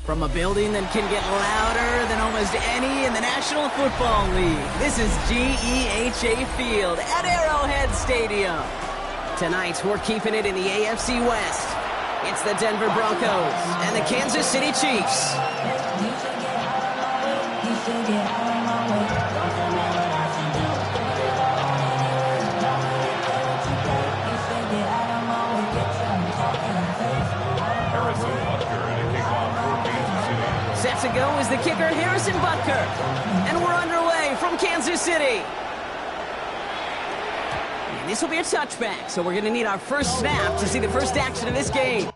From a building that can get louder than almost any in the National Football League, this is GEHA Field at Arrowhead Stadium. Tonight, we're keeping it in the AFC West. It's the Denver Broncos and the Kansas City Chiefs. Set to go is the kicker, Harrison Butker. And we're underway from Kansas City. And this will be a touchback, so we're going to need our first snap to see the first action of this game.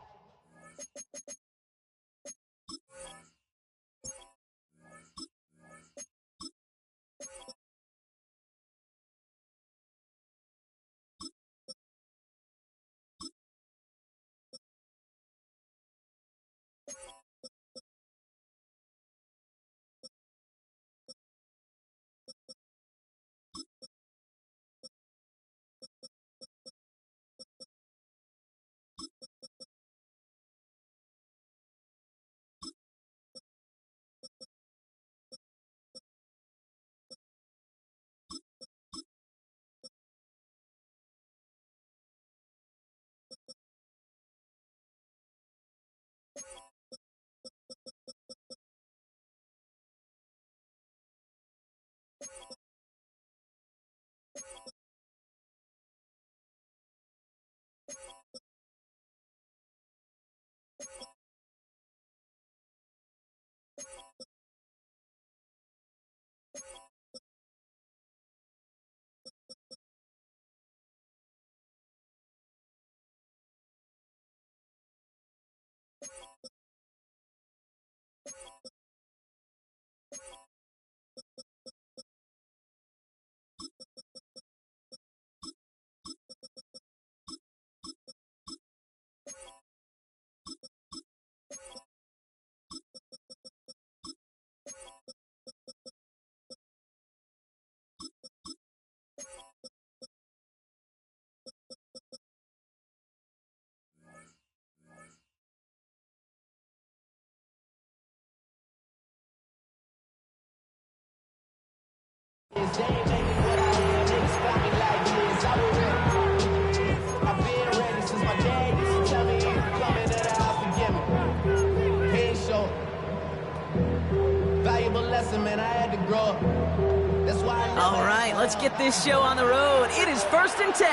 All right, let's get this show on the road. It is 1st and 10.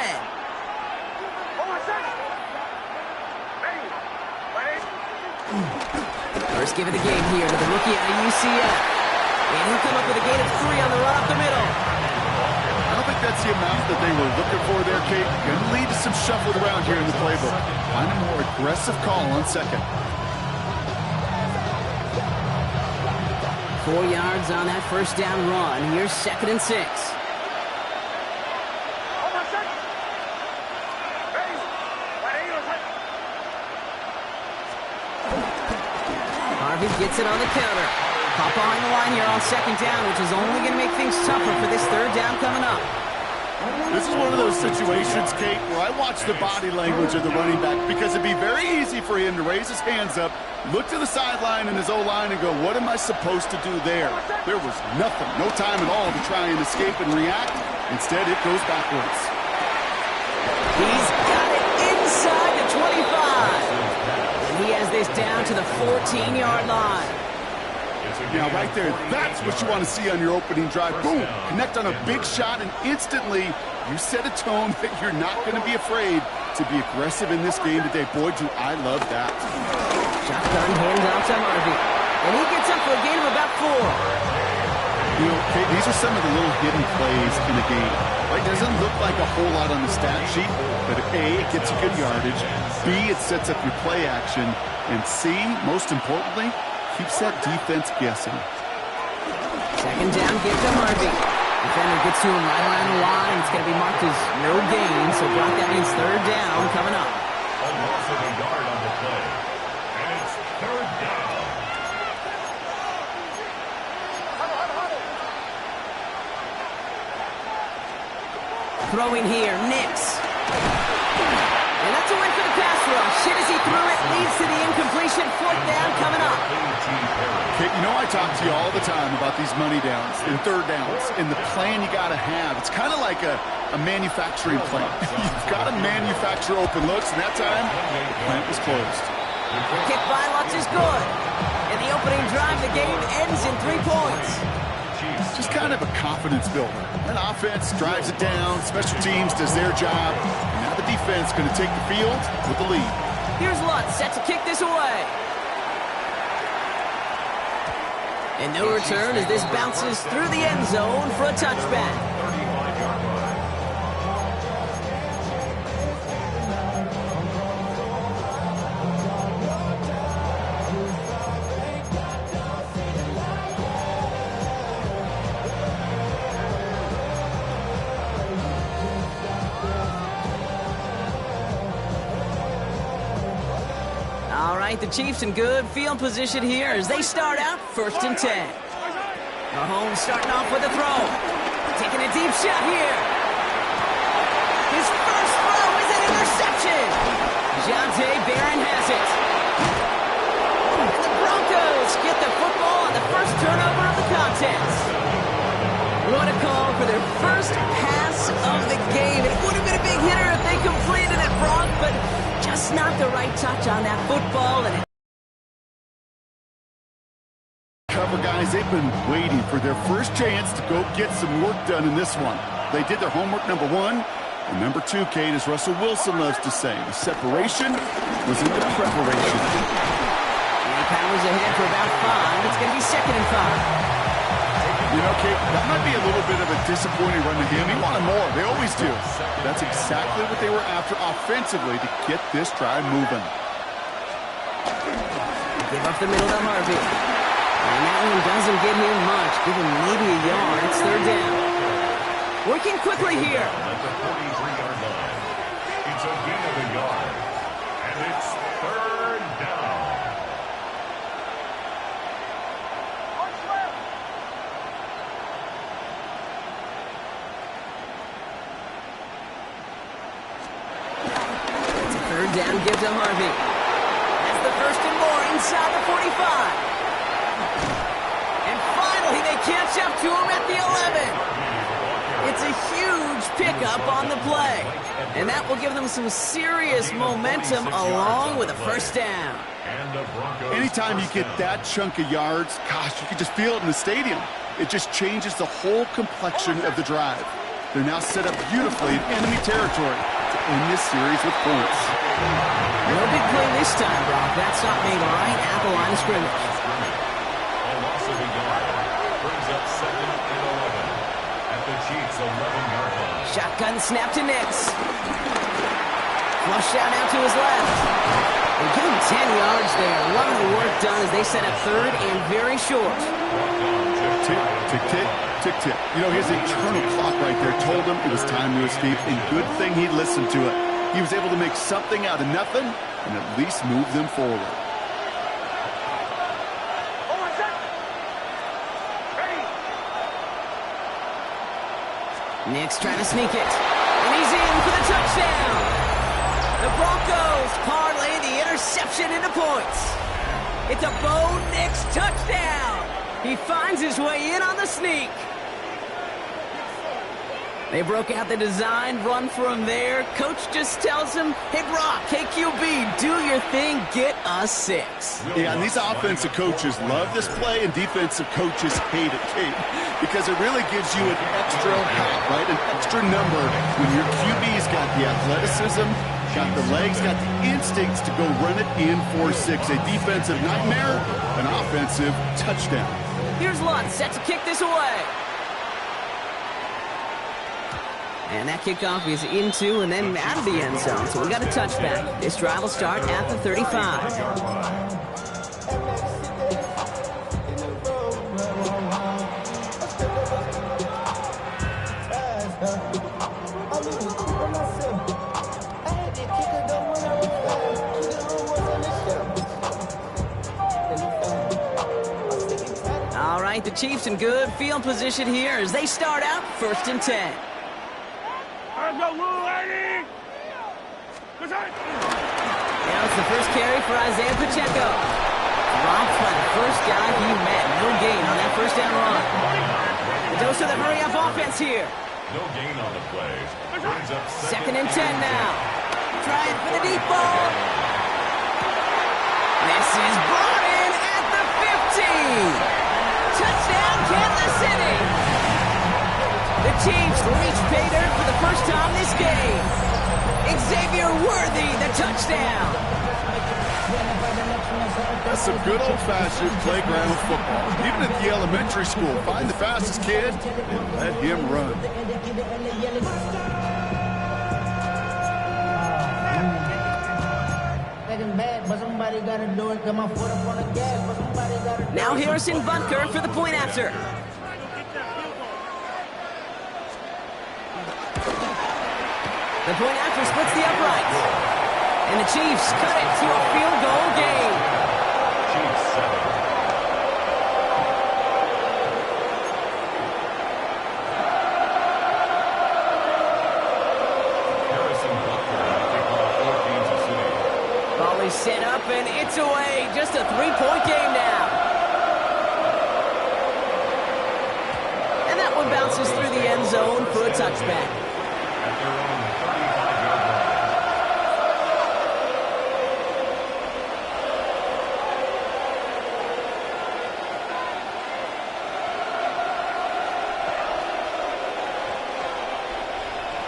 First give of the game here to the rookie out of UCF. And he'll come up with a gain of 3 on the run up the middle. I don't think that's the amount that they were looking for there, Kate. Going to lead to some shuffled around here in the playbook. Find a more aggressive call on second. 4 yards on that first down run. Here's 2nd and 6. Harvey gets it on the counter. Pop behind the line here on 2nd down, which is only going to make things tougher for this 3rd down coming up. This is one of those situations, Kate, where I watch the body language of the running back because it'd be very easy for him to raise his hands up, look to the sideline in his O-line and go, what am I supposed to do there? There was nothing, no time at all to try and escape and react. Instead, it goes backwards. He's got it inside the 25. And he has this down to the 14-yard line. Now, right there, that's what you want to see on your opening drive. Boom! Connect on a big shot, and instantly you set a tone that you're not going to be afraid to be aggressive in this game today. Boy, do I love that. Shotgun handoff to Harvey. And he gets up for a gain of about 4. You know, Kate, these are some of the little hidden plays in the game. Right? Doesn't look like a whole lot on the stat sheet, but A, it gets you good yardage. B, it sets up your play action. And C, most importantly, keeps that defense guessing. 2nd down, give to Harvey. Defender gets to him right around the line. It's going to be marked as no gain, so Brock, that means 3rd down coming up. Almost a yard on the play. And it's 3rd down. Throwing here, Nix. And that's a win for the pass rush. Hit as he threw it, leads to the incompletion. Fourth down coming up. Kate, you know I talk to you all the time about these money downs and third downs and the plan you got to have. It's kind of like a manufacturing plant. You've got to manufacture open looks, and that time, the plant was closed. The kick by Lutz is good. In the opening drive, the game ends in 3 points. Just kind of a confidence builder. An offense drives it down, special teams does their job, and now the defense going to take the field with the lead. Here's Lutz, set to kick this away. And no return as this bounces through the end zone for a touchback. The Chiefs in good field position here as they start out 1st and 10. Mahomes starting off with a throw. Taking a deep shot here. His first throw is an interception. Jonte Barron has it. And the Broncos get the football on the first turnover of the contest. What a call for their first pass of the game. It would have been a big hitter if they completed it, Brock, but just not the right touch on that football. And cover guys, they've been waiting for their first chance to go get some work done in this one. They did their homework, number 1. And number 2, Kate, as Russell Wilson loves to say, the separation was in the preparation. And Powers ahead for about 5. It's going to be 2nd and 5. You know, Kate, that might be a little bit of a disappointing run to him. He wanted more. They always do. That's exactly what they were after offensively to get this drive moving. Give up the middle to Harvey. And that one doesn't give him much. Give him maybe a yard. It's 3rd down. Working quickly here. At the 43-yard line. It's a gain of a yard. And it's 3rd down. Down, give to Harvey. That's the 1st and more inside the 45. And finally, they catch up to him at the 11. It's a huge pickup on the play. And that will give them some serious momentum along with a 1st down. Anytime you get that chunk of yards, gosh, you can just feel it in the stadium. It just changes the whole complexion of the drive. They're now set up beautifully in enemy territory to end this series with points. No big play this time, Brock. That stop made right at the line of scrimmage. A loss of a yard brings up 2nd and 11 at the Chiefs' 11-yard line. Shotgun snap to Nix. Flush down out to his left. And give him 10 yards there. A lot of the work done as they set up 3rd and very short. Tick, tick, tick, tick, tick. You know, his internal clock right there told him it was time to escape, and good thing he listened to it. He was able to make something out of nothing and at least move them forward. Nix trying to sneak it. And he's in for the touchdown. The Broncos parlay the interception into points. It's a Bo Nix touchdown. He finds his way in on the sneak. They broke out the design, run from there. Coach just tells him, hey, Brock, KQB, do your thing, get us 6. Yeah, and these offensive coaches love this play, and defensive coaches hate it, Kate, because it really gives you an extra hat, right, an extra number when your QB's got the athleticism, got the legs, got the instincts to go run it in for 6. A defensive nightmare, an offensive touchdown. Here's Lutz, set to kick this away. And that kickoff is into and then out of the end zone. So we got a touchback. This drive will start at the 35. All right, the Chiefs in good field position here as they start out 1st and 10. Now it's the first carry for Isaiah Pacheco. Dropped by the first guy he met. No gain on that first down run. The dose of the hurry-up offense here. No gain on the play. Brings up Second and 10 now. Trying for the deep ball. This is brought in at the 50. Touchdown, Kansas City. The Chiefs reach pay dirt for the first time this game. Xavier Worthy, the touchdown. That's some good old-fashioned playground football. Even at the elementary school, find the fastest kid and let him run. Now Harrison Butker for the point after. The point after splits the uprights. And the Chiefs cut it to a field goal game. Chiefs 7. Harrison Butker to kick off for Kansas City. Ball is set up and it's away. Just a 3-point game now. And that one bounces through the end zone for a touchback. At their own 35-yard line.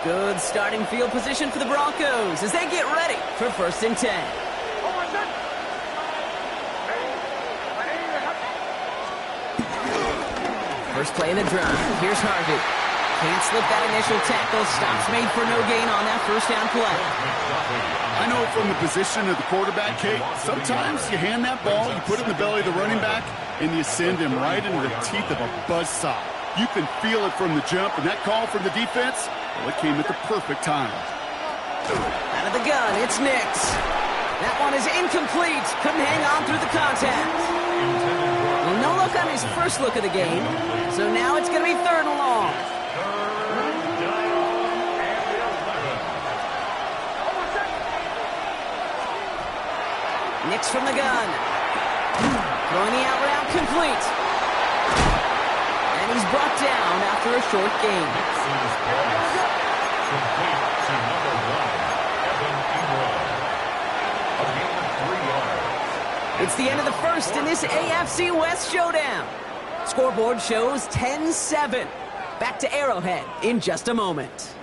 Good starting field position for the Broncos as they get ready for first and 10. First play in the drive. Here's Harvey. Can't slip that initial tackle. Stops made for no gain on that first down play. I know from the position of the quarterback, Kate, sometimes you hand that ball, you put it in the belly of the running back, and you send him right into the teeth of a buzzsaw. You can feel it from the jump, and that call from the defense, well, it came at the perfect time. Out of the gun, it's Nix. That one is incomplete. Couldn't hang on through the contact. Well, no look on his first look of the game, so now it's going to be third and long. Nix from the gun. Throwing the out route complete. And he's brought down after a short gain. Complete to number 1, Evan Ingram. A gain of 3 yards. It's the end of the first in this AFC West showdown. Scoreboard shows 10-7. Back to Arrowhead in just a moment.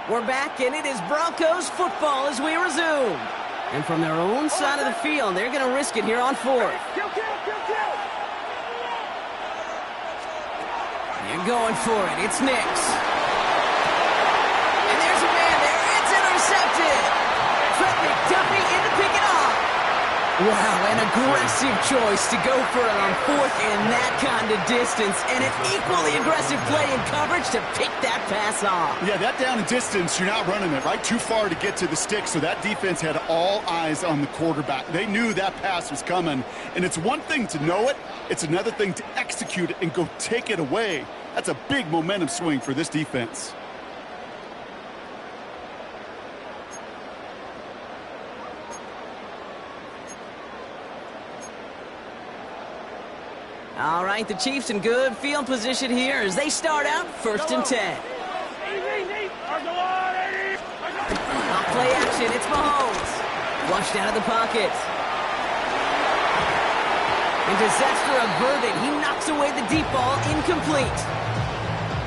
We're back, and it is Broncos football as we resume. And from their own side of the field, they're going to risk it here on fourth. They're going for it. It's Nix. And there's a man there. It's intercepted. Fred McDuffie in to pick it off. Wow, an aggressive choice to go for it on fourth in that kind of distance. And an equally aggressive play in coverage to pick that pass off. Yeah, that down and distance, you're not running it, right? Too far to get to the stick, so that defense had all eyes on the quarterback. They knew that pass was coming, and it's one thing to know it, it's another thing to execute it and go take it away. That's a big momentum swing for this defense. All right, the Chiefs in good field position here as they start out first and 10. Off play action, it's Mahomes. Flushed out of the pocket. And disaster averted. He knocks away the deep ball, incomplete.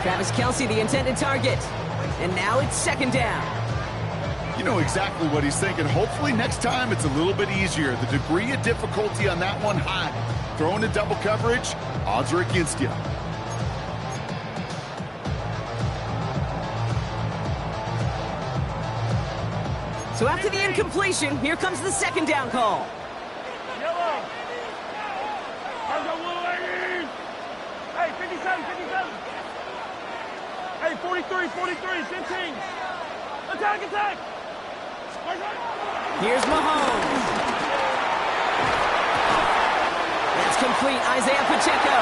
Travis Kelce, the intended target. And now it's second down. You know exactly what he's thinking. Hopefully next time it's a little bit easier. The degree of difficulty on that one high. Throwing to double coverage, odds are against you. So after the incompletion, here comes the second down call. Hey, 57, 57. Hey, 43, 43, 15. Attack, attack. Here's Mahomes. That's complete. Isaiah Pacheco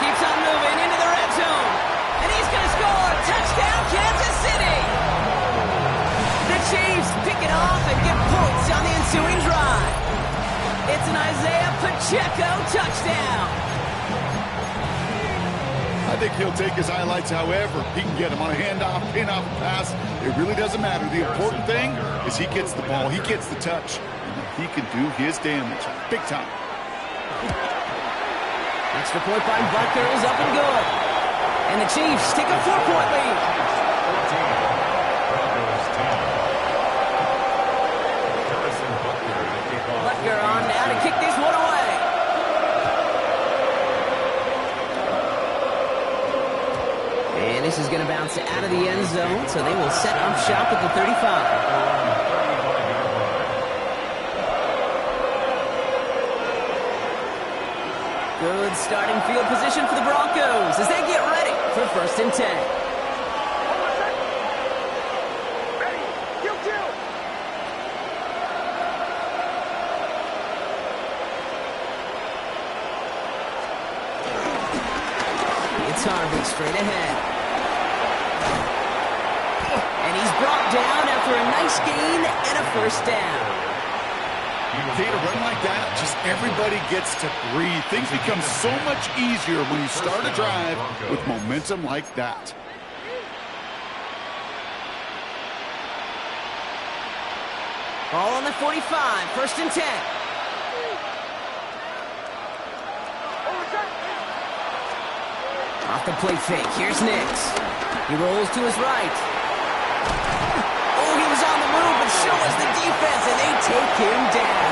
keeps on moving into the red zone. And he's going to score. Touchdown, Kansas City. The Chiefs pick it off and get points on the ensuing drive. It's an Isaiah Pacheco touchdown. I think he'll take his highlights however he can get them on a handoff, pin-off, pass. It really doesn't matter. The important thing is he gets the ball, he gets the touch, and he can do his damage big time. Extra point by Butker is up and good. And the Chiefs take a 4-point lead. Butker on now to kick this one away. And this is going to bounce out of the end zone, so they will set up shop at the 35. Good starting field position for the Broncos as they get ready for 1st and 10. Ready. Kill. It's Harvey straight ahead. And he's brought down after a nice gain and a 1st down. Okay, to run like that, just everybody gets to breathe. Things become so much easier when you start a drive with momentum like that. Ball on the 45, 1st and 10. Off the play fake, here's Nix. He rolls to his right. Oh, he was on the move, but so was the defense, and they take him down.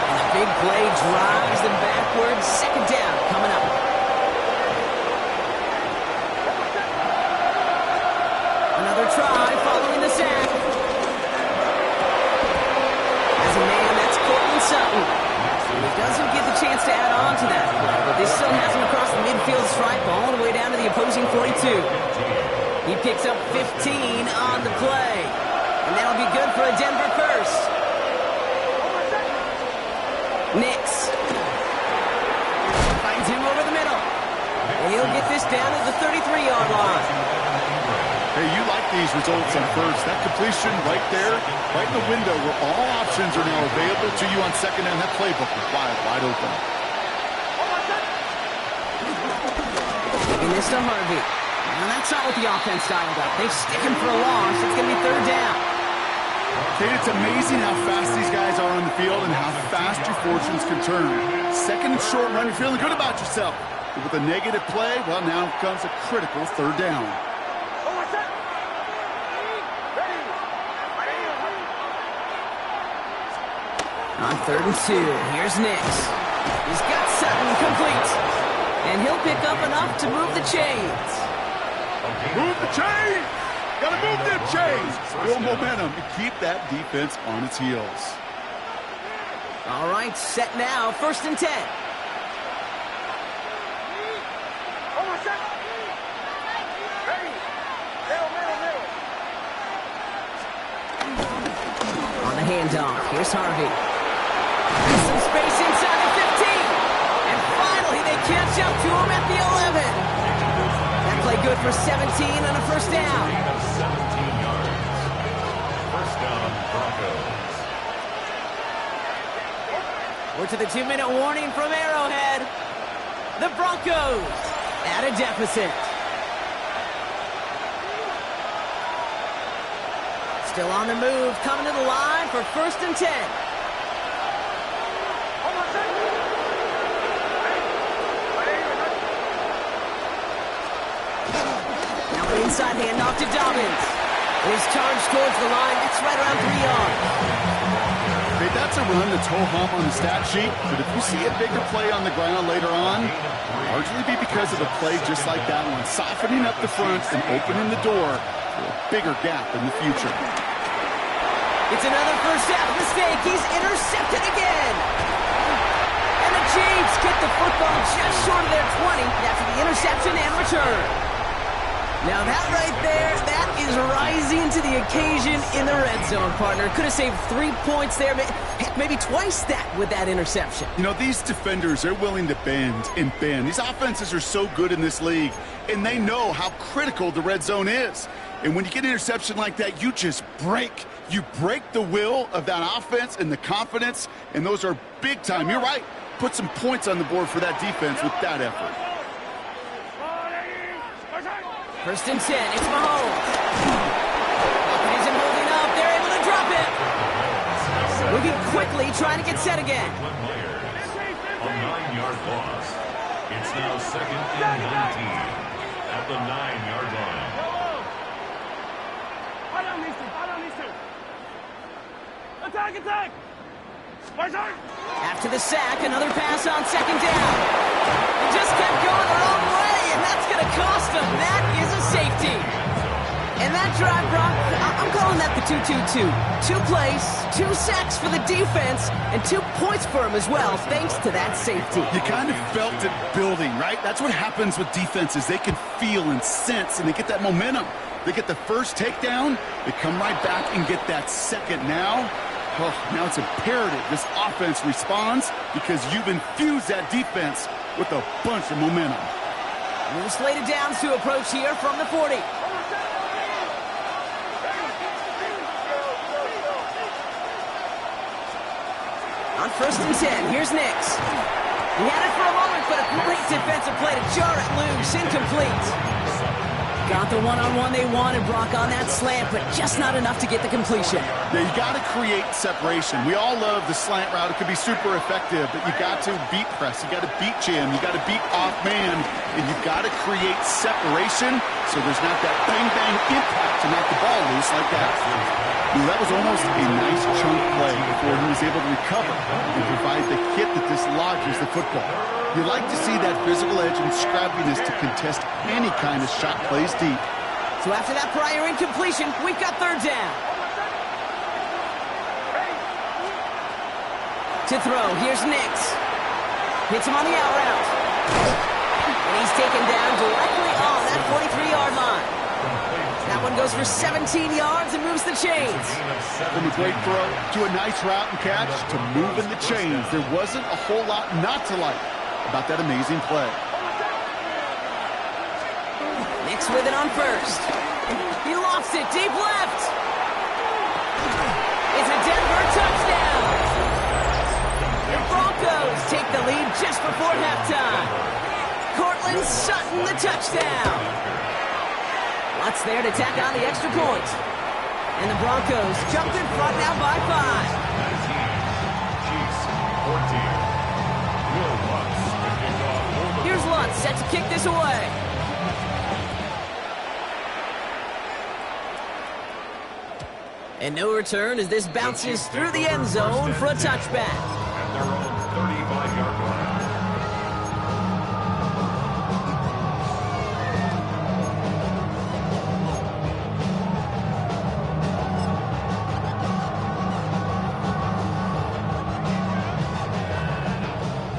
And the big play drives them backwards. 2nd down coming up. Another try following the sack. As a man, that's Cortland Sutton. He doesn't get the chance to add on to that play, but this still has him across the midfield stripe all the way down to the opposing 42. He picks up 15 on the play, and that'll be good for a Denver first. Nix finds him over the middle, and he'll get this down to the 33-yard line. Hey, you like these results on first. That completion right there, right in the window where all options are now available to you on 2nd down. That playbook is wide open. Giving this to Harvey. And that's not what the offense dialed up. They stick him for a loss. It's going to be 3rd down. Kate, it's amazing how fast these guys are on the field and how fast your fortunes can turn. 2nd and short run, you're feeling good about yourself. But with a negative play, well, now comes a critical 3rd down. On 3rd and 2, here's Nix. He's got Sutton complete. And he'll pick up enough to move the chains. Move the chains! Gotta move them chains! Build momentum and keep that defense on its heels. All right, set now, 1st and 10. On the handoff, here's Harvey. Some space inside the 15. And finally, they catch up to him at the 11. That play good for 17 on a 1st down. 17 yards. 1st down, Broncos. We're to the 2-minute warning from Arrowhead. The Broncos at a deficit. Still on the move, coming to the line for 1st and 10. Now an inside handoff to Dobbins. His charge towards the line, that's right around 3 yards. Okay, that's a run that's ho-hum on the stat sheet, but if you see a bigger play on the ground later on, largely be because of a play just like that one, softening up the front and opening the door for a bigger gap in the future. It's another 1st half mistake. He's intercepted again. And the Chiefs get the football just short of their 20 after the interception and return. Now that right there, that is rising to the occasion in the red zone, partner. Could have saved 3 points there, heck, maybe twice that with that interception. You know, these defenders, they're willing to bend and bend. These offenses are so good in this league, and they know how critical the red zone is. And when you get an interception like that, you just break. You break the will of that offense and the confidence, and those are big time. You're right. Put some points on the board for that defense with that effort. First and 10, it's Mahomes. Offense isn't holding up. They're able to drop it. Moving quickly, trying to get set again. A 9-yard loss. It's now 2nd and 19 at the 9-yard line. Attack! After the sack, another pass on 2nd down. It just kept going the wrong way, and that's going to cost them. That is a safety. And that drive, Brock, I'm calling that the 2-2-2. 2 plays, 2 sacks for the defense, and 2 points for them as well, thanks to that safety. You kind of felt it building, right? That's what happens with defenses. They can feel and sense, and they get that momentum. They get the first takedown, they come right back and get that second. Now it's imperative this offense responds because you've infused that defense with a bunch of momentum. New slated downs to approach here from the 40. On 1st and 10, here's Nix. He had it for a moment, but a great defensive play to jar it loose, incomplete. Got the one-on-one they wanted, Brock, on that slant, but just not enough to get the completion. Yeah, you got to create separation. We all love the slant route. It could be super effective, but you got to beat press. You got to beat jam. You got to beat off man, and you got to create separation so there's not that bang-bang impact to knock the ball loose like that. That was almost a nice chunk play before he was able to recover and provide the hit that dislodges the football. You like to see that physical edge and scrappiness to contest any kind of shot plays deep. So after that prior incompletion, we've got 3rd down. To throw, here's Nix. Hits him on the out route. And he's taken down directly on that 43-yard line. That one goes for 17 yards and moves the chains. From a great throw to a nice route and catch to moving the chains. There wasn't a whole lot not to like about that amazing play. Nix with it on 1st. He lofts it deep left. It's a Denver touchdown. The Broncos take the lead just before halftime. Cortland Sutton the touchdown. Lots there to tack on the extra point. And the Broncos jump in front now by 5. Chiefs 14. Will Lutz to kick off. Here's Lutz set to kick this away. And no return as this bounces through the end zone for a touchback. At their own 35-yard line.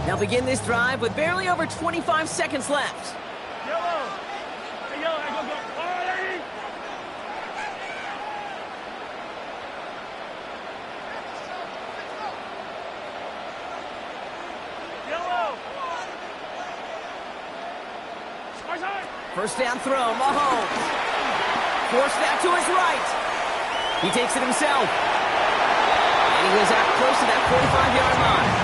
Now begin this drive with barely over 25 seconds left. Yellow! Hey, yellow, go. Party! Yellow! First down throw, Mahomes. Forced that to his right. He takes it himself. And he goes out close to that 45-yard line.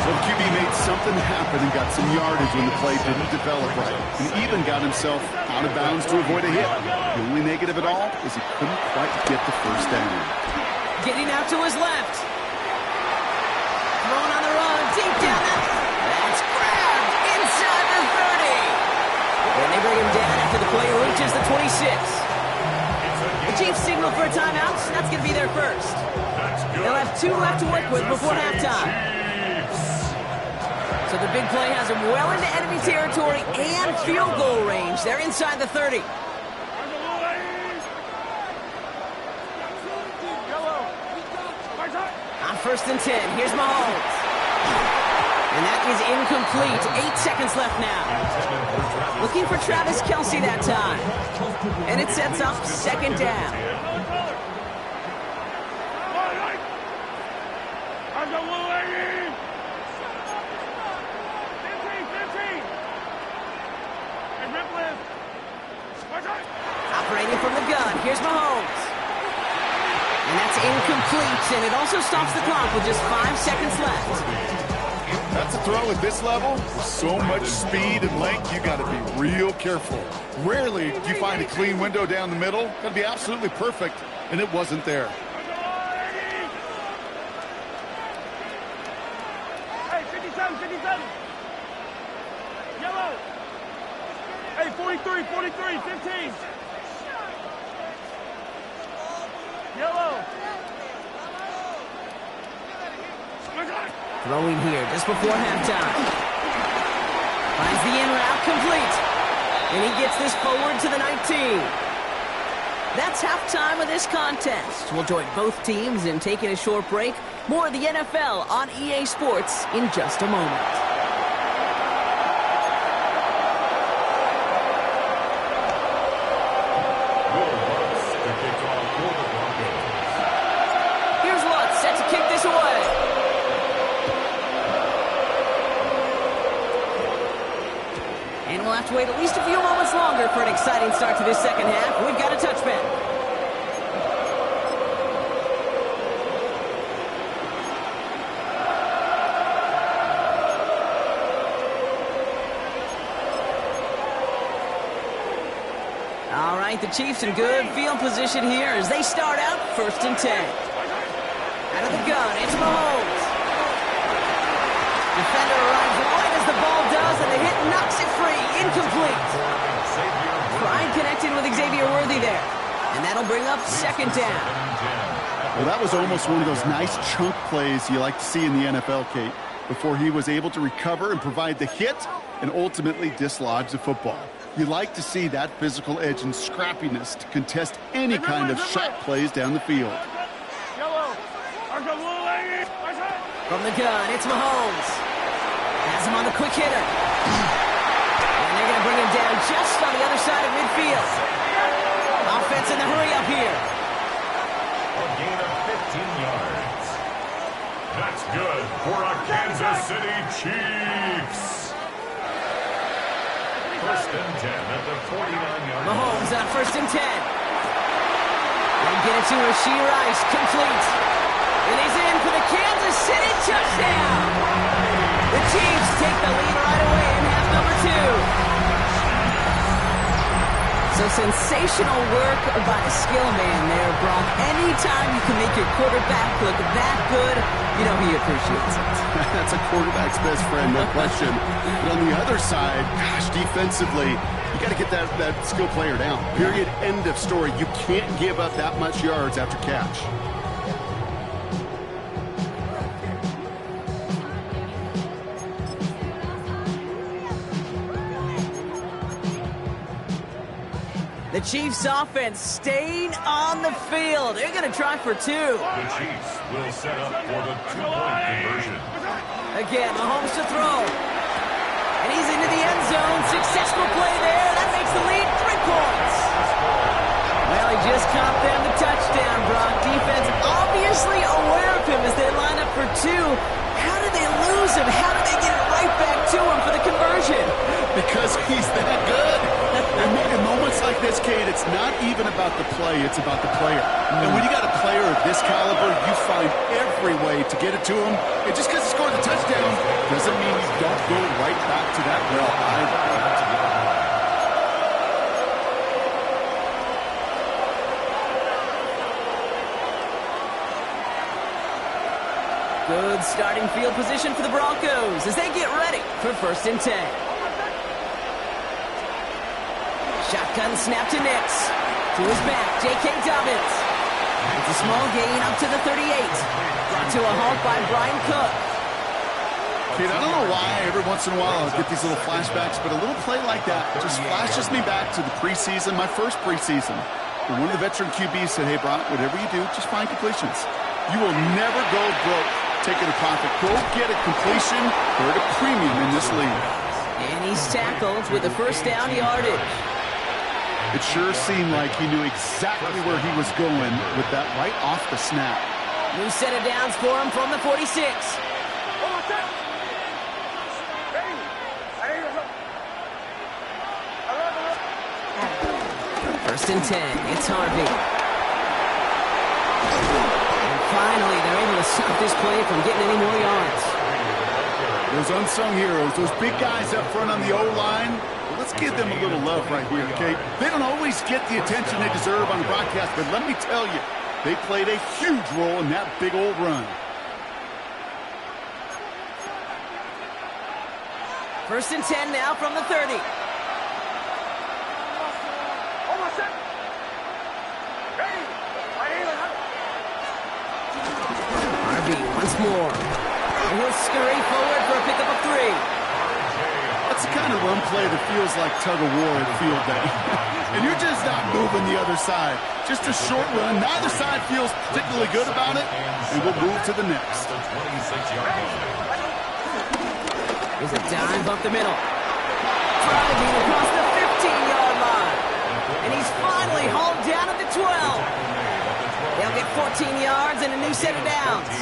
So the QB made something happen and got some yardage when the play didn't develop right. And even got himself out of bounds to avoid a hit. The only negative at all is he couldn't quite get the first down. Getting out to his left. Throwing on the run, deep down. That's grabbed inside the 30. And they bring him down after the play reaches the 26. The Chiefs signal for a timeout. That's going to be their first. They'll have 2 left to work with before halftime. So the big play has them well into enemy territory and field goal range. They're inside the 30. On 1st and 10, here's Mahomes. And that is incomplete. 8 seconds left now. Looking for Travis Kelce that time. And it sets up second down. Operating from the gun, here's Mahomes. And that's incomplete, and it also stops the clock with just 5 seconds left. That's a throw at this level. With so much speed and length, you got to be real careful. Rarely do you find a clean window down the middle. Got to be absolutely perfect, and it wasn't there. Hey, 57, 57. Yellow. Hey, 43, 43, 15. Yellow. Throwing here just before halftime. Finds the in route complete. And he gets this forward to the 19. That's halftime of this contest. We'll join both teams in taking a short break. More of the NFL on EA Sports in just a moment. Here's Lutz set to kick this away. And we'll have to wait at least a few moments longer for an exciting start to this second half. We've got a touchback. All right, the Chiefs in good field position here as they start out 1st and 10. Out of the gun, it's Mahomes. Defender arrives right as the ball does, and the hit knocks it free. Incomplete. Pride connected with Xavier Worthy there. And that'll bring up 2nd down. Well, that was almost one of those nice chunk plays you like to see in the NFL, Kate, before he was able to recover and provide the hit and ultimately dislodge the football. You like to see that physical edge and scrappiness to contest any kind of shot plays down the field. From the gun, it's Mahomes. Has him on the quick hitter. And they're going to bring him down just on the other side of midfield. Offense in the hurry up here. A gain of 15 yards. That's good for our Kansas City Chiefs. 1st and 10 at the 49-yard line. Mahomes on 1st and 10. And get it to Rashee Rice, complete. And he's in for the Kansas City touchdown. The Chiefs take the lead right away in half number 2. So sensational work by the skill man there, Brock. Anytime you can make your quarterback look that good, you know he appreciates it. That's a quarterback's best friend, no question. But on the other side, gosh, defensively, you got to get that skill player down. Period, end of story. You can't give up that much yards after catch. The Chiefs offense staying on the field. They're going to try for 2. The Chiefs will set up for the 2-point conversion. Again, Mahomes to throw. And he's into the end zone. Successful play there. That makes the lead 3 points. Well, he just caught them the touchdown, Brock. Defense obviously aware of him as they line up for 2. How did they lose him? How did they get it right back to him for the conversion? Because he's that good. In moments like this, Kate, it's not even about the play, it's about the player. And when you got a player of this caliber, you find every way to get it to him. And just because he scored the touchdown doesn't mean you don't go right back to that well either. Good starting field position for the Broncos as they get ready for 1st and 10. Shotgun snap to Nix. To his back, J.K. Dobbins. It's a small gain up to the 38. Brought to a halt by Brian Cook. Kate, I don't know why every once in a while I'll get these little flashbacks, but a little play like that just flashes me back to the preseason, my first preseason. And one of the veteran QBs said, hey, Brock, whatever you do, just find completions. You will never go broke taking a profit. Go get a completion. They're at a premium in this league. And he's tackled with the first down yardage. It sure seemed like he knew exactly where he was going with that right off the snap. New set of downs for him from the 46. First and 10, it's Harvey. And finally, they're able to stop this play from getting any more yards. Those unsung heroes, those big guys up front on the O-line, well, let's give them a little love right here, okay? They don't always get the attention they deserve on the broadcast, but let me tell you, they played a huge role in that big old run. First and 10 now from the 30. Harvey once more. And he'll scurry forward for a pickup of 3. That's the kind of run play that feels like tug-of-war at field day. And you're just not moving the other side. Just a short run. Neither side feels particularly good about it. And we'll move to the next. There's a dive up the middle. Driving across the 15-yard line. And he's finally hauled down at the 12. They'll get 14 yards and a new set of downs.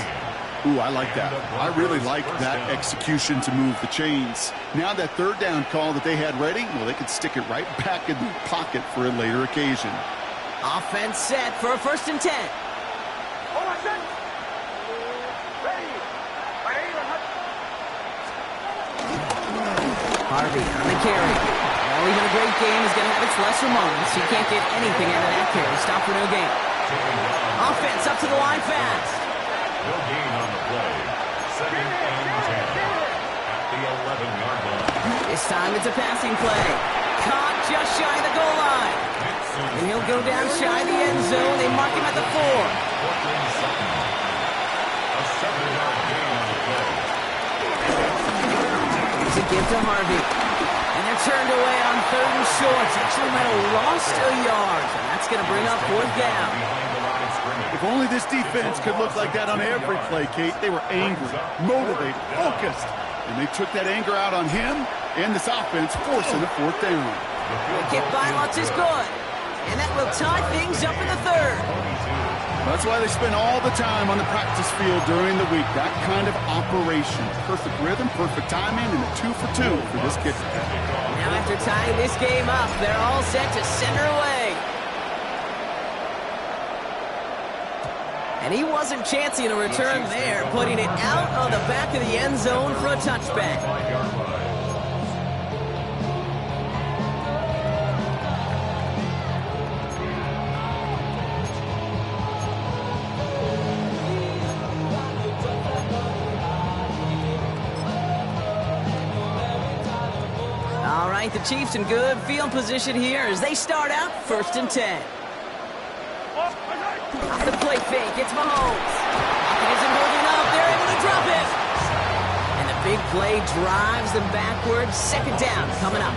Ooh, I like that. I really like that execution to move the chains. Now that third down call that they had ready, well, they could stick it right back in the pocket for a later occasion. Offense set for a first and 10. Harvey on the carry. Well, even a great game is going to have its lesser moments. He can't get anything out of that carry. Stop for no gain. Offense up to the line fast. No gain on the play. Second and 10 at the 11-yard line. This time it's a passing play. Caught just shy of the goal line. And he'll go down shy of the end zone. They mark him at the 4. A 7-yard gain on the play. It's a give to Harvey. And they're turned away on 3rd and short. Actually might have lost a yard. And that's going to bring up 4th down. If only this defense could look like that on every play, Kate. They were angry, motivated, focused. And they took that anger out on him and this offense, forcing a 4th down. The kick by Lutz is good. And that will tie things up in the 3rd. That's why they spend all the time on the practice field during the week. That kind of operation. Perfect rhythm, perfect timing, and a 2 for 2 for this kicker. Now after tying this game up, they're all set to send her away. And he wasn't chancing a return there, putting it out on the back of the end zone for a touchback. All right, the Chiefs in good field position here as they start out 1st and 10. Off the play fake, it's Mahomes. Isn't holding up, they're able to drop it. And the big play drives them backwards. 2nd down coming up.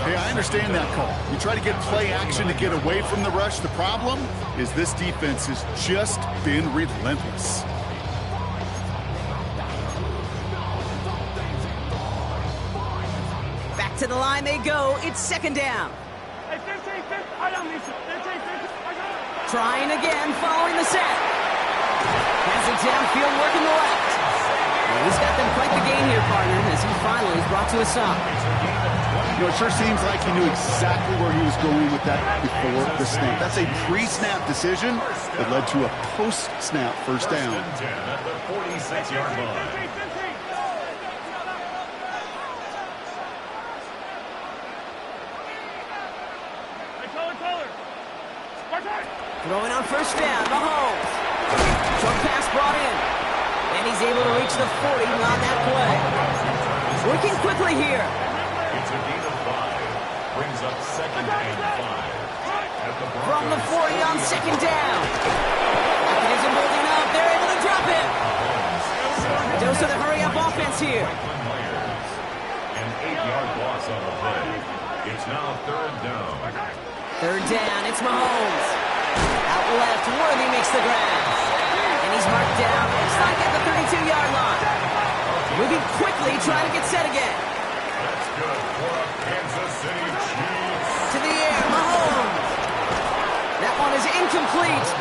Hey, I understand that call. You try to get play action to get away from the rush. The problem is this defense has just been relentless. Back to the line they go. It's 2nd down. Trying again, following the set. Has it downfield, working the left. Well, he's got them quite the game here, partner, as he finally is brought to a stop. You know, it sure seems like he knew exactly where he was going with that before the snap. That's a pre-snap decision that led to a post-snap first down. At the 46-yard line. Throwing on first down, Mahomes. Short pass brought in. And he's able to reach the 40 on that play. Working quickly here. It's a gain of 5. Brings up 2nd and 5. From the 40 on 2nd down. It isn't holding up. They're able to drop it. Dose of the hurry-up offense here. An 8-yard loss on the play. It's now 3rd down. 3rd down, it's Mahomes. Out left, Worthy makes the grab. And he's marked down, looks like at the 32-yard line. Moving quickly, trying to get set again.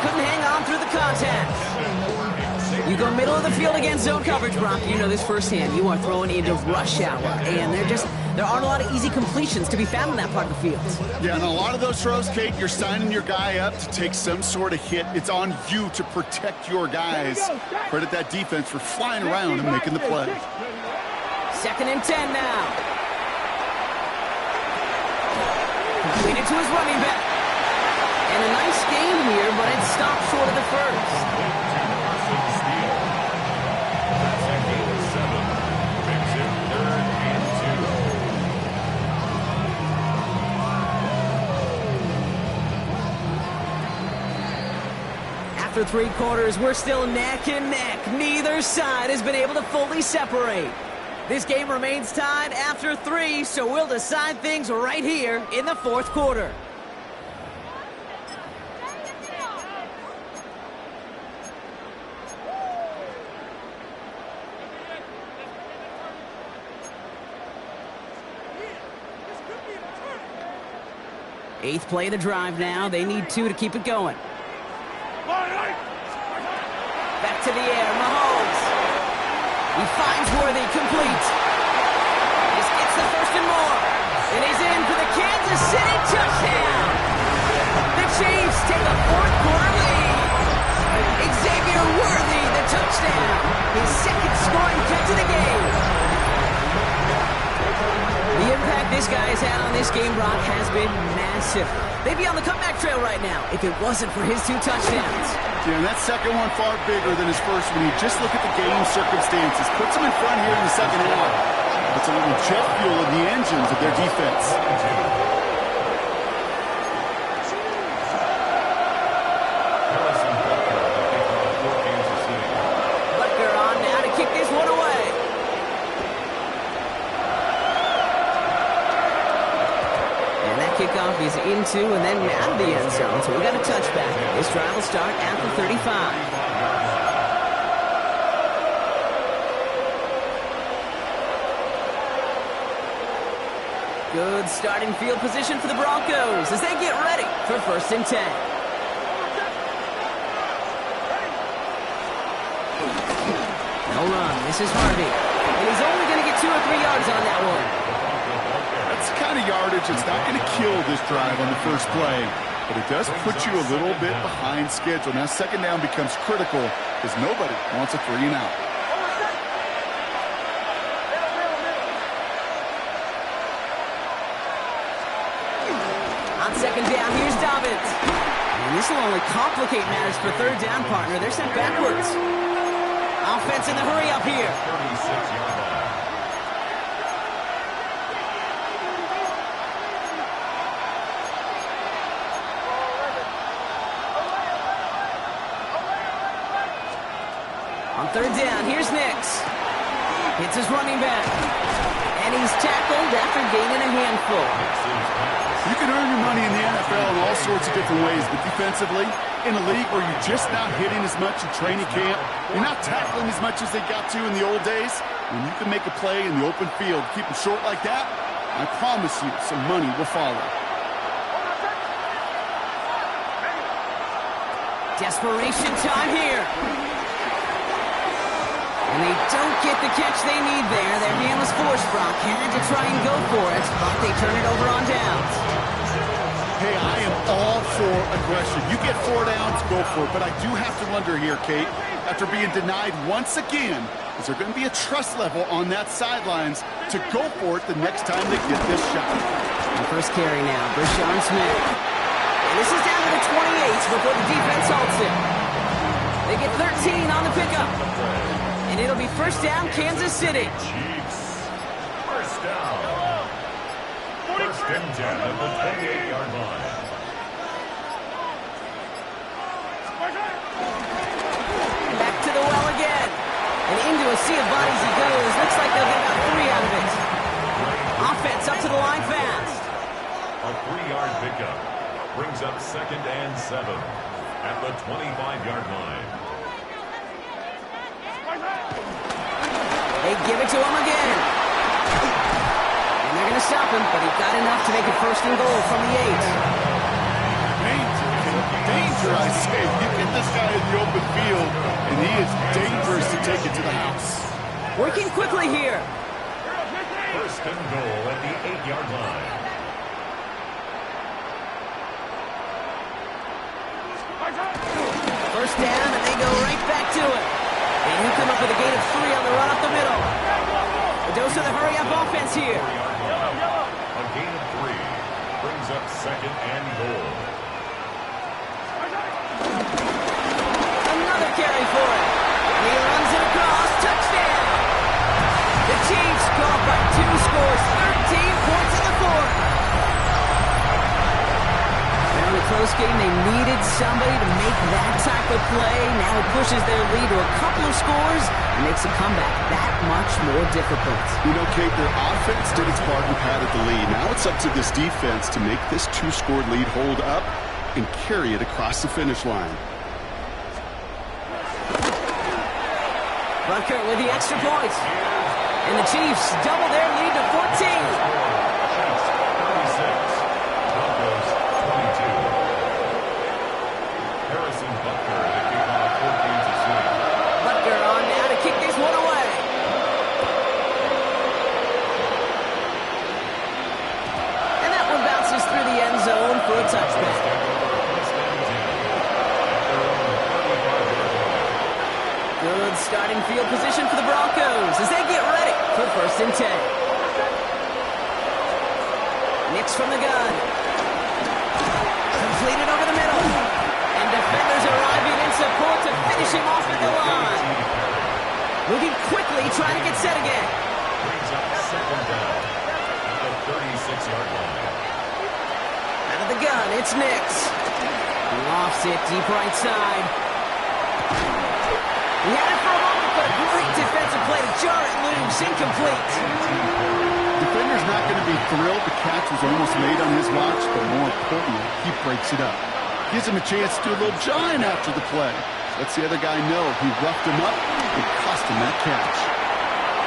couldn't hang on through the contact. You go middle of the field against zone coverage, Brock. You know this firsthand. You are throwing into rush hour, and there aren't a lot of easy completions to be found in that part of the field. Yeah, and a lot of those throws, Kate, you're signing your guy up to take some sort of hit. It's on you to protect your guys. Credit that defense for flying around and making the play. 2nd and 10 now. Completed to his running back. And a nice game here, but it stopped short of the first. After 3 quarters, we're still neck and neck. Neither side has been able to fully separate. This game remains tied after 3, so we'll decide things right here in the 4th quarter. Eighth play of the drive now. They need 2 to keep it going. Back to the air, Mahomes. He finds Worthy, complete. This gets the 1st and more. And he's in for the Kansas City touchdown. The Chiefs take a 4th quarter lead. Xavier Worthy, the touchdown. His 2nd scoring catch of the game. The impact this guy has had on this game, Brock, has been massive. They'd be on the comeback trail right now if it wasn't for his 2 touchdowns. Yeah, and that second one far bigger than his first when you just look at the game circumstances. Puts them in front here in the second half. Puts a little jet fuel in the engines of their defense. Butker on now to kick this one away. And that kickoff is into and then out of the end zone. So we got a touchback. This drive will start at the 35. Good starting field position for the Broncos as they get ready for 1st and 10. No run. This is Harvey. And he's only going to get 2 or 3 yards on that one. That's the kind of yardage that's not going to kill this drive on the first play, but it does put you a little bit behind schedule. Now, 2nd down becomes critical because nobody wants a 3 and out. On 2nd down, here's Dobbins. And this will only complicate matters for 3rd down, partner. They're sent backwards. Offense in the hurry up here. 36-yard line. On 3rd down, here's Nix. Hits his running back. And he's tackled after gaining a handful. You can earn your money in the NFL in all sorts of different ways, but defensively, in a league where you're just not hitting as much in training camp, you're not tackling as much as they got to in the old days, when you can make a play in the open field, keep them short like that, I promise you some money will follow. Desperation time here. And they don't get the catch they need there. Their hand was forced, Brock. Had to try and go for it, but they turn it over on downs. Hey, I am all for aggression. You get 4 downs, go for it. But I do have to wonder here, Kate, after being denied once again, is there going to be a trust level on that sidelines to go for it the next time they get this shot? The first carry now, Brashawn Smith. And this is down to the 28 before the defense halts it. They get 13 on the pickup. And it'll be 1st down, Kansas City. Chiefs. 1st down. 1st and 10 at the 28-yard line. Back to the well again. And into a sea of bodies he goes. Looks like they'll get about 3 out of it. Offense up to the line fast. A 3-yard pickup brings up 2nd and 7 at the 25-yard line. They give it to him again. And they're going to stop him, but he got enough to make it 1st and goal from the 8. Danger. danger, I say. You get this guy in the open field, and he is dangerous to take it to the house. Working quickly here. First and goal at the 8-yard line. First down, and they go right back to it. And he'll come up with a gain of 3 on the run up the middle. A dose of the hurry-up offense here. A gain of 3 brings up second and goal. Another carry for it. He runs it across. Touchdown. The Chiefs go up by 2 scores, 13 points in the fourth. In the close game, they needed somebody to make that type of play. Now it pushes their lead to a couple of scores and makes a comeback that much more difficult. You know, Kate, their offense did its part and padded the lead. Now it's up to this defense to make this 2-score lead hold up and carry it across the finish line. Butker with the extra point. And the Chiefs double their lead to 14. For a touchback. Good starting field position for the Broncos as they get ready for first and 10. Knicks from the gun. Completed over the middle. And defenders arriving in support to finish him off at the line. Moving quickly, trying to get set again. Brings up second down at the 36-yard line. The gun, it's Nix. He lofts it deep right side. He had it for a moment, but a great defensive play to jar it loose, incomplete. Defender's not going to be thrilled the catch was almost made on his watch, but more importantly, he breaks it up. Gives him a chance to do a little jawing after the play. Lets the other guy know he roughed him up and cost him that catch.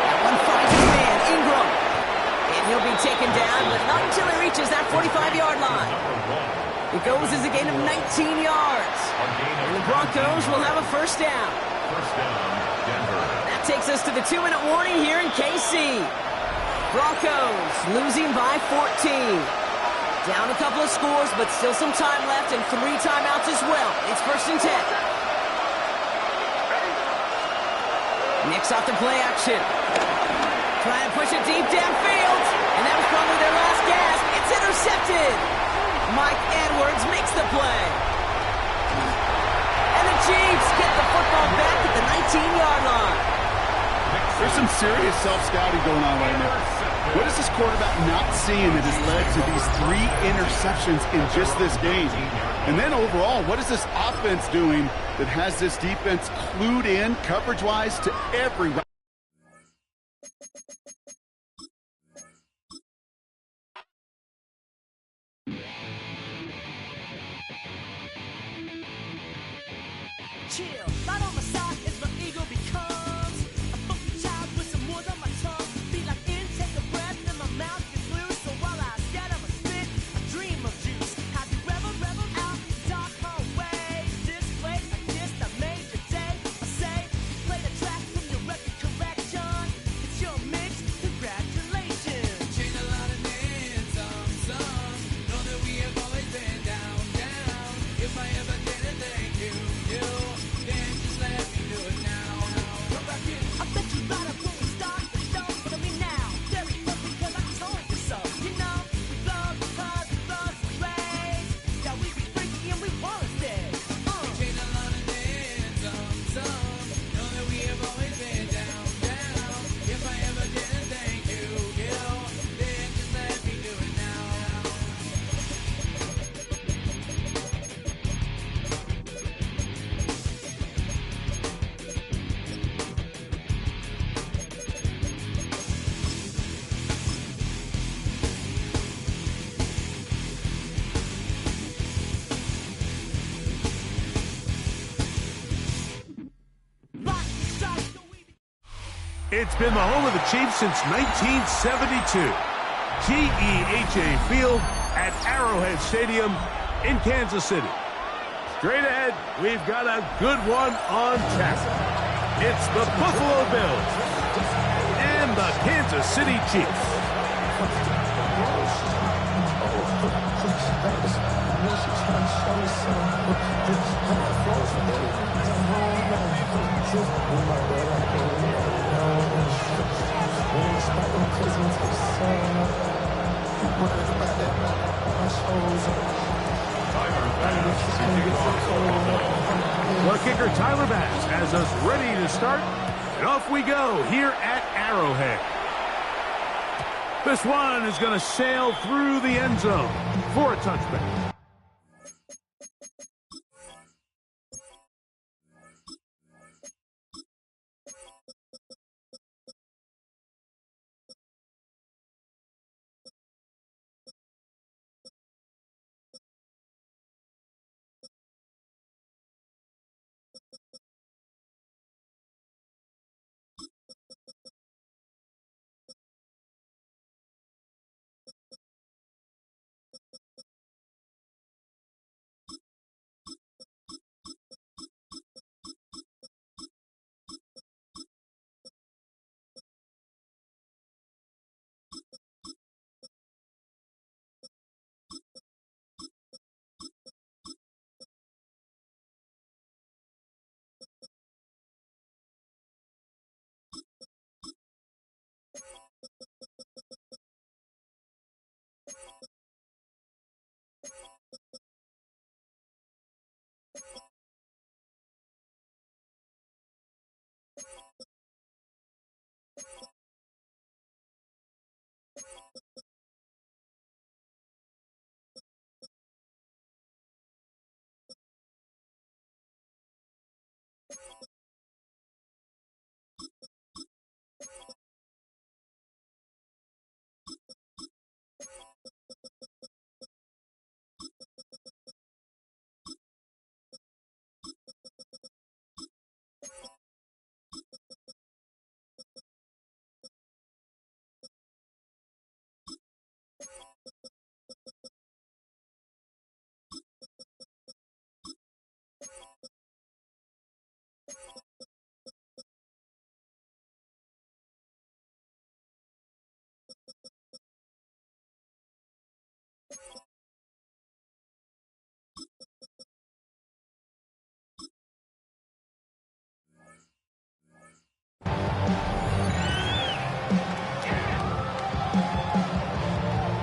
That one finds his man, Ingram. He'll be taken down, but not until he reaches that 45-yard line. It goes as a gain of 19 yards. And the Broncos will have a first down. First down, Denver. That takes us to the 2-minute warning here in KC. Broncos losing by 14. Down a couple of scores, but still some time left and 3 timeouts as well. It's first and 10. Knicks off the play action. Trying to push it deep downfield. And that was probably their last gasp. It's intercepted. Mike Edwards makes the play. And the Chiefs get the football back at the 19-yard line. There's some serious self-scouting going on right now. What is this quarterback not seeing that has led to these 3 interceptions in just this game? And then overall, what is this offense doing that has this defense clued in coverage-wise to every round? Chill, not on my side as my ego becomes a funky child with some words on my tongue. Feel like intake a breath and my mouth gets loose. So while I scatter my spit, I dream of juice. How to rebel out, dark hallway. This way, I guess I made the day. I say, play the track from your record collection. It's your mix, congratulations. Chain a lot of names, some. Know that we have always been down. If I ever didn't thank you. Then just let me do it now. Come back in. I bet you right up when we start the show. But I mean now, very close because I told you so. You know, we blow because we blow some rays. Yeah, we be freaky and we wanna stay. Chain a lot of names, some. Know that we have always been down. If I ever didn't thank you, then just let me do it now. It's been the home of the Chiefs since 1972. GEHA Field at Arrowhead Stadium in Kansas City. Straight ahead, we've got a good one on tap. It's the Buffalo Bills and the Kansas City Chiefs. The kicker, Tyler Bass, has us ready to start. And off we go here at Arrowhead. This one is going to sail through the end zone for a touchback.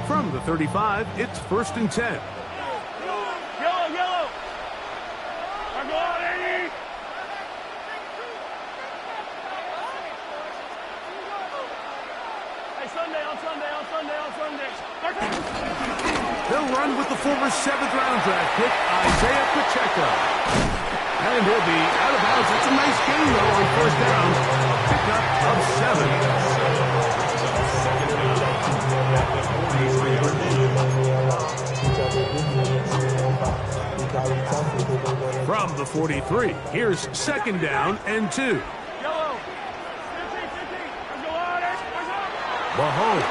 From the 35, it's 1st and 10. Yellow. Our goal, Andy. Hey, Sunday. They'll run with the former 7th-round draft pick, Isaiah Pacheco. And he'll be out of bounds. It's a nice gain, though, on 1st down. Pickup of 7. From the 43, here's 2nd down and 2. Mahomes.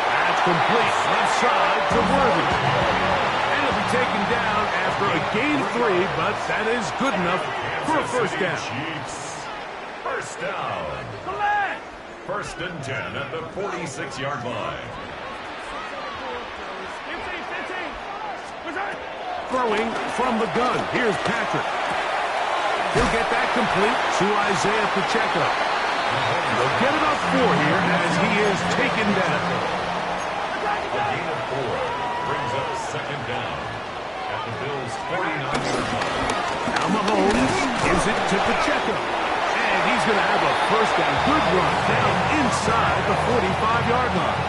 That's complete. Left side to Worthy. And he'll be taken down after a gain of 3, but that is good enough for a 1st down. First down. 1st and 10 at the 46-yard line. Throwing from the gun. Here's Patrick. He'll get that complete to Isaiah Pacheco. They'll get it up 4 here as he is taken down. A gain of 4 brings up 2nd down at the Bills' 49-yard line. Now Mahomes gives it to Pacheco. And he's going to have a 1st down. Good run down inside the 45-yard line.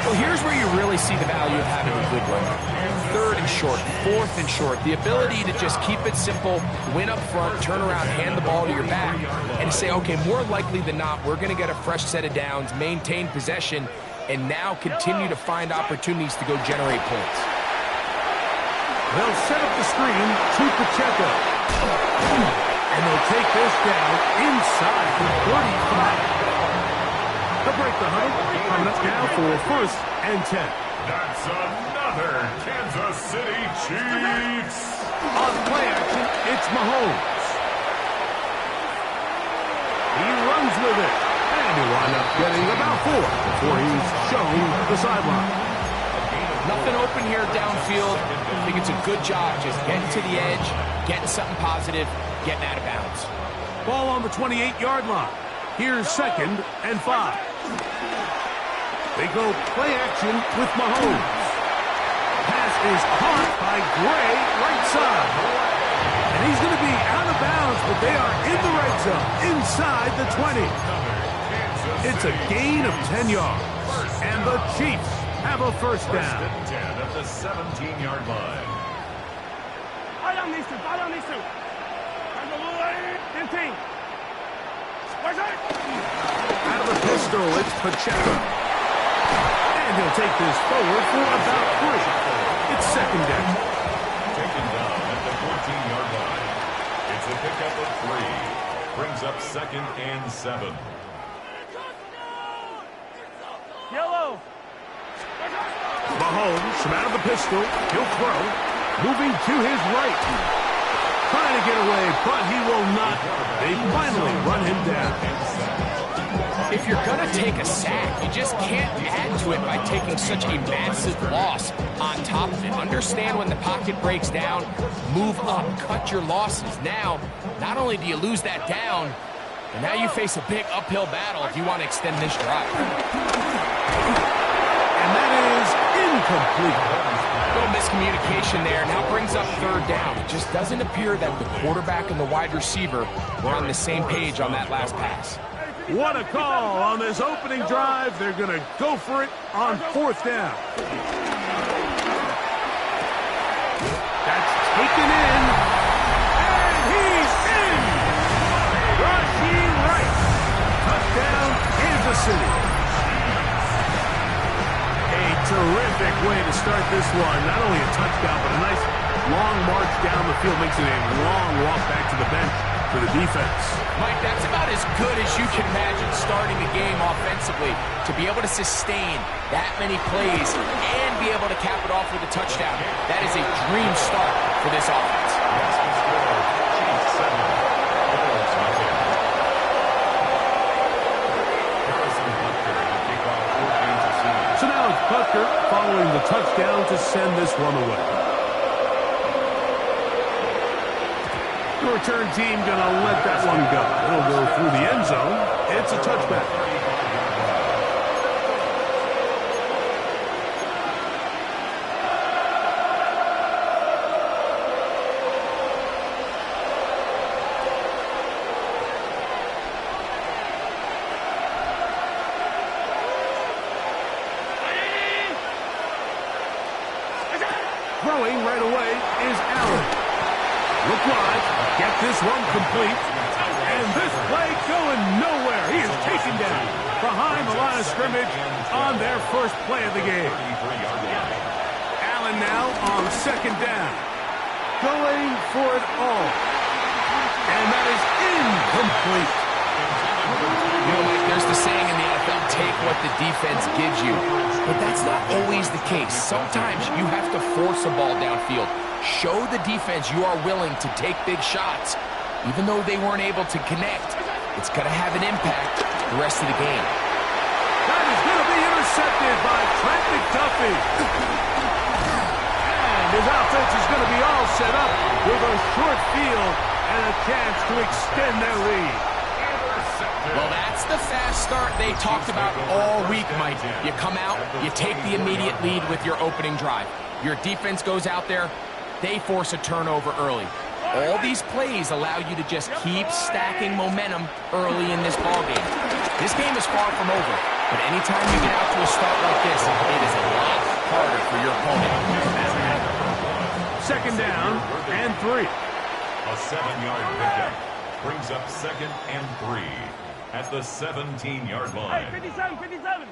Well, here's where you really see the value of having a good run. 3rd and short, 4th and short. The ability to just keep it simple, win up front, turn around, hand the ball to your back, and say, okay, more likely than not, we're going to get a fresh set of downs, maintain possession, and now continue to find opportunities to go generate points. They'll set up the screen to Pacheco. And they'll take this down inside the 35. They'll break the huddle. Coming up now for 1st and 10. That's another Kansas City Chiefs. On play action, it's Mahomes. He runs with it. And he'll wind up getting about 4 before he's shown the sideline. Nothing open here downfield. I think it's a good job just getting to the edge, getting something positive, getting out of bounds. Ball on the 28-yard line. Here's 2nd and 5. They go play action with Mahomes. Pass is caught by Gray, right side. And he's going to be out of bounds, but they are in the red zone, inside the 20. It's a gain of 10 yards. And the Chiefs have a first down. First and 10 at the 17-yard line. Out of the pistol, it's Pacheco. And he'll take this forward for about 3. It's 2nd down. Taken down at the 14-yard line. It's a pickup of 3. Brings up 2nd and 7. Yellow. Mahomes from out of the pistol. He'll throw. Moving to his right. Trying to get away, but he will not. They finally run him down. If you're going to take a sack, you just can't add to it by taking such a massive loss on top of it. Understand when the pocket breaks down, move up, cut your losses. Now, not only do you lose that down, but now you face a big uphill battle if you want to extend this drive. And that is incomplete. Little miscommunication there. Now brings up 3rd down. It just doesn't appear that the quarterback and the wide receiver were on the same page on that last pass. What a call on this opening drive. They're going to go for it on 4th down. That's taken in. And he's in. Rashee Rice. Touchdown, Kansas City. A terrific way to start this one. Not only a touchdown, but a nice long march down the field. Makes it a long walk back to the bench for the defense. Mike, that's about as good as you can imagine starting a game offensively. To be able to sustain that many plays and be able to cap it off with a touchdown, that is a dream start for this offense. So now it's Butker following the touchdown to send this one away. The return team going to let that one go. It'll go through the end zone. It's a touchback. Throwing right away is Allen. Look wide. Get this one complete. And this play going nowhere. He is taken down behind the line of scrimmage on their first play of the game. Allen now on 2nd down. Going for it all. And that is incomplete. You know, Mike, there's the saying in the NFL, take what the defense gives you. But that's not always the case. Sometimes you have to force a ball downfield. Show the defense you are willing to take big shots. Even though they weren't able to connect, it's going to have an impact the rest of the game. That is going to be intercepted by Trent McDuffie. And his offense is going to be all set up with a short field and a chance to extend their lead. Well, that's the fast start they talked about all week, Mike. You come out, you take the immediate lead with your opening drive. Your defense goes out there, they force a turnover early. All these plays allow you to just keep stacking momentum early in this ballgame. This game is far from over, but anytime you get out to a start like this, it is a lot harder for your opponent. 2nd down and 3. A 7-yard pickup brings up 2nd and 3 at the 17-yard line. 57, 57.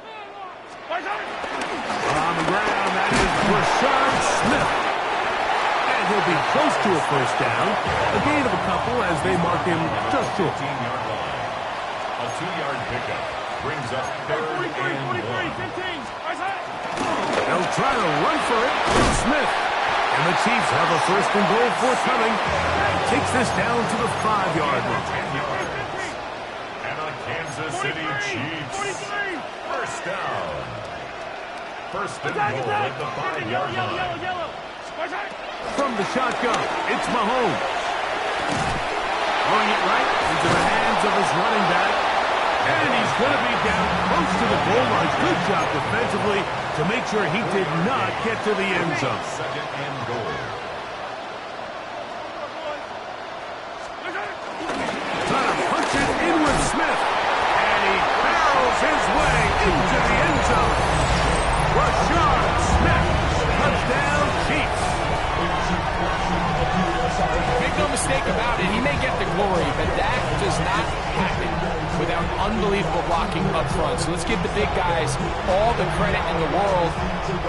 On the ground, that is Rashard Smith. And he'll be close to a first down. A gain of a couple as they mark him just short. 15-yard line. A 2-yard pickup brings up 3rd and 1. They'll trying to run for it. Smith. And the Chiefs have a first and goal forthcoming. Takes this down to the 5-yard line. And the Kansas City Chiefs. First down. First and goal at the 5-yard line. From the shotgun, it's Mahomes. Throwing it right into the hands of his running back. And he's going to be down close to the goal line. Good job defensively to make sure he did not get to the end zone. Second and goal. Trying to punch it in with Smith. And he barrels his way into the end zone. Rashard Smith. Touchdown, Chiefs. Make no mistake about it, he may get the glory, but that does not happen without unbelievable blocking up front. So let's give the big guys all the credit in the world.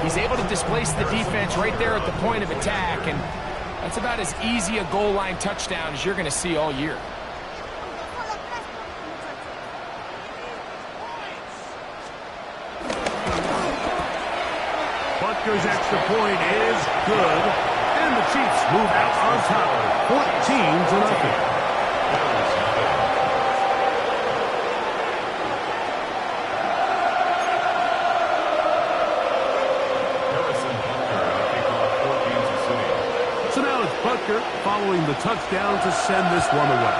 He's able to displace the defense right there at the point of attack, and that's about as easy a goal line touchdown as you're going to see all year. Butker's extra point is good. And the Chiefs move out on top, 14-0. So now it's Butker following the touchdown to send this one away.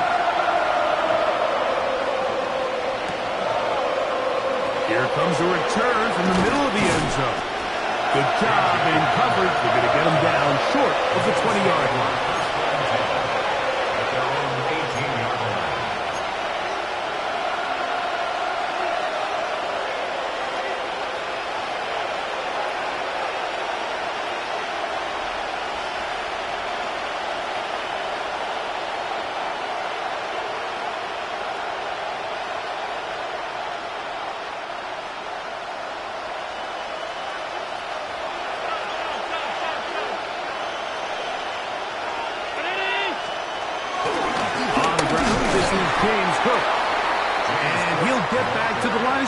Here comes a return from the middle of the end zone. Good job in coverage. They're going to get him down short of the 20-yard line. At their own 18-yard line.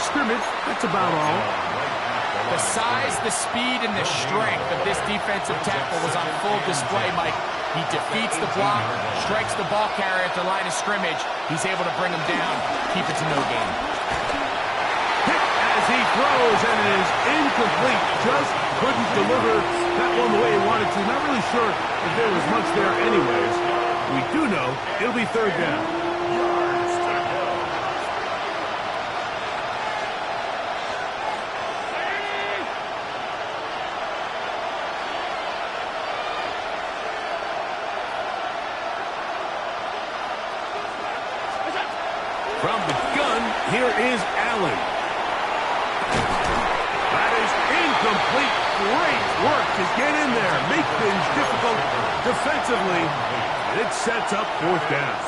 Scrimmage, that's about all. The size, the speed, and the strength of this defensive tackle was on full display, Mike. He defeats the block, strikes the ball carrier at the line of scrimmage. He's able to bring him down, keep it to no gain. Hit as he throws, and it is incomplete. Just couldn't deliver that one the way he wanted to. Not really sure if there was much there anyways. We do know it'll be third down. From the gun, here is Allen. That is incomplete. Great work to get in there, make things difficult defensively. It sets up fourth down.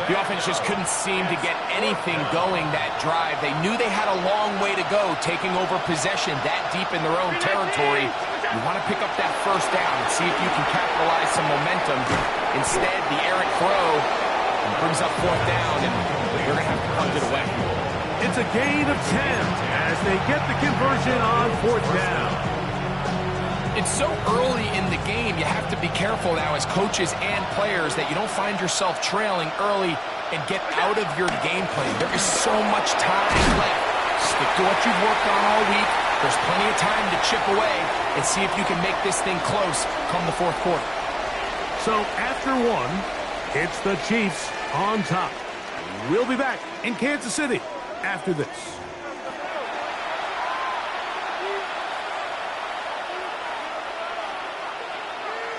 The offense just couldn't seem to get anything going that drive. They knew they had a long way to go, taking over possession that deep in their own territory. You want to pick up that first down and see if you can capitalize some momentum. Instead, the errant throw brings up fourth down, and you're going to have to punt it away. It's a gain of 10 as they get the conversion on fourth down. It's so early in the game, you have to be careful now as coaches and players that you don't find yourself trailing early and get out of your game plan. There is so much time left. Stick to what you've worked on all week. There's plenty of time to chip away and see if you can make this thing close come the fourth quarter. So after one, it's the Chiefs on top. We'll be back in Kansas City after this.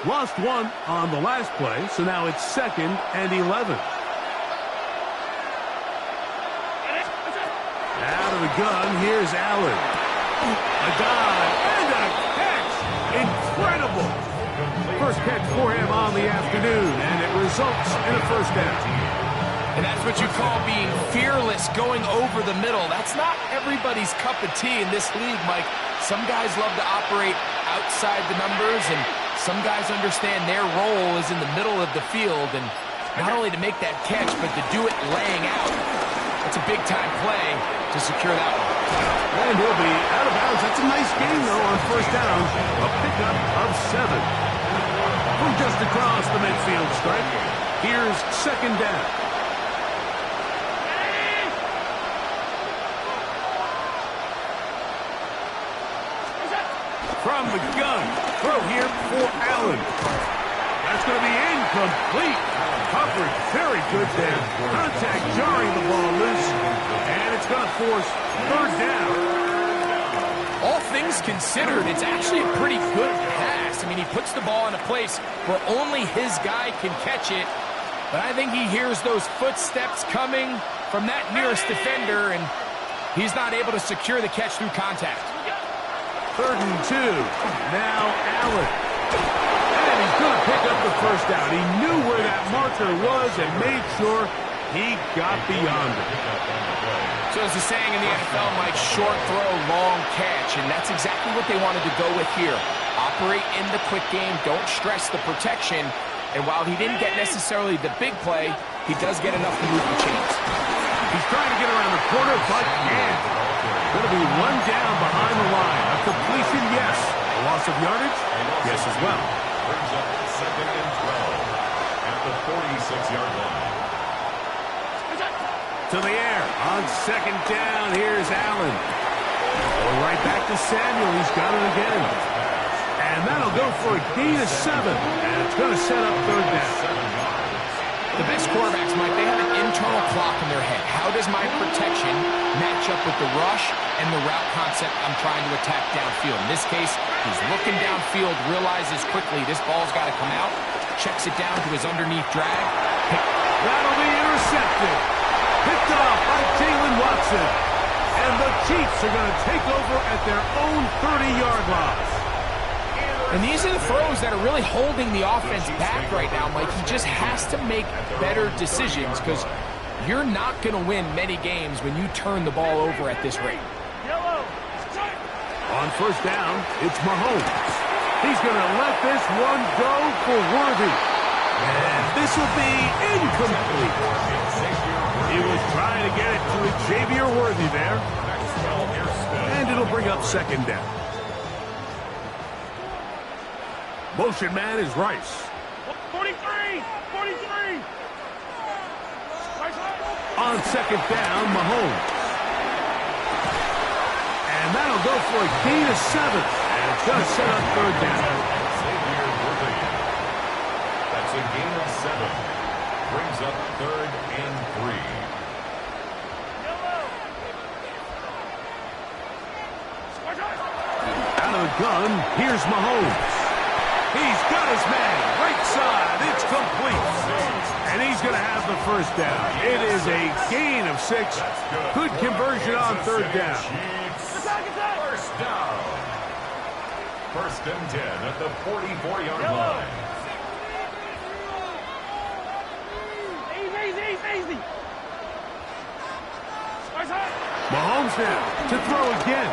Lost one on the last play, so now it's 2nd and 11. Out of the gun, here's Allen. A dive and a catch. Incredible. First catch for him on the afternoon, and it results in a first down. And that's what you call being fearless, going over the middle. That's not everybody's cup of tea in this league, Mike. Some guys love to operate outside the numbers, and some guys understand their role is in the middle of the field, and not only to make that catch, but to do it laying out. That's a big-time play to secure that one. And he'll be out of bounds. That's a nice gain, though, on first down, a pickup of 7. From just across the midfield stripe, here's second down. From the gun, throw here for Allen. That's going to be incomplete. Coverage very good there. Contact jarring the ball loose, and it's going to force third down. All things considered, it's actually a pretty good pass. I mean, he puts the ball in a place where only his guy can catch it. But I think he hears those footsteps coming from that nearest defender, and he's not able to secure the catch through contact. 3rd and 2. Now Allen. And he's going to pick up the first down. He knew where that marker was and made sure he got beyond it. So as the saying in the NFL, Mike, short throw, long catch, and that's exactly what they wanted to go with here. Operate in the quick game, don't stress the protection, and while he didn't get necessarily the big play, he does get enough to move the chains. He's trying to get around the corner, but can't. Going to be one down behind the line. A completion, yes. A loss of yardage, yes as well. Brings up 2nd and 12 at the 46-yard line. To the air on second down. Here's Allen. Going right back to Samuel. He's got it again. And that'll go for a gain of 7. And it's going to set up third down. The best quarterbacks, Mike, they have an internal clock in their head. How does my protection match up with the rush and the route concept I'm trying to attack downfield? In this case, he's looking downfield, realizes quickly this ball's got to come out, checks it down to his underneath drag. That'll be intercepted. Picked off by Jalen Watson. And the Chiefs are going to take over at their own 30-yard line. And these are the throws that are really holding the offense back right now, Mike. He just has to make better decisions because you're not going to win many games when you turn the ball over at this rate. On first down, it's Mahomes. He's going to let this one go for Worthy. And this will be incomplete. He was trying to get it to Xavier Worthy there. And it'll bring up second down. Motion man is Rice. 43! 43! On second down, Mahomes. And that'll go for a gain of 7. And it's going to set up third down. That's a gain of 7. Brings up 3rd and 3. Out of the gun, here's Mahomes. He's got his man, right side, it's complete. And he's going to have the first down. It is a gain of 6. Good conversion on third down. First down. 1st and 10 at the 44-yard line. Easy. Mahomes now to throw again.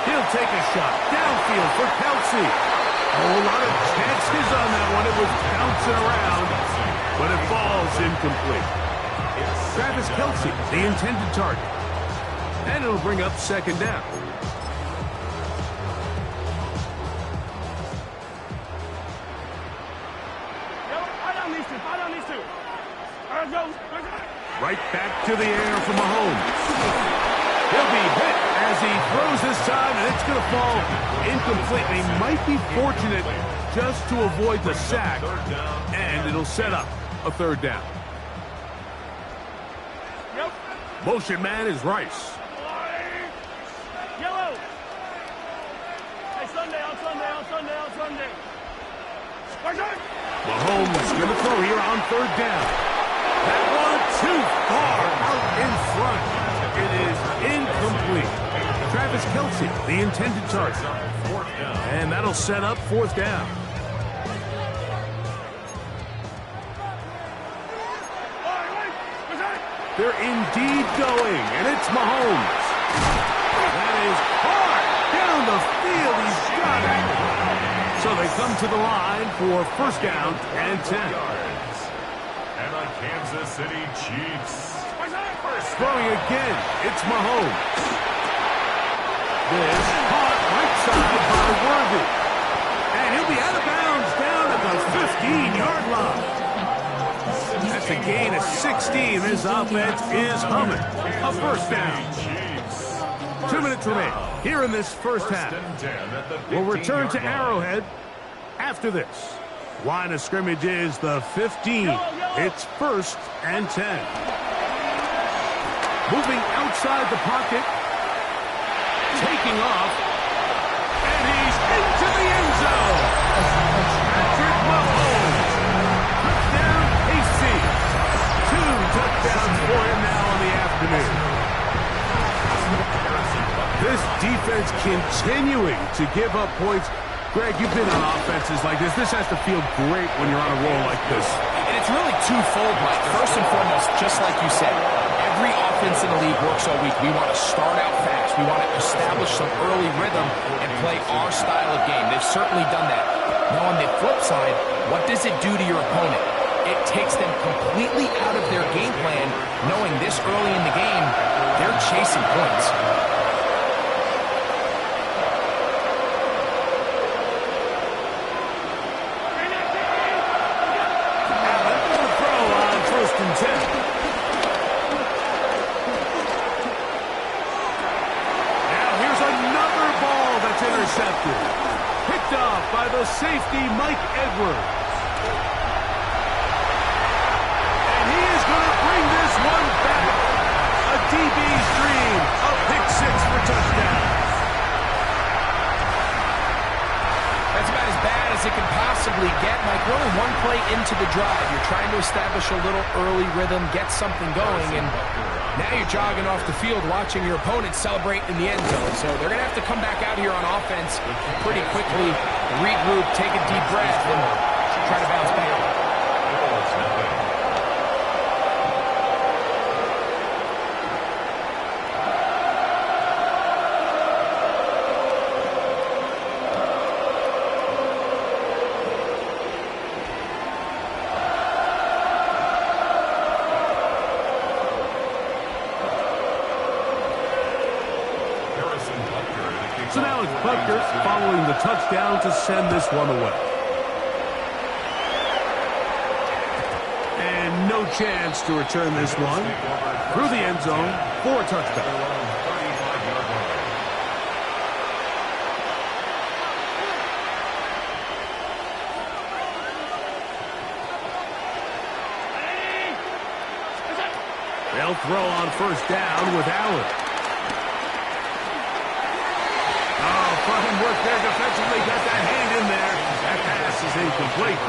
He'll take a shot downfield for Kelsey. A whole lot of chances on that one. It was bouncing around, but it falls incomplete. Travis Kelsey, the intended target. And it'll bring up second down. Right back to the air for Mahomes. He'll be hit as he throws this time, and it's going to fall incomplete. He might be fortunate just to avoid the sack, and it'll set up a third down. Motion man is Rice. Yellow. Hey, Sunday. Mahomes going to throw here on third down. That one too far out in front. It is incomplete. Travis Kelsey, the intended target. And that'll set up fourth down. They're indeed going, and it's Mahomes. That is hard down the field. He's got it. So they come to the line for first down and 10. And the Kansas City Chiefs. Throwing again, it's Mahomes. This caught right 16. This offense is humming. A first down. 2 minutes remain here in this first half. We'll return to Arrowhead after this. Line of scrimmage is the 15. It's 1st and 10. Moving outside the pocket. Taking off. And he's into the end zone. Patrick Mahomes. Touchdown, KC. 2 touchdowns for him now on the afternoon. This defense continuing to give up points. Greg, you've been on offenses like this. This has to feel great when you're on a roll like this. And it's really twofold, Mike. First and foremost, just like you said, every offense in the league works all week. We want to start out fast. We want to establish some early rhythm and play our style of game. They've certainly done that. Now, on the flip side, what does it do to your opponent? It takes them completely out of their game plan, knowing this early in the game, they're chasing points. Picked off by the safety, Mike Edwards. And he is going to bring this one back. A DB's dream. A pick 6 for touchdown. That's about as bad as it can possibly get. Mike, we're only one play into the drive. You're trying to establish a little early rhythm, get something going, and now you're jogging off the field watching your opponent celebrate in the end zone. So they're going to have to come back out here on offense pretty quickly, regroup, take a deep breath, and try to bounce back. So now it's Butker following the touchdown to send this one away. And no chance to return this one through the end zone for a touchdown. They'll throw on first down with Allen. Fine work there defensively. Got that hand in there. That pass is incomplete.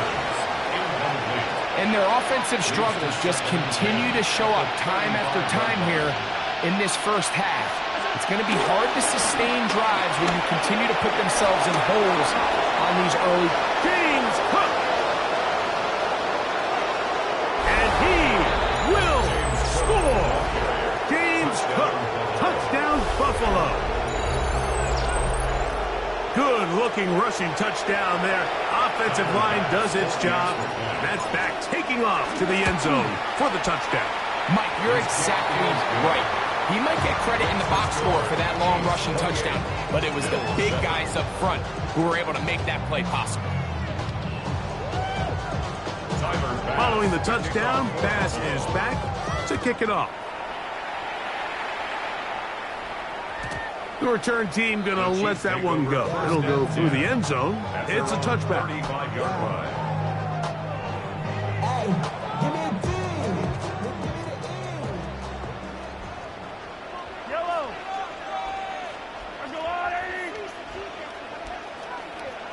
And their offensive struggles just continue to show up time after time here in this first half. It's going to be hard to sustain drives when you continue to put themselves in holes on these early. James Cook. And he will score. James Cook. Touchdown, Buffalo. Good-looking rushing touchdown there. Offensive line does its job. That's back taking off to the end zone for the touchdown. Mike, you're exactly right. He might get credit in the box score for that long rushing touchdown, but it was the big guys up front who were able to make that play possible. Following the touchdown, Bass is back to kick it off. The return team going to let that one go. It'll go through the end zone. It's a touchback.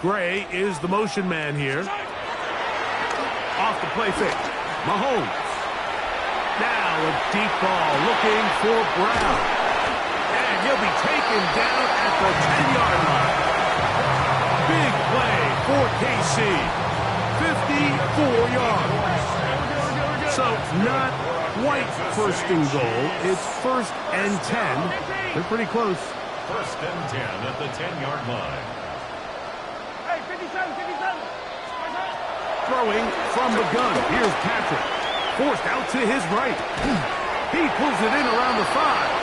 Gray is the motion man here. Off the play fake. Mahomes. Now a deep ball looking for Brown. And he'll be taken down at the 10-yard line. Big play for KC. 54 yards. So not quite first and goal. It's 1st and 10. They're pretty close. 1st and 10 at the 10-yard line. Hey, 57, 57. Throwing from the gun. Here's Patrick. Forced out to his right. He pulls it in around the 5.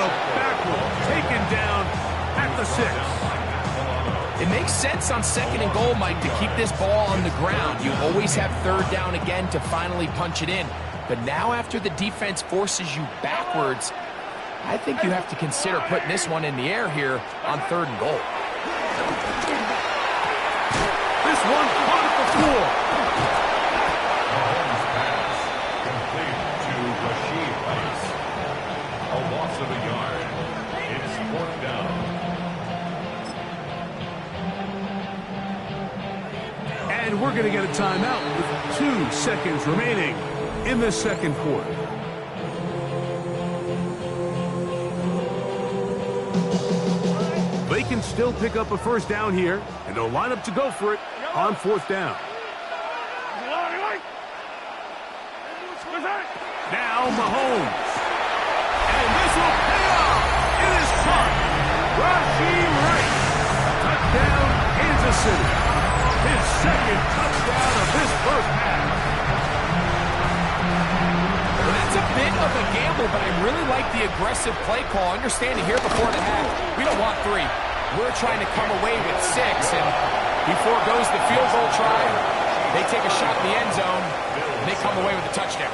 go backwards, taken down at the 6. It makes sense on 2nd and goal, Mike, to keep this ball on the ground. You always have 3rd down again to finally punch it in. But now after the defense forces you backwards, I think you have to consider putting this one in the air here on 3rd and goal. This one caught at the floor. Mahomes pass complete to Rashid Rice. A loss of a yard. It's 4th down. And we're going to get a timeout with 2 seconds remaining in the 2nd quarter. They can still pick up a 1st down here, and they'll line up to go for it on 4th down. Now Mahomes. And this will pay off. It is caught. Rashid Rice. Touchdown, Kansas City. His 2nd touchdown of this 1st half. Well, that's a bit of a gamble, but I really like the aggressive play call. Understanding here before the half, we don't want 3. We're trying to come away with 6, and before goes the field goal try. They take a shot in the end zone, and they come away with a touchdown.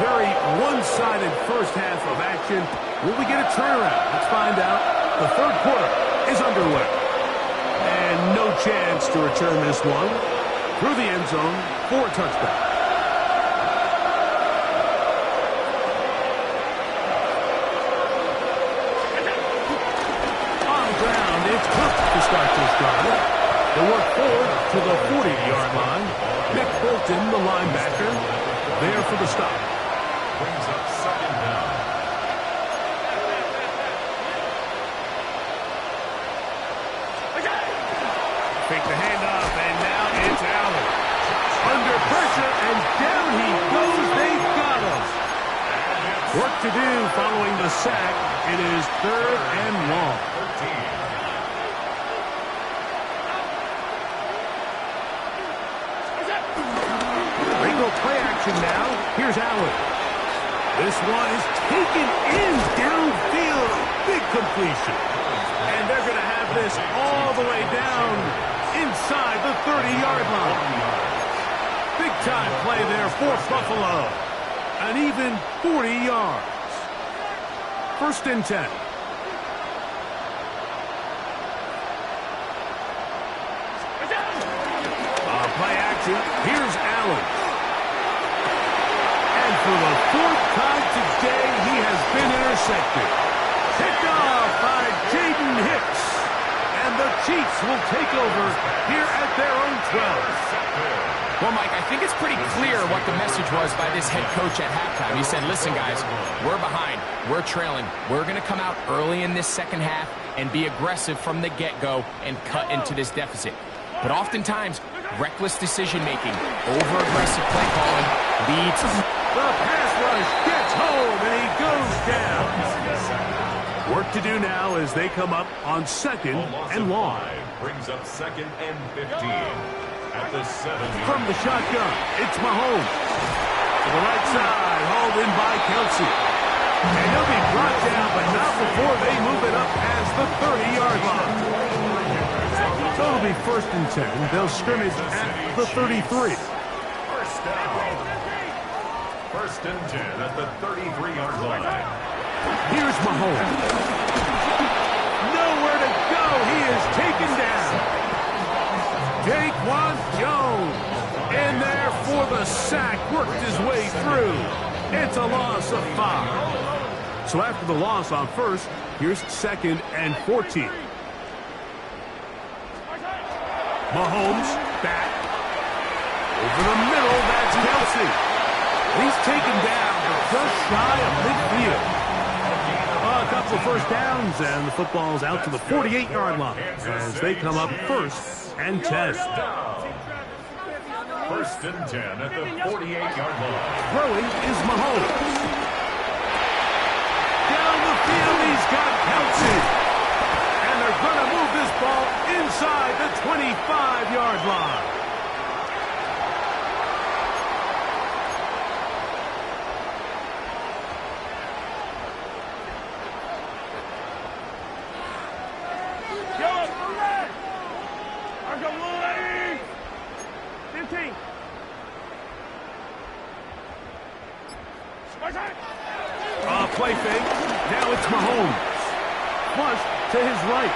Very one-sided 1st half of action. Will we get a turnaround? Let's find out. The 3rd quarter is underway. And no chance to return this one. Through the end zone for a touchdown. On the ground, it's Cook to start this drive. They work forward to the 40-yard line. Nick Bolton, the linebacker, there for the stop. Brings up 2nd down. Fake the handoff, and now it's Allen. Under pressure, and down he goes. They got him. Work to do following the sack. It is 3rd and long. 13. They go play action now. Here's Allen. This one is taken in downfield. Big completion. And they're going to have this all the way down inside the 30-yard line. Big-time play there for Buffalo. An even 40 yards. 1st and 10. Play action. Here's Allen. And for the 4th time today, he has been intercepted. Picked off by Jaden Hicks. And the Chiefs will take over here at their own 12. Well, Mike, I think it's pretty clear what the message was by this head coach at halftime. He said, listen, guys, we're behind. We're trailing. We're going to come out early in this 2nd half and be aggressive from the get-go and cut into this deficit. But oftentimes, reckless decision-making, over-aggressive play calling leads. The pass rush gets home, and he goes down. Work to do now as they come up on 2nd and long. Brings up 2nd and 15 at the 7. From the shotgun, it's Mahomes. To the right side, hauled in by Kelsey. And he'll be brought down, but not before they move it up past the 30-yard line. So it'll be 1st and 10. They'll scrimmage at the 33. 1st down. 1st and 10 at the 33-yard line. Here's Mahomes. Nowhere to go. He is taken down. Daquan Jones in there for the sack. Worked his way through. It's a loss of 5. So after the loss on 1st, here's 2nd and 14. Mahomes back. Over the middle, that's Kelsey. He's taken down, but just shy of midfield. A couple of 1st downs, and the football's out to the 48-yard line as they come up 1st and 10. 1st and 10 at the 48-yard line. Throwing is Mahomes. Down the field, he's got Kelsey. And they're going to move this ball inside the 25-yard line. Yellow, go red. I go blue, 15. Play fake. Now it's Mahomes. Flush to his right.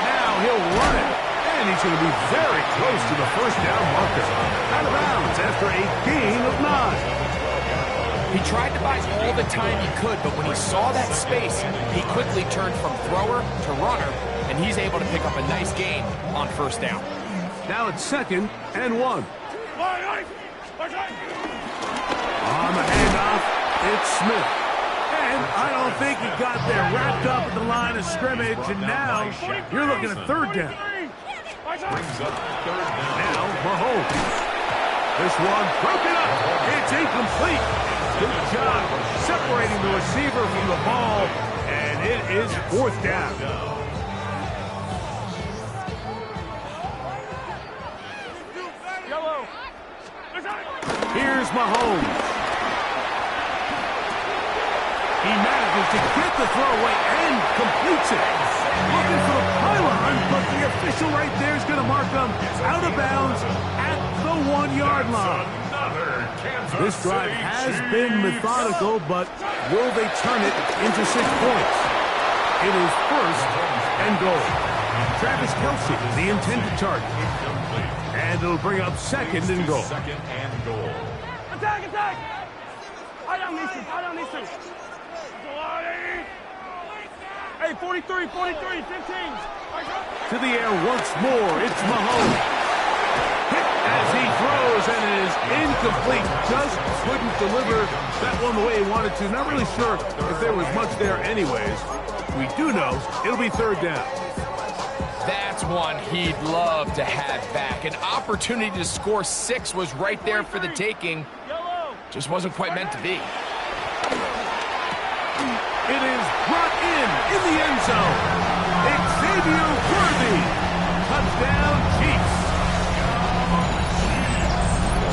Now he'll run it. And he's going to be very close to the first down marker. Out of bounds after a gain of 9. He tried to buy all the time he could, but when he saw that space, he quickly turned from thrower to runner, and he's able to pick up a nice gain on first down. Now it's 2nd and 1. On the handoff, it's Smith. And I don't think he got there wrapped up at the line of scrimmage, and now you're looking at 3rd down. Now Mahomes. This one broken up. It's incomplete. Good job separating the receiver from the ball, and it is 4th down. Here's Mahomes. He manages to get the throw away and completes it. Looking for the pylon, but the official right there is going to mark him out of bounds at the 1-yard line. This drive has been methodical, but will they turn it into 6 points? It is 1st and goal. Travis Kelce, the intended target. And it'll bring up 2nd and goal. Attack, attack! I don't need to. Hey, 43, 15. To the air once more, it's Mahomes. Hit as he throws, and it is incomplete. Just couldn't deliver that one the way he wanted to. Not really sure if there was much there anyways. We do know it'll be 3rd down. That's one he'd love to have back. An opportunity to score 6 was right there for the taking. Just wasn't quite meant to be. It is brought in the end zone. Xavier Worthy. Touchdown, Chiefs.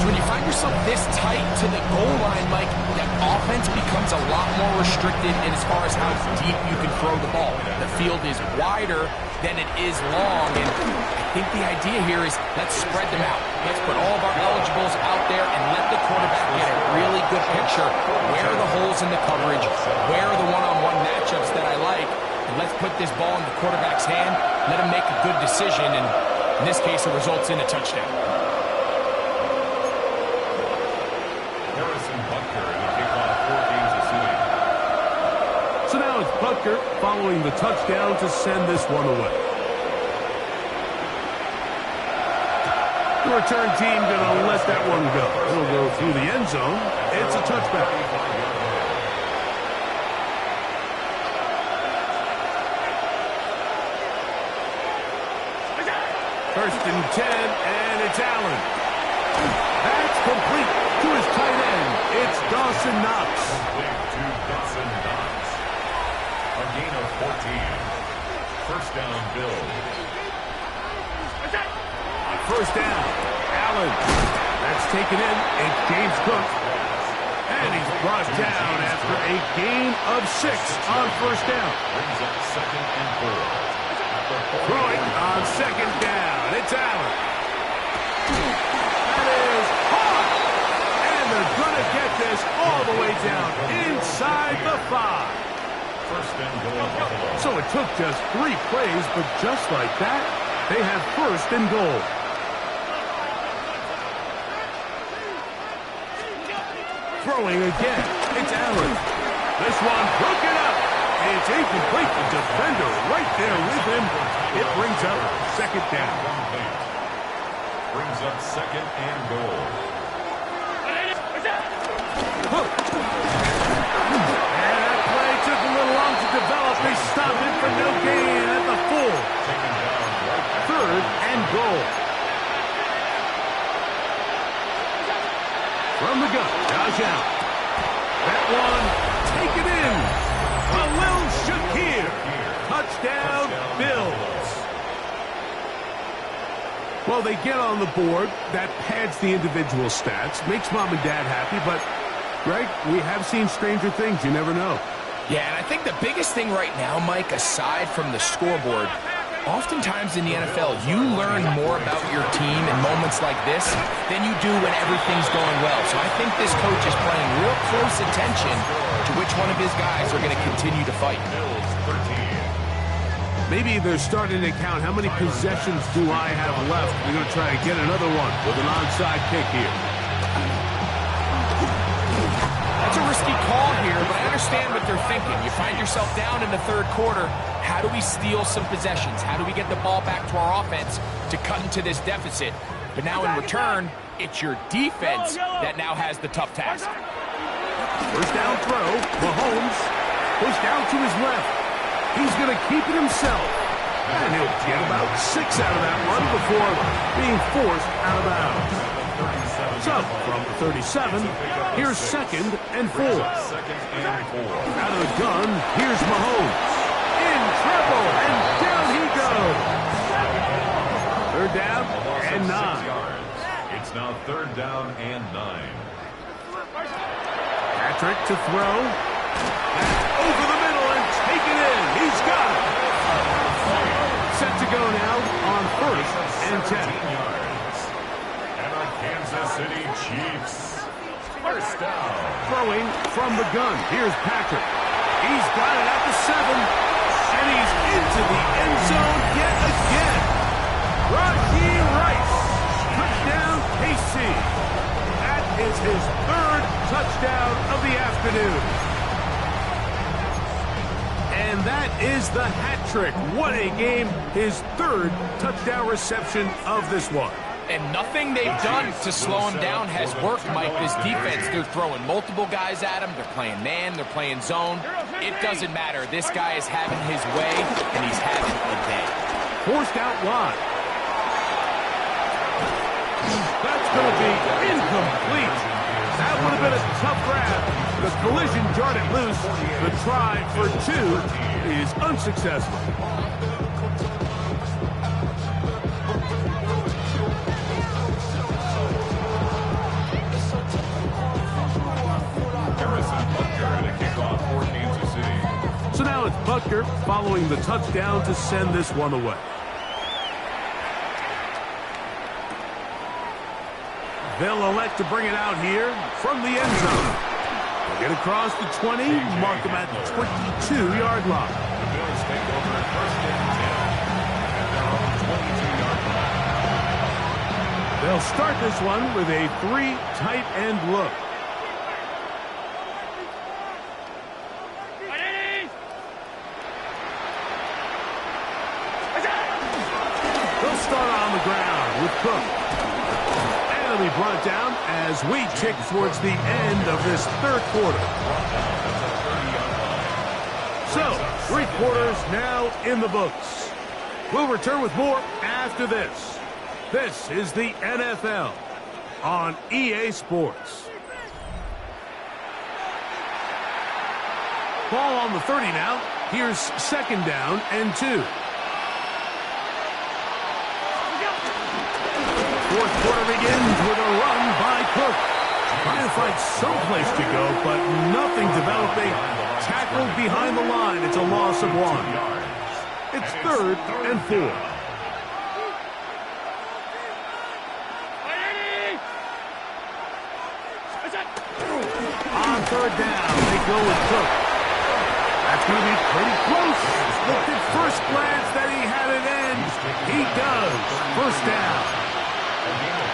So when you find yourself this tight to the goal line, Mike, that offense becomes a lot more restricted in as far as how deep you can throw the ball. The field is wider than it is long, and I think the idea here is let's spread them out. Let's put all of our eligibles out there and let the quarterback get a really good picture. Where are the holes in the coverage? Where are the one-on-one matchups that I like? And let's put this ball in the quarterback's hand, let him make a good decision, and in this case, it results in a touchdown. So now it's Butker following the touchdown to send this one away. The return team going to let that one go. It'll go through the end zone. It's a touchback. First and 10, and it's Allen. That's complete to his tight end. It's Dawson Knox. A gain of 14. First down, Bill. On first down, Allen. That's taken in. It's James Cook. And he's brought down after a gain of 6 on first down. Brings up 2nd and 4. Throwing on 2nd down. It's Allen. That is hard. And they're going to get this all the way down inside the 5. First and goal. So it took just 3 plays, but just like that, they have first and goal. Throwing again. It's Allen. This one broken up. It's incomplete. The defender right there with him. It brings up 2nd down. Brings up 2nd and goal. And that play took a little long to develop. They stopped it for no gain at the 4. 3rd and goal. From the gun, Josh Allen. That one taken in. Khalil Shakir. Touchdown, Bill. Well, they get on the board. That pads the individual stats, makes mom and dad happy, but, Greg, we have seen stranger things. You never know. Yeah, and I think the biggest thing right now, Mike, aside from the scoreboard, oftentimes in the NFL, you learn more about your team in moments like this than you do when everything's going well. So I think this coach is paying real close attention to which one of his guys are going to continue to fight. Maybe they're starting to count how many possessions do I have left. We're going to try and get another one with an onside kick here. That's a risky call here, but I understand what they're thinking. You find yourself down in the third quarter. How do we steal some possessions? How do we get the ball back to our offense to cut into this deficit? But now in return, it's your defense that now has the tough task. First down throw. Mahomes pushed out to his left. He's going to keep it himself. And he'll get about 6 out of that one before being forced out of bounds. So, from the 37, here's 2nd and 4. Out of the gun, here's Mahomes. In trouble, and down he goes. 3rd down and 9. It's now 3rd down and 9. Patrick to throw. That's over the middle and taken in. He's got it. Set to go now on 1st and 10. And our Kansas City Chiefs. First down. Throwing from the gun. Here's Patrick. He's got it at the 7. And he's into the end zone yet again. Rashee Rice. Touchdown, KC. That is his 3rd touchdown of the afternoon. And that is the hat trick. What a game. His 3rd touchdown reception of this one. And nothing they've done to slow him down has worked, Mike. This defense, they're throwing multiple guys at him. They're playing man. They're playing zone. It doesn't matter. This guy is having his way, and he's having a day. Forced out wide. That's going to be incomplete. That would have been a tough grab. The collision jarred it loose. The try for 2 is unsuccessful. So now it's Butker following the touchdown to send this one away. They'll elect to bring it out here from the end zone. They'll get across the 20, mark them at the 22-yard line. The Bills take over at 1st and 10 at their own 22-yard line. They'll start this one with a 3 tight end look. They'll start on the ground with Cook. And it'll be brought down as we tick towards the end of this 3rd quarter. So, 3 quarters now in the books. We'll return with more after this. This is the NFL on EA Sports. Ball on the 30 now. Here's 2nd down and 2. 4th quarter begins with a run by Cook. Trying to find some place to go, but nothing developing. Tackled behind the line. It's a loss of 1. It's 3rd and 4. On 3rd down, they go with Cook. That's going to be pretty close. Looked at first glance that he had it in. He does. 1st down.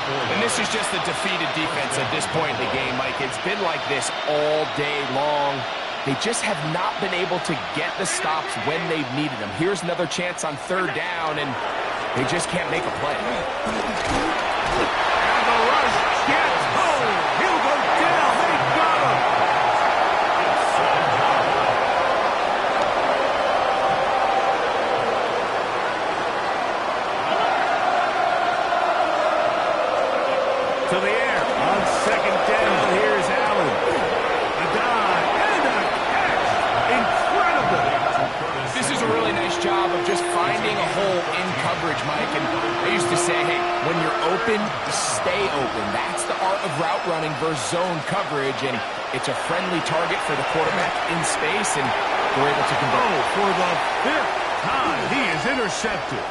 And this is just a defeated defense at this point in the game, Mike. It's been like this all day long. They just have not been able to get the stops when they've needed them. Here's another chance on 3rd down, and they just can't make a play. And the rush gets home. He'll go down. They got him. To the air on 2nd down. Here's Allen. A dive and a catch. Incredible. This is a really nice job of just finding a hole in coverage, Mike. And I used to say, hey, open, stay open. That's the art of route running versus zone coverage, and it's a friendly target for the quarterback in space, and they're able to convert. Oh, for the 5th time, he is intercepted.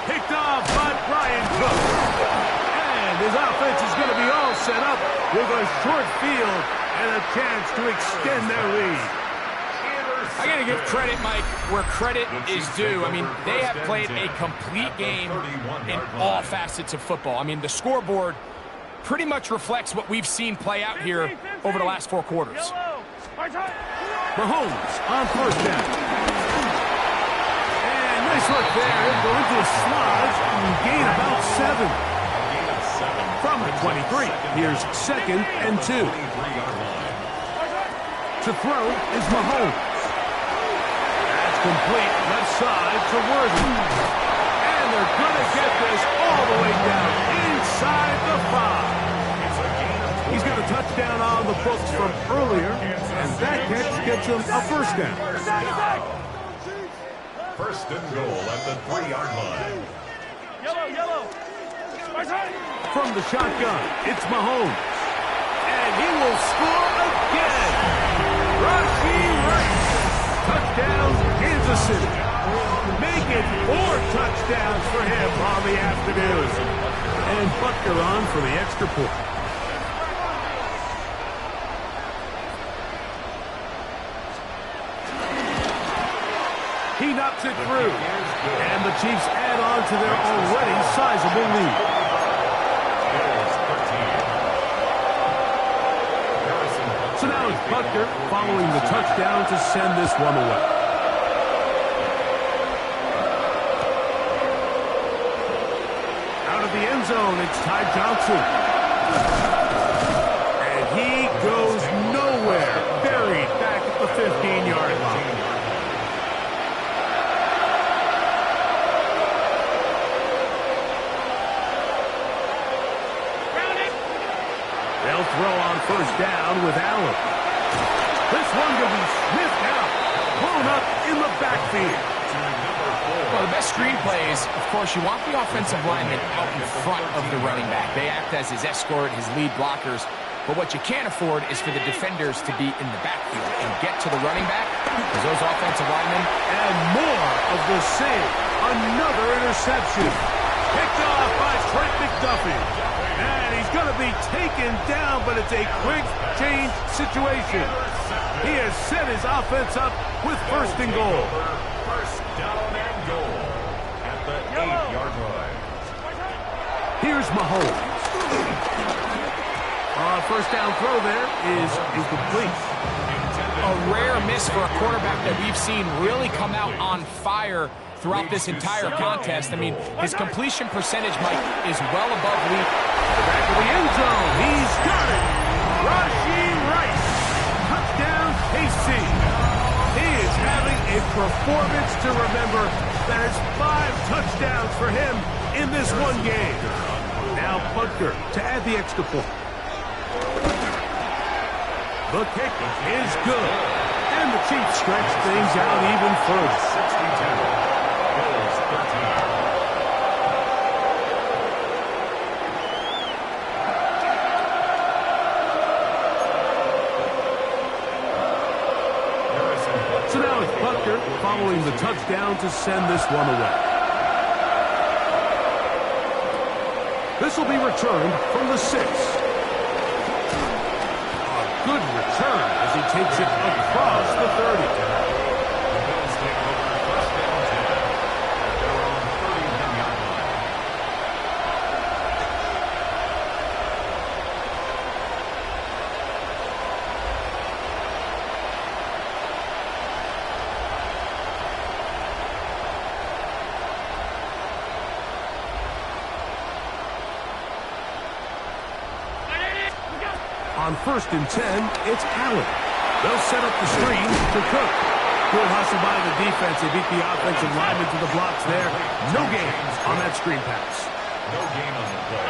Picked off by Brian Cook. And his offense is going to be all set up with a short field and a chance to extend their lead. I got to give credit, Mike, where credit is due. I mean, they have played a complete game in all facets of football. I mean, the scoreboard pretty much reflects what we've seen play out here over the last 4 quarters. Mahomes on 1st down. And nice work there. He'll go into a slide and gain about 7. From the 23, here's 2nd and 2. To throw is Mahomes. Complete left side to Worthy. And they're going to get this all the way down inside the 5. He's got a touchdown on the books from earlier, and that catch gets him a 1st down. 1st and goal at the 3-yard line. Yellow. From the shotgun, it's Mahomes. And he will score again. Rashee Rice. Touchdown, Kansas City. Make it 4 touchdowns for him on the afternoon. And Butker on for the extra point. He knocks it through. And the Chiefs add on to their already sizable lead. So now it's Butker following the touchdown to send this one away. Out of the end zone, it's Ty Johnson. And he goes nowhere. Buried back at the 15-yard line. They'll throw on 1st down with Allen. This one will be sniffed out, blown up in the backfield. Well, the best screen plays, of course, you want the offensive lineman out in front of the running back. They act as his escort, his lead blockers. But what you can't afford is for the defenders to be in the backfield and get to the running back, because those offensive linemen. And more of the same. Another interception. Picked off by Trent McDuffie. And he's going to be taken down, but it's a quick change situation. He has set his offense up with 1st and goal. 1st down and goal at the 8-yard line. Here's Mahomes. 1st down throw there is incomplete. A rare miss for a quarterback that we've seen really come out on fire throughout this entire contest. I mean, his completion percentage, Mike, is well above league. Back to the end zone. He's got it. Rashee Rice. Touchdown, KC. He is having a performance to remember. That is 5 touchdowns for him in this one game. Now Butker to add the extra point. The kick is good. And the Chiefs stretch things out even further. 62. So now it's Butker following the touchdown to send this one away. This will be returned from the 6. A good return as he takes it across the 30. On 1st and 10, it's Allen. They'll set up the screen to Cook. Good hustle by the defense. They beat the offensive lineman to the blocks there. No gain on that screen pass. No gain on the play.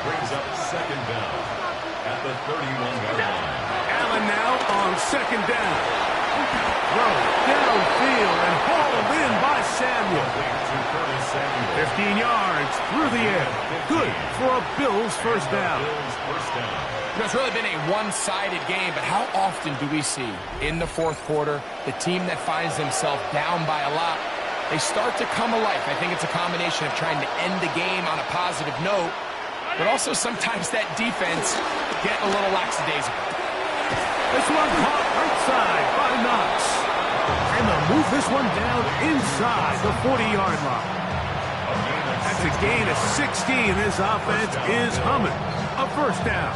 Brings up 2nd down at the 31-yard line. Allen now on 2nd down. Throw downfield and hauled in by Samuel. To Curtis Samuel. 15 yards through the air. Good for a Bills first down. It's really been a one-sided game, but how often do we see in the fourth quarter the team that finds themselves down by a lot, they start to come alive. I think it's a combination of trying to end the game on a positive note, but also sometimes that defense getting a little lackadaisical. This one caught right side by Knox. And they'll move this one down inside the 40-yard line. That's a gain of 16. This offense is humming. A first down.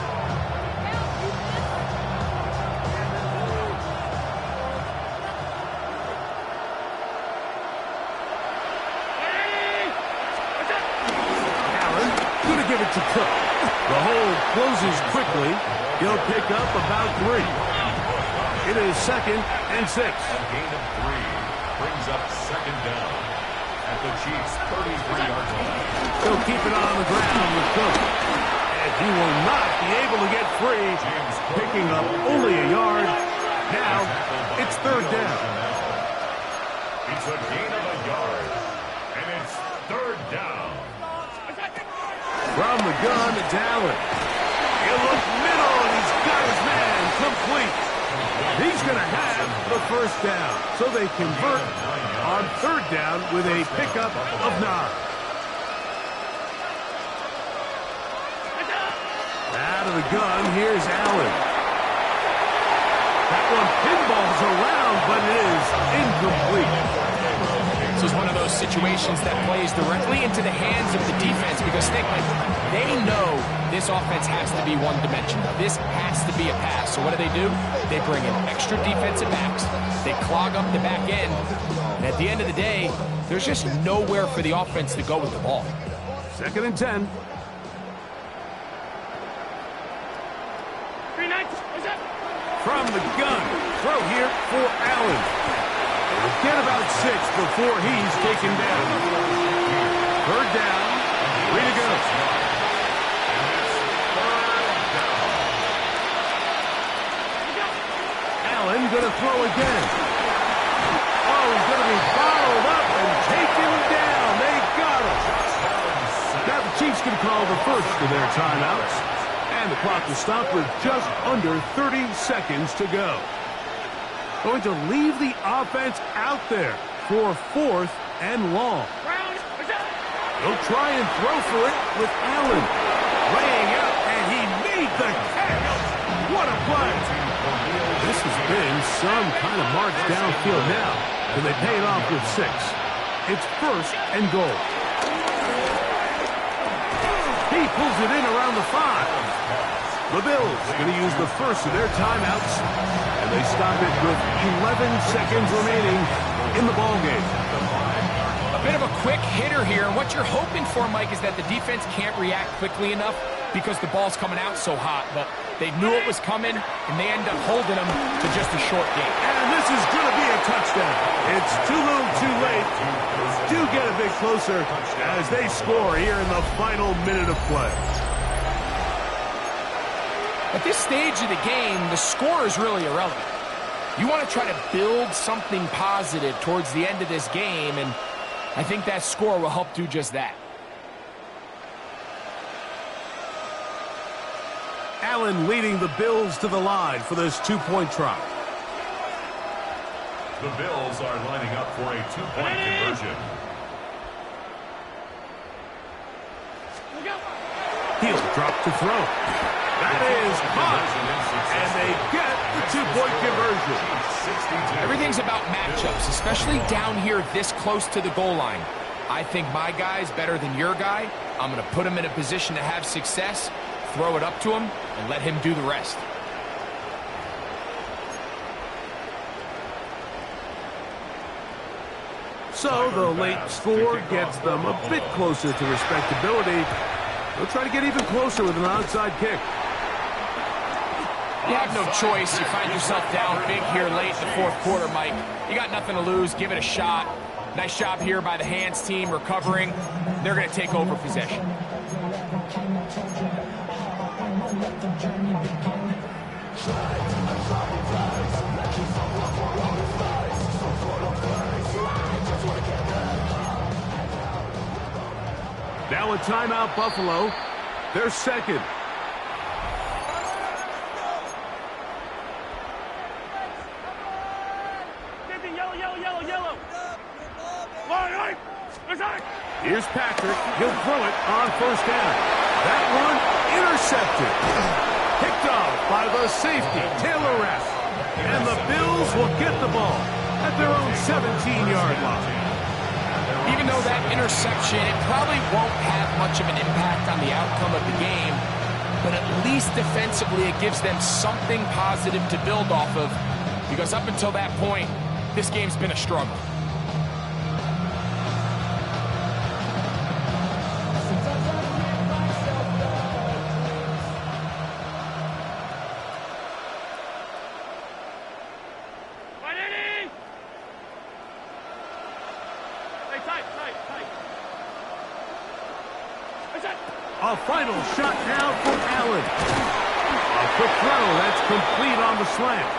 Allen going to give it to Cook. The hole closes quickly. He'll pick up about 3. It is 2nd and 6. A gain of 3 brings up 2nd down at the Chiefs' 33-yard line. He'll keep it on the ground with Cook. And he will not be able to get free, picking up only a yard. Now, it's 3rd down. It's a gain of a yard, and it's 3rd down. From the gun, it's Allen. He'll look middle, and he's got his man complete. He's going to have the first down, so they convert on 3rd down with a pickup of 9. Out of the gun, here's Allen. That one pinballs around, but it is incomplete. This is one of those situations that plays directly into the hands of the defense because think, like, they know this offense has to be one-dimensional. This has to be a pass. So what do? They bring in extra defensive backs. They clog up the back end. And at the end of the day, there's just nowhere for the offense to go with the ball. 2nd and 10. From the gun, throw here for Allen. They'll get about 6 before he's taken down. 3rd down, 3 to go. Allen going to throw again. Oh, he's going to be followed up and taken down. They got him. Now the Chiefs can call the first of their timeouts. And the clock will stop with just under 30 seconds to go. Going to leave the offense out there for 4th and long. He'll try and throw for it with Allen. Laying out, and he made the catch. What a play. This has been some kind of march downfield now, and they pay it off with 6. It's 1st and goal. He pulls it in around the 5. The Bills going to use the first of their timeouts, and they stop it with 11 seconds remaining in the ballgame. A bit of a quick hitter here, and what you're hoping for, Mike, is that the defense can't react quickly enough because the ball's coming out so hot, but they knew it was coming, and they end up holding them to just a short game. And this is going to be a touchdown. It's too little too late. Do get a bit closer as they score here in the final minute of play. At this stage of the game, the score is really irrelevant. You want to try to build something positive towards the end of this game, and I think that score will help do just that. Allen leading the Bills to the line for this 2-point try. The Bills are lining up for a 2-point conversion. He'll drop to throw. That is caught. And they get the 2-point conversion. Everything's about matchups, especially down here this close to the goal line. I think my guy's better than your guy. I'm going to put him in a position to have success, throw it up to him, and let him do the rest. So the late score gets them a bit closer to respectability. They'll try to get even closer with an onside kick. You have no choice. You find yourself down big here late in the fourth quarter, Mike. You got nothing to lose. Give it a shot. Nice job here by the hands team recovering. They're going to take over possession. Now a timeout, Buffalo. They're second. Here's Patrick. He'll throw it on first down. That one intercepted. Picked off by the safety, Taylor Rapp. And the Bills will get the ball at their own 17-yard line. Even though that interception, it probably won't have much of an impact on the outcome of the game, but at least defensively it gives them something positive to build off of, because up until that point, this game's been a struggle. A final shot now for Allen. A quick throw that's complete on the slant.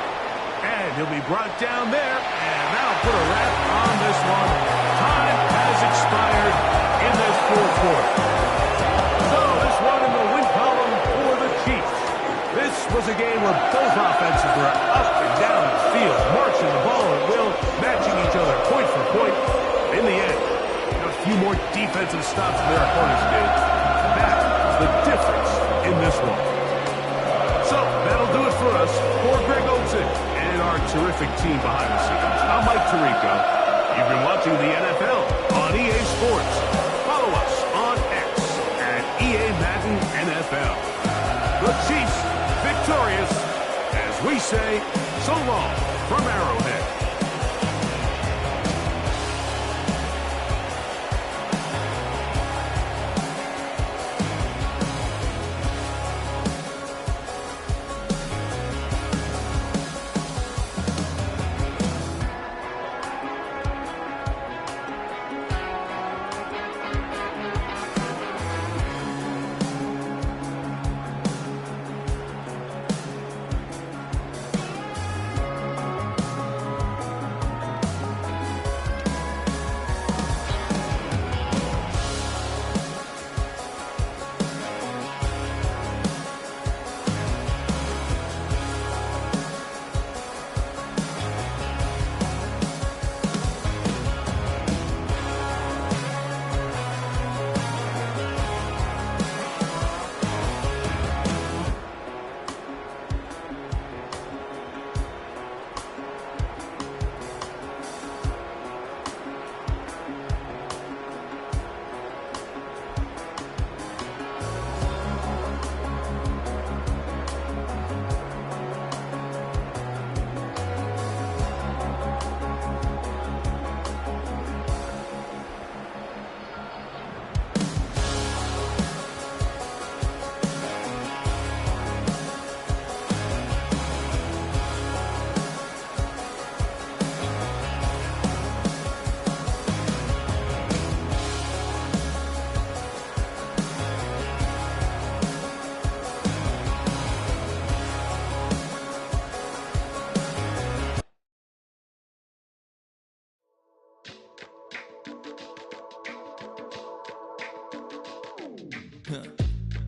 And he'll be brought down there, and that'll put a wrap on this one. Time has expired in this fourth quarter. So this one in the win column for the Chiefs. This was a game where both offenses were up and down the field, marching the ball at will, matching each other point for point. In the end, a few more defensive stops than their opponents did. That's the difference in this one. So that'll do it for us. For Greg Olsen and our terrific team behind the scenes, I'm Mike Tirico. You've been watching the NFL on EA Sports. Follow us on X at EA Madden NFL. The Chiefs victorious as we say so long from Arrowhead.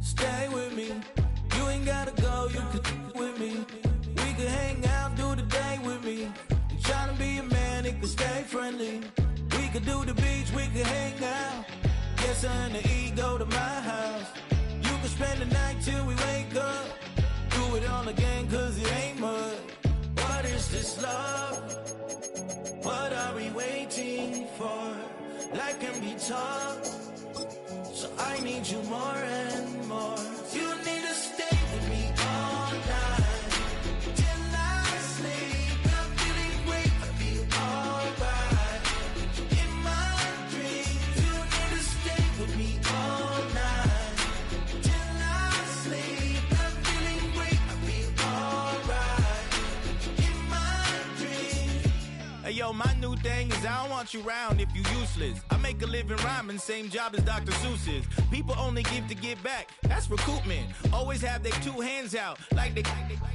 Stay with me. You ain't gotta go, you could with me. We could hang out, do the day with me. I'm trying to be a man, it could stay friendly. We could do the beach, we could hang out. Yes, I and the E go to my house. You could spend the night till we wake up. Do it all again, cause it ain't mud. What is this love? What are we waiting for? Life can be tough, so I need you more and more. You need to stay with me all night till I sleep. I'm feeling great, I feel alright. In my dreams, you need to stay with me all night till I sleep. I'm feeling great, I feel alright. In my dreams. Hey yo, my new thing is I don't want you around if you useless. I make a living rhyming, same job as Dr. Seuss's. People only give to give back, that's recoupment. Always have their two hands out, like they.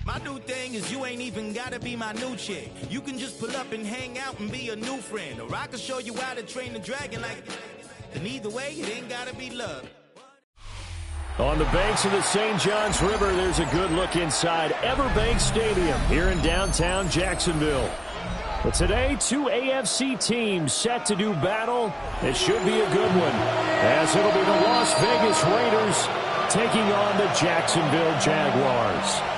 My new thing is you ain't even gotta be my new chick. You can just pull up and hang out and be a new friend. Or I can show you how to train the dragon like. And either way, it ain't gotta be love. On the banks of the St. Johns River, there's a good look inside Everbank Stadium here in downtown Jacksonville. But today, two AFC teams set to do battle. It should be a good one, as it'll be the Las Vegas Raiders taking on the Jacksonville Jaguars.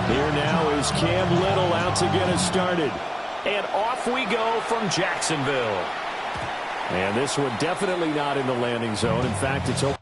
Here now is Cam Little out to get us started. And off we go from Jacksonville. And this one definitely not in the landing zone. In fact, it's open.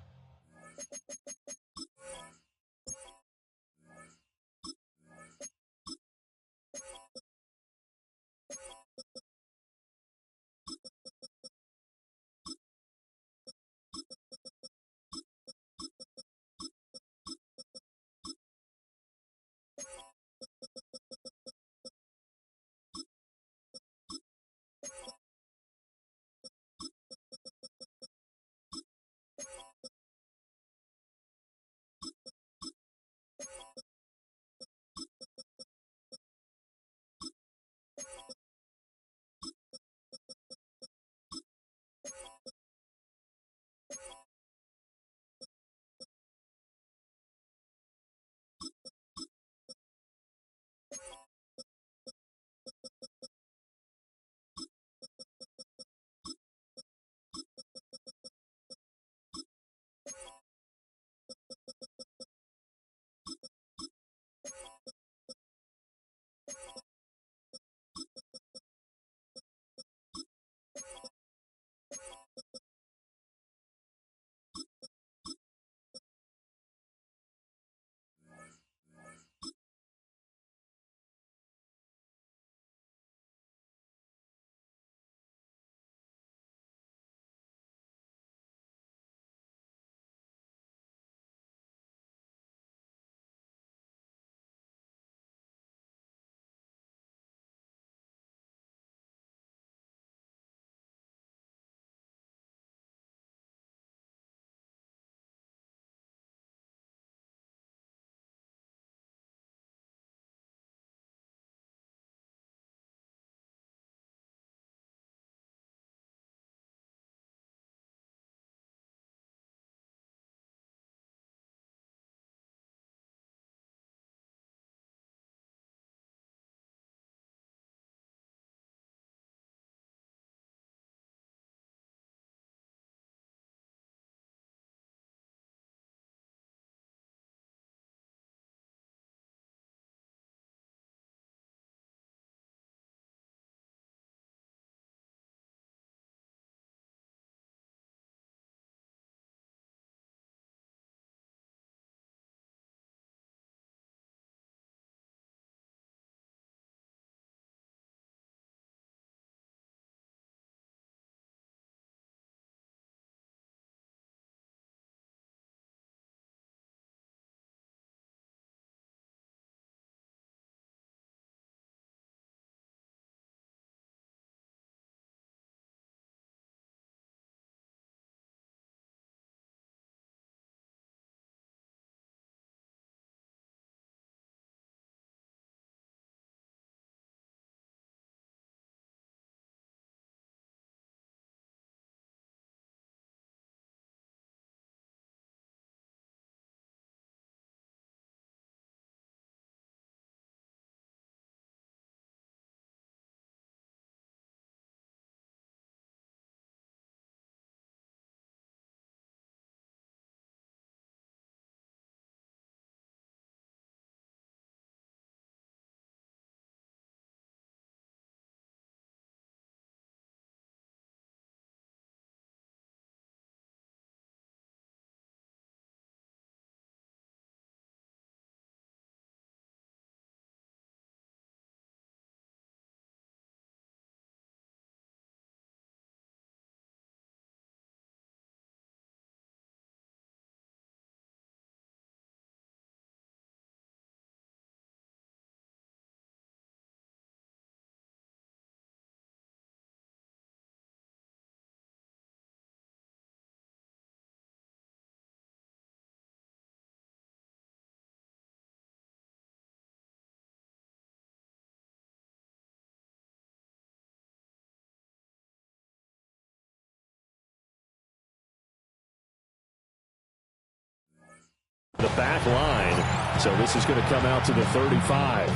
back line. So this is going to come out to the 35.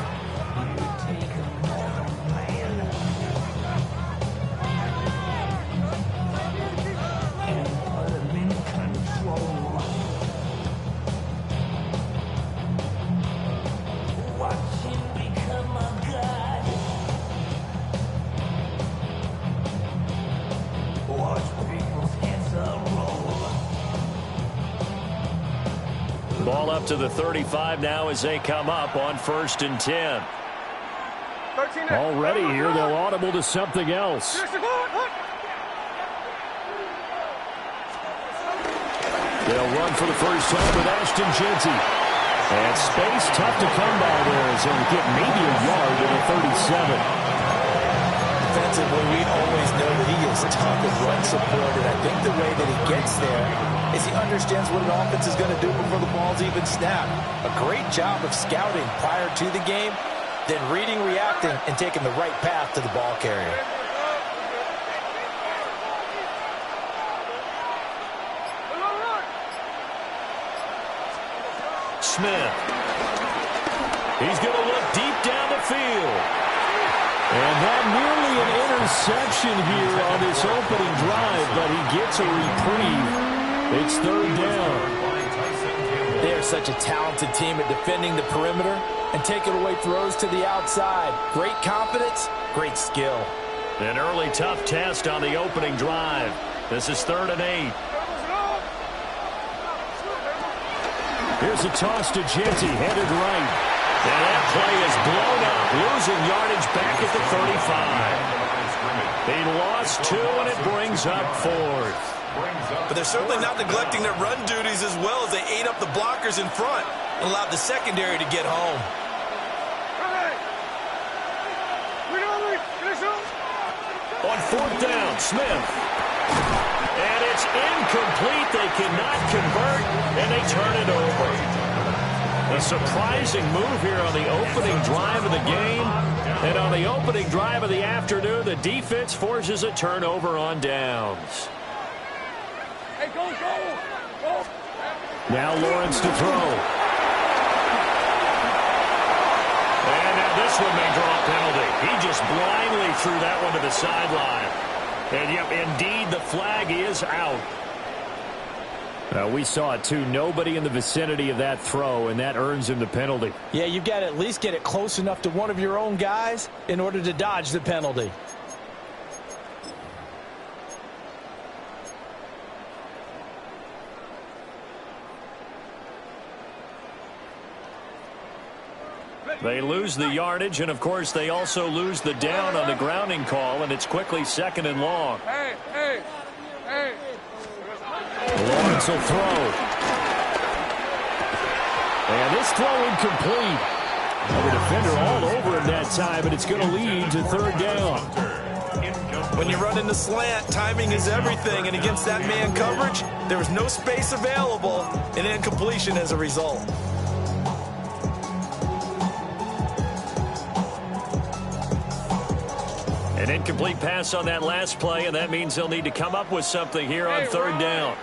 Ball up to the 35 now as they come up on 1st and 10. Already here, they'll audible to something else. They'll run for the first time with Ashton Jeanty. And space tough to come by there as they'll get maybe a yard to the 37. Defensively, we always know that he is tough and run support, and I think the way that he gets there is he understands what an offense is going to do before the ball's even snapped. A great job of scouting prior to the game, then reading, reacting, and taking the right path to the ball carrier. Smith. He's going to look deep down the field. And that nearly an interception here on this opening drive, but he gets a reprieve. It's 3rd down. They are such a talented team at defending the perimeter and taking away throws to the outside. Great confidence, great skill. An early tough test on the opening drive. This is 3rd and 8. Here's a toss to Jeanty, headed right. And that play is blown up, losing yardage back at the 35. They lost 2, and it brings up 4th. But they're certainly not neglecting their run duties as well as they ate up the blockers in front and allowed the secondary to get home. On 4th down, Smith. And it's incomplete. They cannot convert, and they turn it over. A surprising move here on the opening drive of the game. And on the opening drive of the afternoon, the defense forces a turnover on downs. Hey, go. Now Lawrence to throw. And now this one may draw a penalty. He just blindly threw that one to the sideline. And yep, indeed, the flag is out. We saw it too. Nobody in the vicinity of that throw, and that earns him the penalty. Yeah, you've got to at least get it close enough to one of your own guys in order to dodge the penalty. They lose the yardage, and of course they also lose the down on the grounding call, and it's quickly 2nd and long. Hey. Lawrence will throw. And this throw incomplete. The defender all over him that time, but it's going to lead to 3rd down. When you run in the slant, timing is everything, and against that man coverage, there was no space available, and incompletion as a result. An incomplete pass on that last play, and that means they'll need to come up with something here on 3rd down.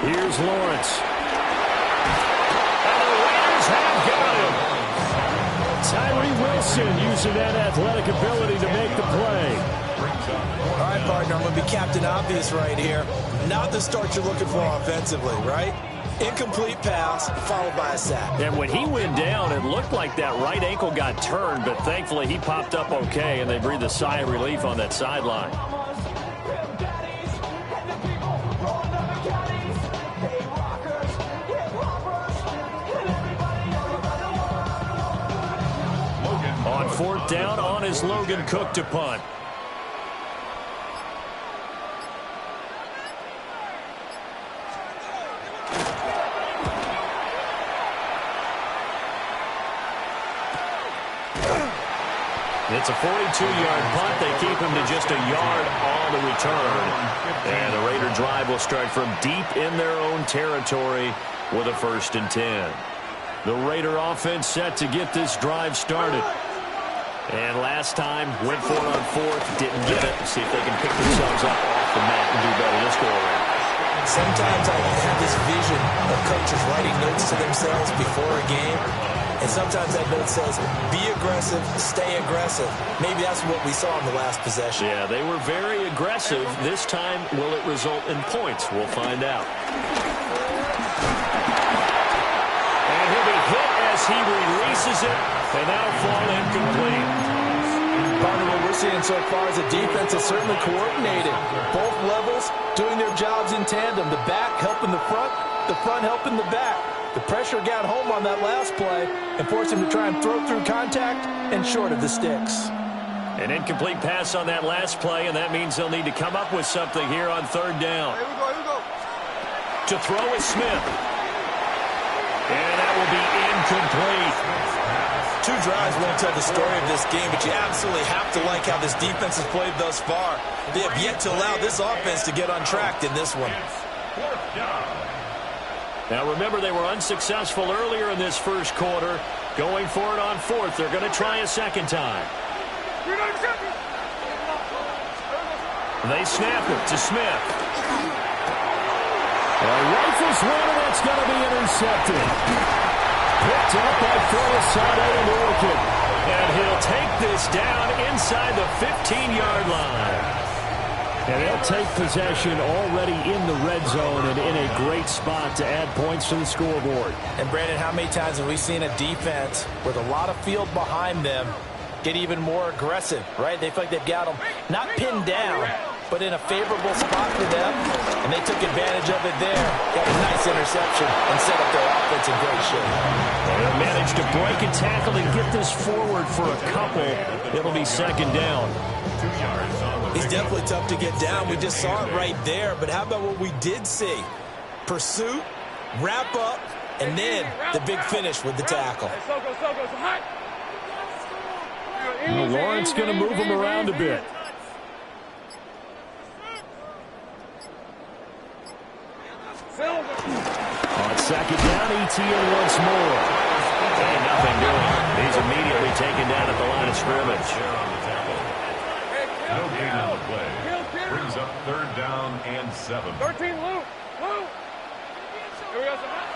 Here's Lawrence. And the Raiders have got him. Tyree Wilson using that athletic ability to make the play. All right, partner, I'm going to be Captain Obvious right here. Not the start you're looking for offensively, right? Incomplete pass, followed by a sack. And when he went down, it looked like that right ankle got turned, but thankfully he popped up okay, and they breathed a sigh of relief on that sideline. On 4th down, on is Logan Cook to punt. It's a 42-yard punt. They keep him to just a yard on the return. And the Raider drive will start from deep in their own territory with a 1st and 10. The Raider offense set to get this drive started. And last time, went for it on fourth, didn't get it. See if they can pick themselves up off the mat and do better this go around. Sometimes I have this vision of coaches writing notes to themselves before a game. And sometimes that note says, be aggressive, stay aggressive. Maybe that's what we saw in the last possession. Yeah, they were very aggressive. This time, will it result in points? We'll find out. And he'll be hit as he releases it, and that'll fall incomplete. Part of what we're seeing so far is the defense is certainly coordinated. Both levels doing their jobs in tandem. The back helping the front helping the back. The pressure got home on that last play and forced him to try and throw through contact and short of the sticks. An incomplete pass on that last play, and that means they'll need to come up with something here on third down. Here we go. To throw is Smith. And that will be incomplete. 2 drives won't tell the story of this game, but you absolutely have to like how this defense has played thus far. They have yet to allow this offense to get untracked in this one. Now remember, they were unsuccessful earlier in this first quarter. Going for it on fourth. They're going to try a second time. They snap it to Smith. Rifles one, and that's going to be intercepted. Picked up by Felisade and Orchid. And he'll take this down inside the 15-yard line. And they'll take possession already in the red zone and in a great spot to add points to the scoreboard. And, Brandon, how many times have we seen a defense with a lot of field behind them get even more aggressive, right? They feel like they've got them not pinned down, but in a favorable spot for them, and they took advantage of it there. Got a nice interception and set up their offense in great shape. And they managed to break a tackle and get this forward for a couple. It'll be second down. He's definitely tough to get down. We just saw it right there, but how about what we did see? Pursuit, wrap up, and then the big finish with the tackle. Well, Lawrence going to move him around a bit. On second down, ETN once more. And nothing doing. He's immediately taken down at the line of scrimmage. No gain on the play. Brings up third down and 7. 13, Lou.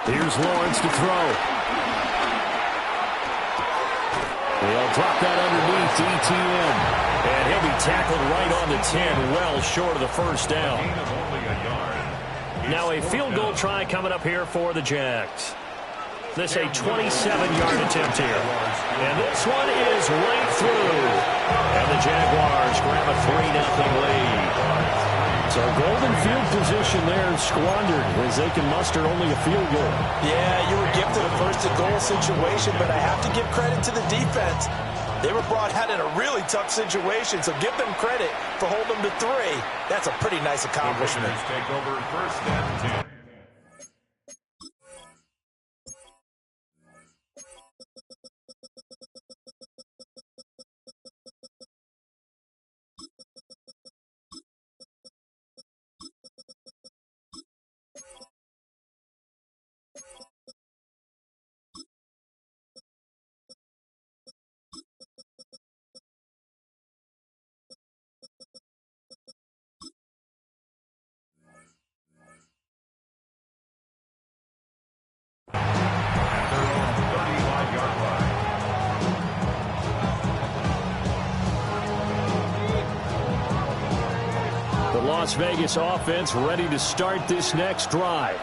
Here's Lawrence to throw. They'll drop that underneath to ETN. And he'll be tackled right on the 10, well short of the first down. Now a field goal try coming up here for the Jags. This a 27-yard attempt here. And this one is right through. And the Jaguars grab a 3-0 lead. So golden field position there squandered as they can muster only a field goal. Yeah, you were gifted a first-and-goal situation, but I have to give credit to the defense. They were brought out in a really tough situation, so give them credit for holding them to 3. That's a pretty nice accomplishment. Take over first and 10. Las Vegas offense ready to start this next drive.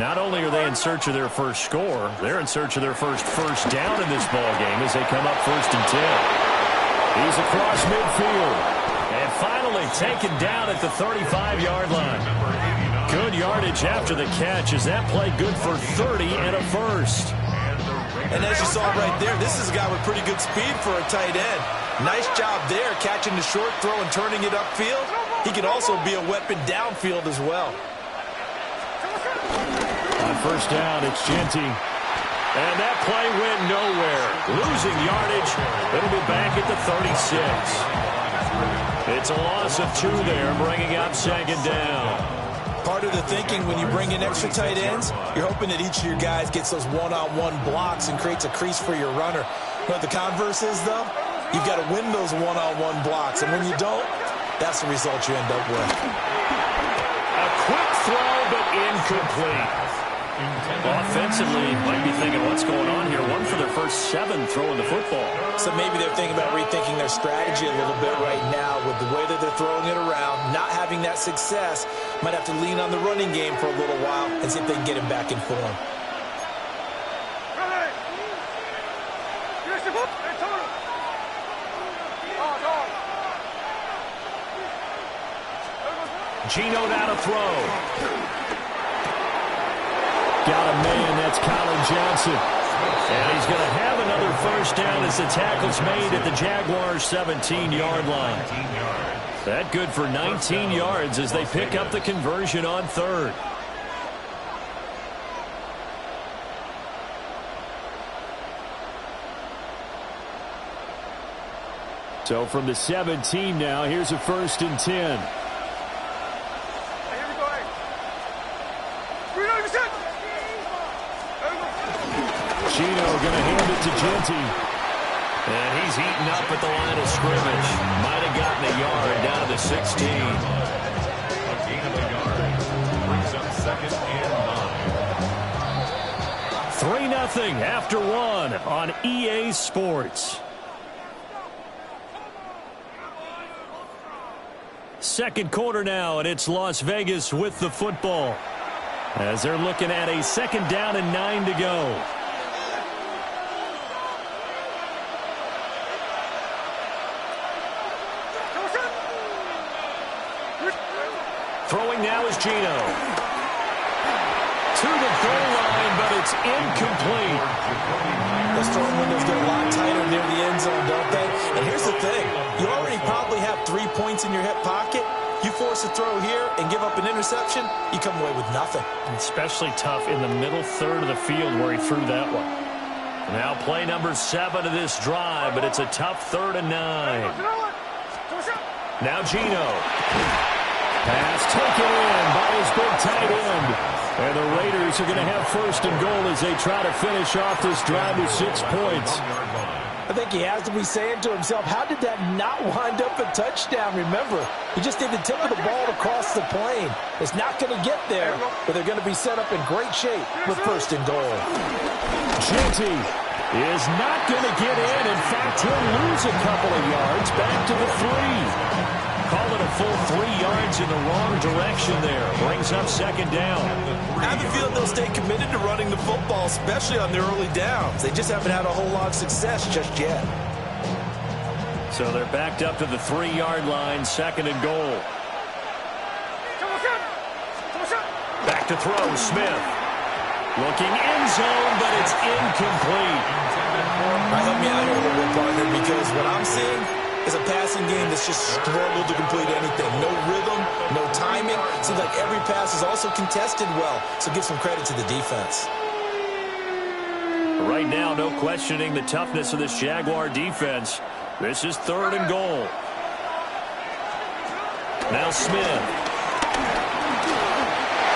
Not only are they in search of their first score, they're in search of their first down in this ball game as they come up 1st and 10. He's across midfield and finally taken down at the 35-yard line. Good yardage after the catch. Is that play good for 30 and a first? And as you saw right there, this is a guy with pretty good speed for a tight end. Nice job there, catching the short throw and turning it upfield. He can also be a weapon downfield as well. On first down, it's Genty. And that play went nowhere. Losing yardage. It'll be back at the 36. It's a loss of 2 there, bringing up second down. Part of the thinking when you bring in extra tight ends, you're hoping that each of your guys gets those one-on-one blocks and creates a crease for your runner. But the converse is, though, You've got to win those one-on-one blocks, and when you don't, that's the result you end up with. A quick throw, but incomplete. Offensively, might be thinking, what's going on here? One for their first 7 throwing the football. So maybe they're thinking about rethinking their strategy a little bit right now with the way that they're throwing it around, not having that success. Might have to lean on the running game for a little while and see if they can get him back in form. Gino now to throw. Got a man, that's Colin Johnson. And he's going to have another first down as the tackle's made at the Jaguars' 17-yard line. That good for 19 yards as they pick up the conversion on 3rd. So from the 17 now, here's a 1st and 10. Gino going to hand it to Genty. And he's heating up at the line of scrimmage. Might have gotten a yard down to the 16. A gain of a yard brings up 2nd and 9. 3-0 after 1 on EA Sports. Second quarter now, and it's Las Vegas with the football. As they're looking at a 2nd down and 9 to go. Throwing now is Gino. To the goal line, but it's incomplete. Those throwing windows get a lot tighter near the end zone, don't they? And here's the thing. You already probably have 3 points in your hip pocket. You force a throw here and give up an interception, you come away with nothing. And especially tough in the middle third of the field where he threw that one. Now play number 7 of this drive, but it's a tough 3rd and 9. Now Gino. Pass taken in by his big tight end. And the Raiders are going to have 1st and goal as they try to finish off this drive with 6 points. I think he has to be saying to himself, how did that not wind up a touchdown? Remember, he just did the tip of the ball across the plane. It's not going to get there, but they're going to be set up in great shape with 1st and goal. Genty is not going to get in. In fact, he'll lose a couple of yards back to the 3. Call it a full 3 yards in the wrong direction there. Brings up 2nd down. I have a feeling they'll stay committed to running the football, especially on their early downs. They just haven't had a whole lot of success just yet. So they're backed up to the 3-yard line, 2nd and goal. Back to throw, Smith. Looking end zone, but it's incomplete. Help me out here a little bit, partner, because what I'm seeing is a passing game that's just struggled to complete anything. No rhythm, no timing. Seems like every pass is also contested well, so give some credit to the defense. Right now, no questioning the toughness of this Jaguar defense. This is 3rd and goal. Now Smith.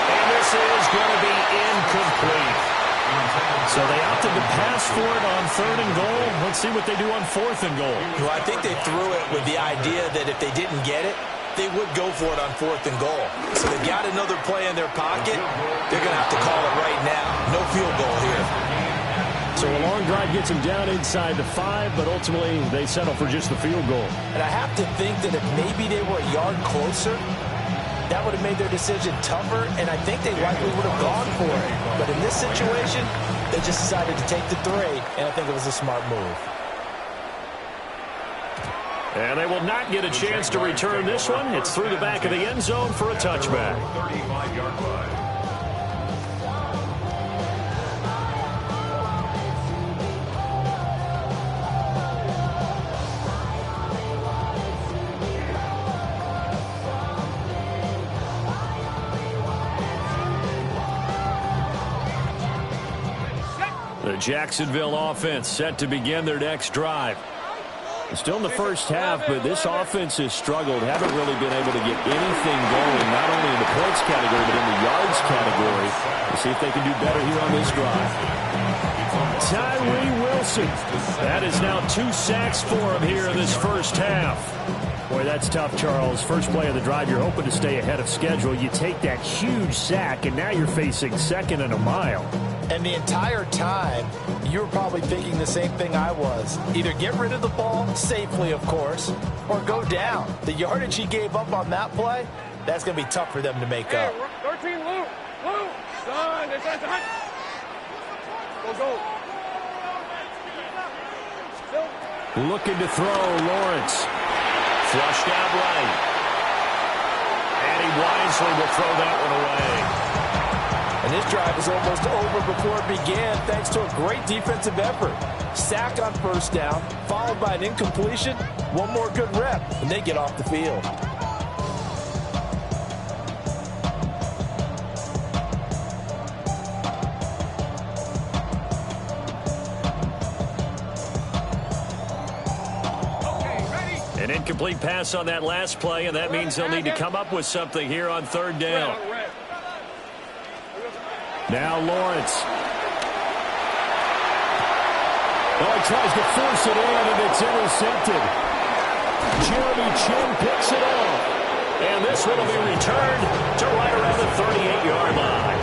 And this is going to be incomplete. So they opted to pass for it on 3rd and goal. Let's see what they do on 4th and goal. Well, I think they threw it with the idea that if they didn't get it, they would go for it on 4th and goal. So they got another play in their pocket. They're going to have to call it right now. No field goal here. So a long drive gets them down inside the 5, but ultimately they settle for just the field goal. And I have to think that if maybe they were a yard closer, that would have made their decision tougher, and I think they likely would have gone for it. But in this situation, they just decided to take the 3, and I think it was a smart move. And they will not get a chance to return this one. It's through the back of the end zone for a touchback. 35-yard line. The Jacksonville offense set to begin their next drive. Still in the first half, but this offense has struggled. Haven't really been able to get anything going, not only in the points category, but in the yards category. We'll see if they can do better here on this drive. Tyree Wilson Wilson. That is now 2 sacks for him here in this first half. Boy, that's tough, Charles. First play of the drive, you're hoping to stay ahead of schedule. You take that huge sack, and now you're facing 2nd and a mile. And the entire time, you were probably thinking the same thing I was. Either get rid of the ball, safely, of course, or go down. The yardage he gave up on that play, that's going to be tough for them to make up. 13, Lou. Lou. Son, they're trying to... Go. Looking to throw, Lawrence. Flushed out right. And he wisely will throw that one away. And this drive is almost over before it began thanks to a great defensive effort. Sack on first down, followed by an incompletion. One more good rep, and they get off the field. An incomplete pass on that last play, and that means they'll need to come up with something here on 3rd down. Now Lawrence. Oh, he tries to force it in, and it's intercepted. Jeremy Chin picks it off. And this one will be returned to right around the 38-yard line.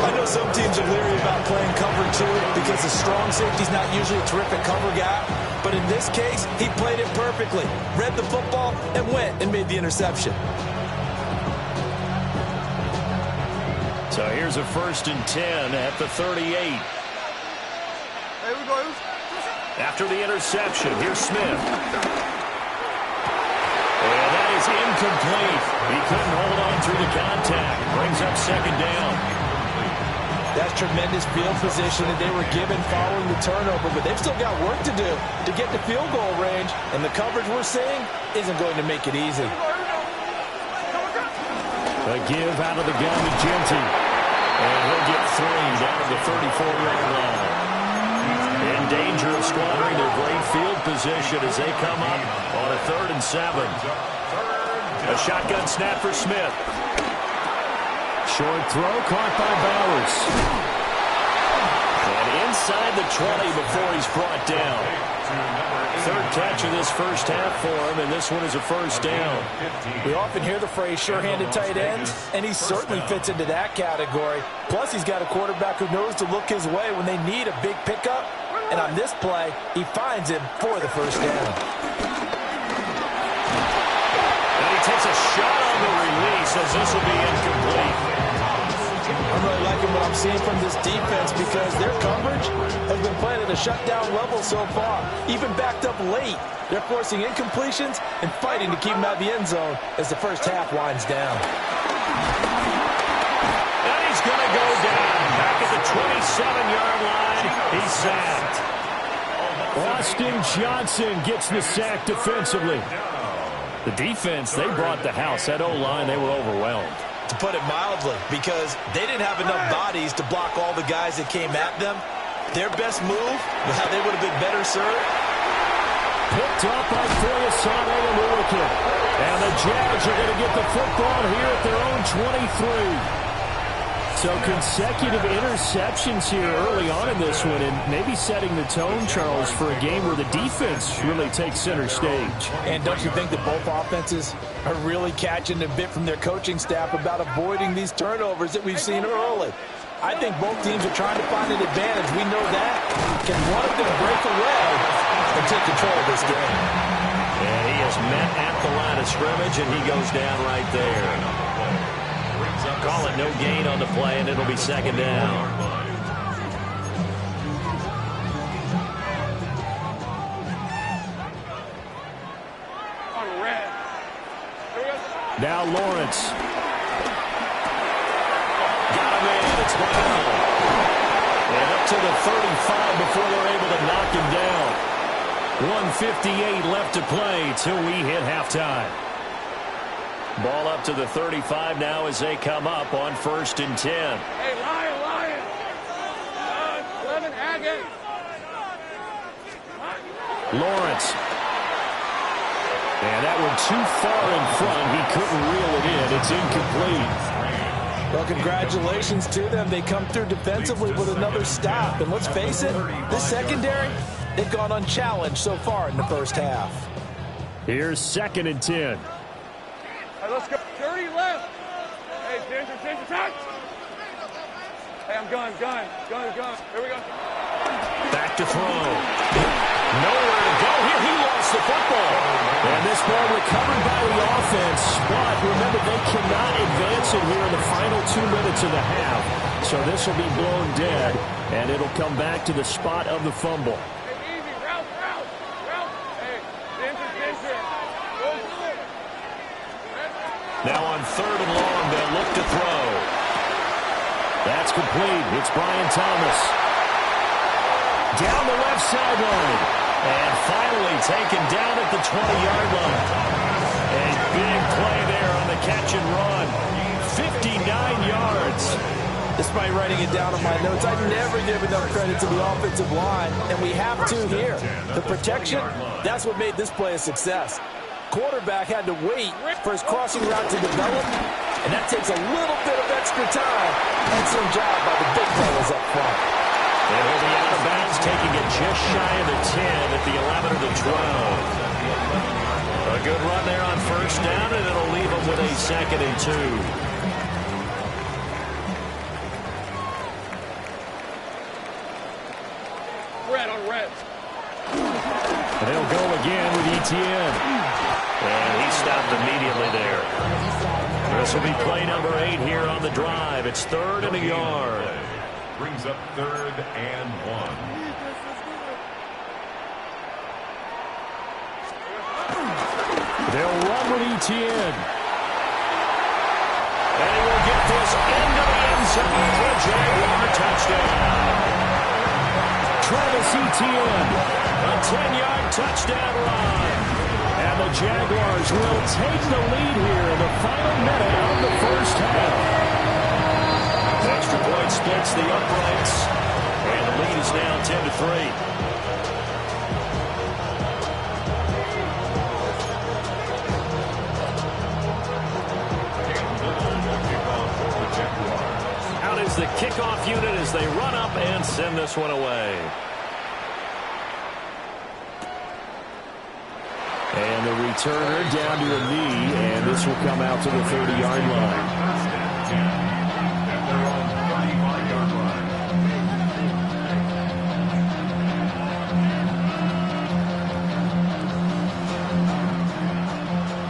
I know some teams are leery about playing cover 2 because the strong safety's not usually a terrific cover guy. But in this case, he played it perfectly. Read the football and went and made the interception. So here's a 1st and 10 at the 38. Hey, we go. After the interception, here's Smith. And that is incomplete. He couldn't hold on through the contact. Brings up 2nd down. That's tremendous field position that they were given following the turnover, but they've still got work to do to get to field goal range, and the coverage we're seeing isn't going to make it easy. A give out of the gun to Genty. And he'll get 3 down to the 34-yard line. In danger of squandering their great field position as they come up on a 3rd and 7. A shotgun snap for Smith. Short throw caught by Bowers. And inside the 20 before he's brought down. 3rd catch of this first half for him, and this one is a 1st down. We often hear the phrase sure-handed tight ends, and he certainly fits into that category. Plus, he's got a quarterback who knows to look his way when they need a big pickup. And on this play, he finds him for the 1st down. And he takes a shot on the release as this will be incomplete. I'm really liking what I'm seeing from this defense because their coverage has been playing at a shutdown level so far. Even backed up late, they're forcing incompletions and fighting to keep them out of the end zone as the first half winds down. And he's going to go down. Back at the 27-yard line, he's sacked. Austin Johnson gets the sack defensively. The defense, they brought the house. That O-line, they were overwhelmed. To put it mildly, because they didn't have enough bodies to block all the guys that came at them. Their best move, well, they would have been better served. Picked up by Foyesade and Lurikin. And the Jags are going to get the football here at their own 23. So consecutive interceptions here early on in this one, and maybe setting the tone, Charles, for a game where the defense really takes center stage. And don't you think that both offenses are really catching a bit from their coaching staff about avoiding these turnovers that we've seen early? I think both teams are trying to find an advantage. We know that. Can one of them break away and take control of this game? And he is met at the line of scrimmage, and he goes down right there. Call it no gain on the play, and it'll be 2nd down. Now Lawrence. Got him in. It's Brown. And up to the 35 before they're able to knock him down. 1:58 left to play till we hit halftime. Ball up to the 35 now as they come up on 1st and 10. Hey, Lion. 11, Agate. Lawrence. And that one too far in front. He couldn't reel it in. It's incomplete. Well, congratulations to them. They come through defensively with another stop. And let's face it, this secondary, they've gone unchallenged so far in the first half. Here's 2nd and 10. Hey, let's go. 30 left. Hey, Ginger, touch. Hey, I'm gun. Here we go. Back to throw. Nowhere to go here. He lost the football. And this ball recovered by the offense. But remember, they cannot advance it here in the final 2 minutes of the half. So this will be blown dead, and it'll come back to the spot of the fumble. Hey, easy. Route. Hey, Ginger. Go good. Now on 3rd and long, they'll look to throw. That's complete. It's Brian Thomas. Down the left sideline. And finally taken down at the 20-yard line. A big play there on the catch and run. 59 yards. Despite writing it down in my notes, I never give enough credit to the offensive line, and we have to here. The protection, that's what made this play a success. Quarterback had to wait for his crossing route to develop, and that takes a little bit of extra time. Excellent job by the big players up front. And he'll be out of bounds, taking it just shy of the 10 at the 11 or the 12. A good run there on 1st down, and it'll leave them with a 2nd and 2. Red on red. And they'll go again with Etienne. And he stopped immediately there. This will be play number 8 here on the drive. It's 3rd and a yard. Brings up 3rd and 1. They'll run with Etienne. And he will get this into the end zone for a Jaguar touchdown. Travis Etienne, a 10-yard touchdown run. And the Jaguars will take the lead here in the final minute of the first half. Extra point splits the uprights, and the lead is now 10-3. Out is the kickoff unit as they run up and send this one away. And the returner down to a knee, and this will come out to the 30-yard line.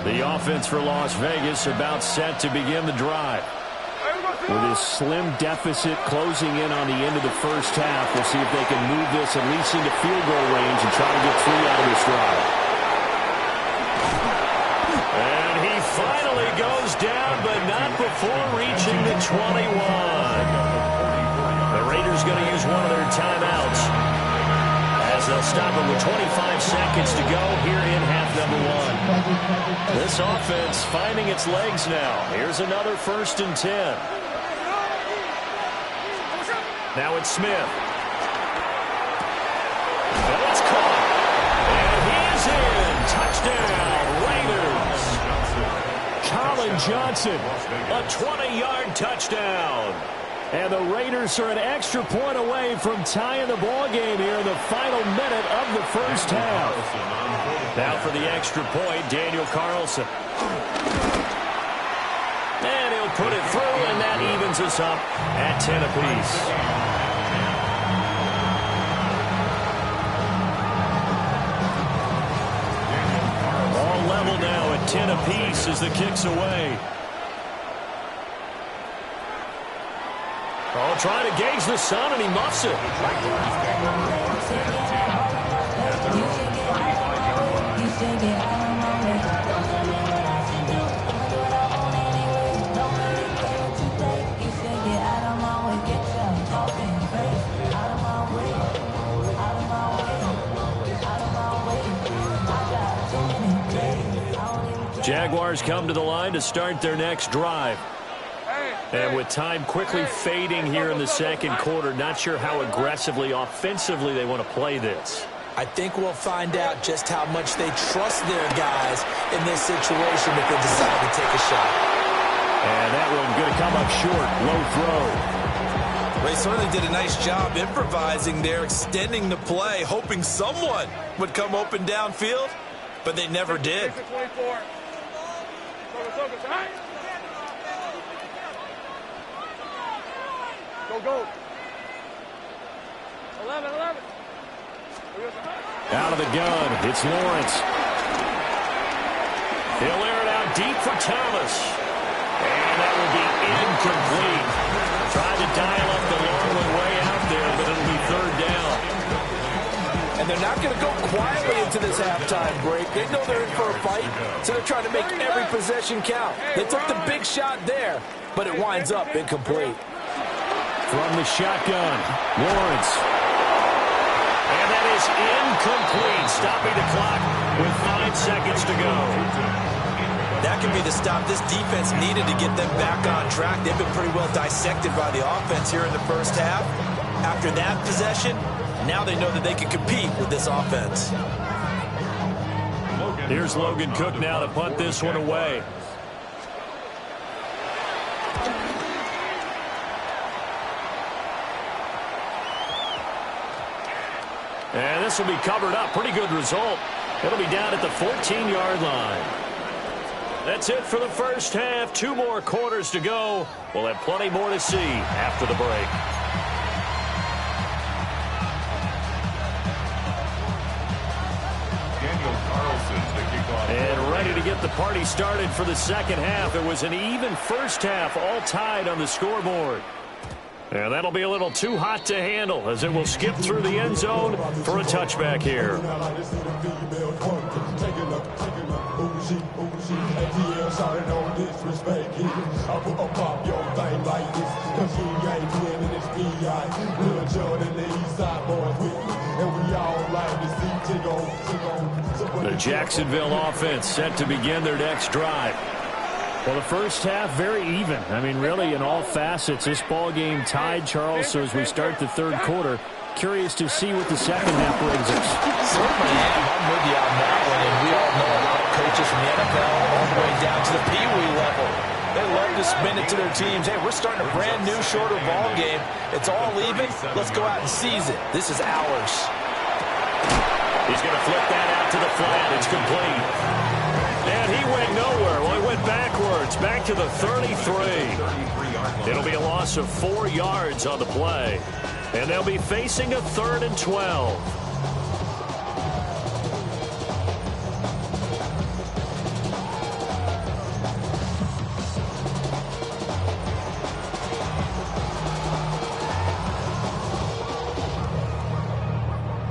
The offense for Las Vegas about set to begin the drive. With this slim deficit closing in on the end of the first half, we'll see if they can move this at least into field goal range and try to get 3 out of this drive. And he finally goes down, but not before reaching the 21. The Raiders going to use one of their timeouts as they'll stop him with 25 seconds to go here in half number 1. This offense finding its legs now. Here's another 1st and 10. Now it's Smith. And it's caught. And he is in. Touchdown, Raiders. Colin Johnson, a 20-yard touchdown. And the Raiders are an extra point away from tying the ball game here in the final minute of the first half. Now for the extra point, Daniel Carlson. And he'll put it through, and that evens us up at 10 apiece. All level now at 10 apiece as the kick's away. Oh, trying to gauge the sun, and he muffs it. Jaguars come to the line to start their next drive. And with time quickly fading here in the second quarter, not sure how aggressively, offensively they want to play this. I think we'll find out just how much they trust their guys in this situation if they decide to take a shot. And that one going to come up short. Low throw. They certainly did a nice job improvising there, extending the play, hoping someone would come open downfield, but they never did. Go. 11. Out of the gun, it's Lawrence. He'll air it out deep for Thomas. And that will be incomplete. Tried to dial up the long one way out there, but it'll be third down. And they're not going to go quietly into this halftime break. They know they're in for a fight, so they're trying to make every possession count. They took the big shot there, but it winds up incomplete. From the shotgun, Lawrence. And that is incomplete, stopping the clock with 5 seconds to go. That could be the stop this defense needed to get them back on track. They've been pretty well dissected by the offense here in the first half. After that possession, now they know that they can compete with this offense. Here's Logan Cook now to punt this one away. And this will be covered up. Pretty good result. It'll be down at the 14-yard line. That's it for the first half. 2 more quarters to go. We'll have plenty more to see after the break. And ready to get the party started for the second half. It was an even first half, all tied on the scoreboard. And that'll be a little too hot to handle as it will skip through the end zone for a touchback here. The Jacksonville offense set to begin their next drive. Well, the first half, very even. I mean, really, in all facets, this ball game tied, Charles. So as we start the third quarter, curious to see what the second half brings us. Certainly am. I'm with you on that one. And we all know a lot of coaches from the NFL all the way down to the Pee-wee level. They love to spin it to their teams. Hey, we're starting a brand new, shorter ball game. It's all even. Let's go out and seize it. This is ours. He's going to flip that out to the flat. It's complete. And he went nowhere. Well, he went backwards, back to the 33. It'll be a loss of 4 yards on the play. And they'll be facing a 3rd and 12.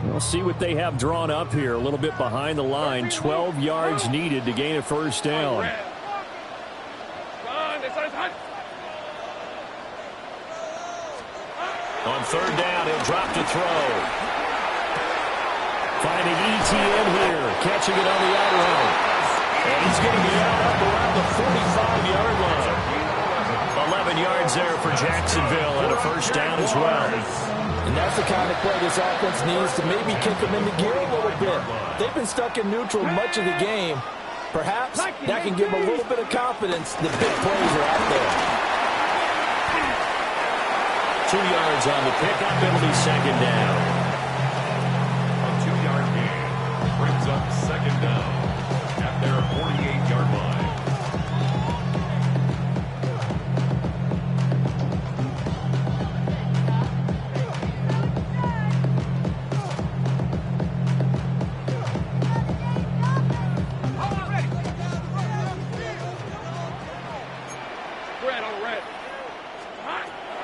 We'll see what they have drawn up here. A little bit behind the line. 12 yards needed to gain a first down. On 3rd down, he'll drop to throw. Finding ETN here. Catching it on the out route. And he's going to get out up around the 45-yard line. 11 yards there for Jacksonville and a first down as well. And that's the kind of play this offense needs to maybe kick them into gear a little bit. They've been stuck in neutral much of the game. Perhaps that can give them a little bit of confidence. The big plays are out there. 2 yards on the pickup. It'll be second down. A 2-yard gain brings up second down at their 48-yard line.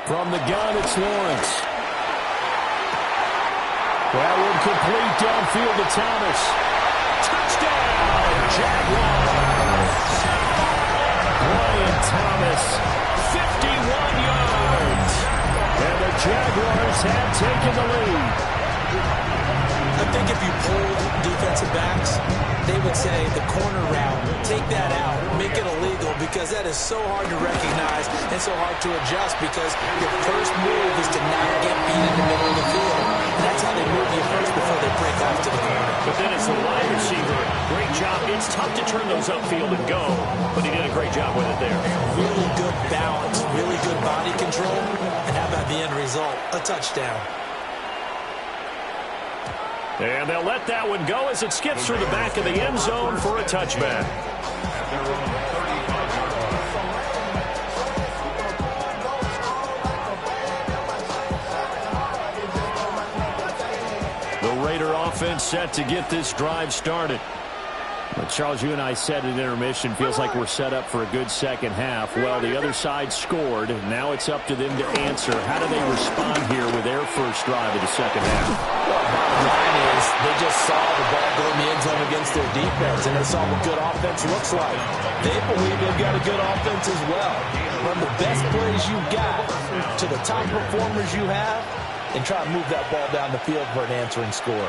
From the gun, it's Lawrence. That one complete downfield to Thomas. Touchdown, Jaguars! Brian Thomas, 51 yards. And the Jaguars have taken the lead. I think if you pulled defensive backs, they would say the corner route, take that out, make it illegal, because that is so hard to recognize and so hard to adjust, because your first move is to not get beat in the middle of the field. And that's how they move you first before they break off to the corner. But then as a wide receiver, great job. It's tough to turn those upfield and go, but he did a great job with it there. Really good balance, really good body control, and how about the end result? A touchdown. And they'll let that one go as it skips through the back of the end zone for a touchback. The Raider offense set to get this drive started. But Charles, you and I said at intermission, feels like we're set up for a good second half. Well, the other side scored. Now it's up to them to answer. How do they respond here with their first drive of the second half? Well, bottom line is they just saw the ball go in the end zone against their defense, and they saw what good offense looks like. They believe they've got a good offense as well. Run the best plays you've got to the top performers you have, and try to move that ball down the field for an answering score.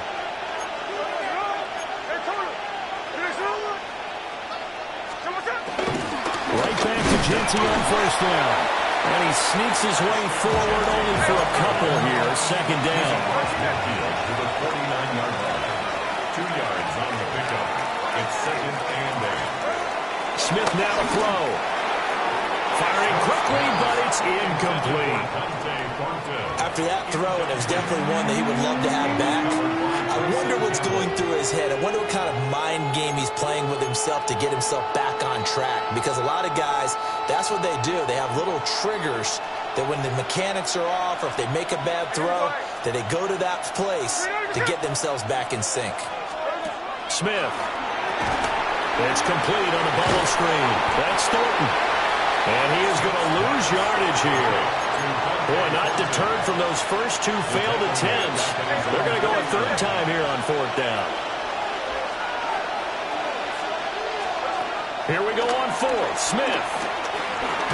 Right back to Genty on first down. And he sneaks his way forward only for a couple here. Second down. To the 49-yard line. 2 yards on the pickup. It's second and 8. Smith now to throw. Firing quickly, but it's incomplete. After that throw, and it was definitely one that he would love to have back, I wonder what's going through his head. I wonder what kind of mind game he's playing with himself to get himself back on track. Because a lot of guys, that's what they do. They have little triggers that when the mechanics are off or if they make a bad throw, that they go to that place to get themselves back in sync. Smith. It's complete on the bubble screen. That's Thornton. And he is going to lose yardage here. Boy, not deterred from those first two failed attempts. They're going to go a third time here on fourth down. Here we go on fourth. Smith.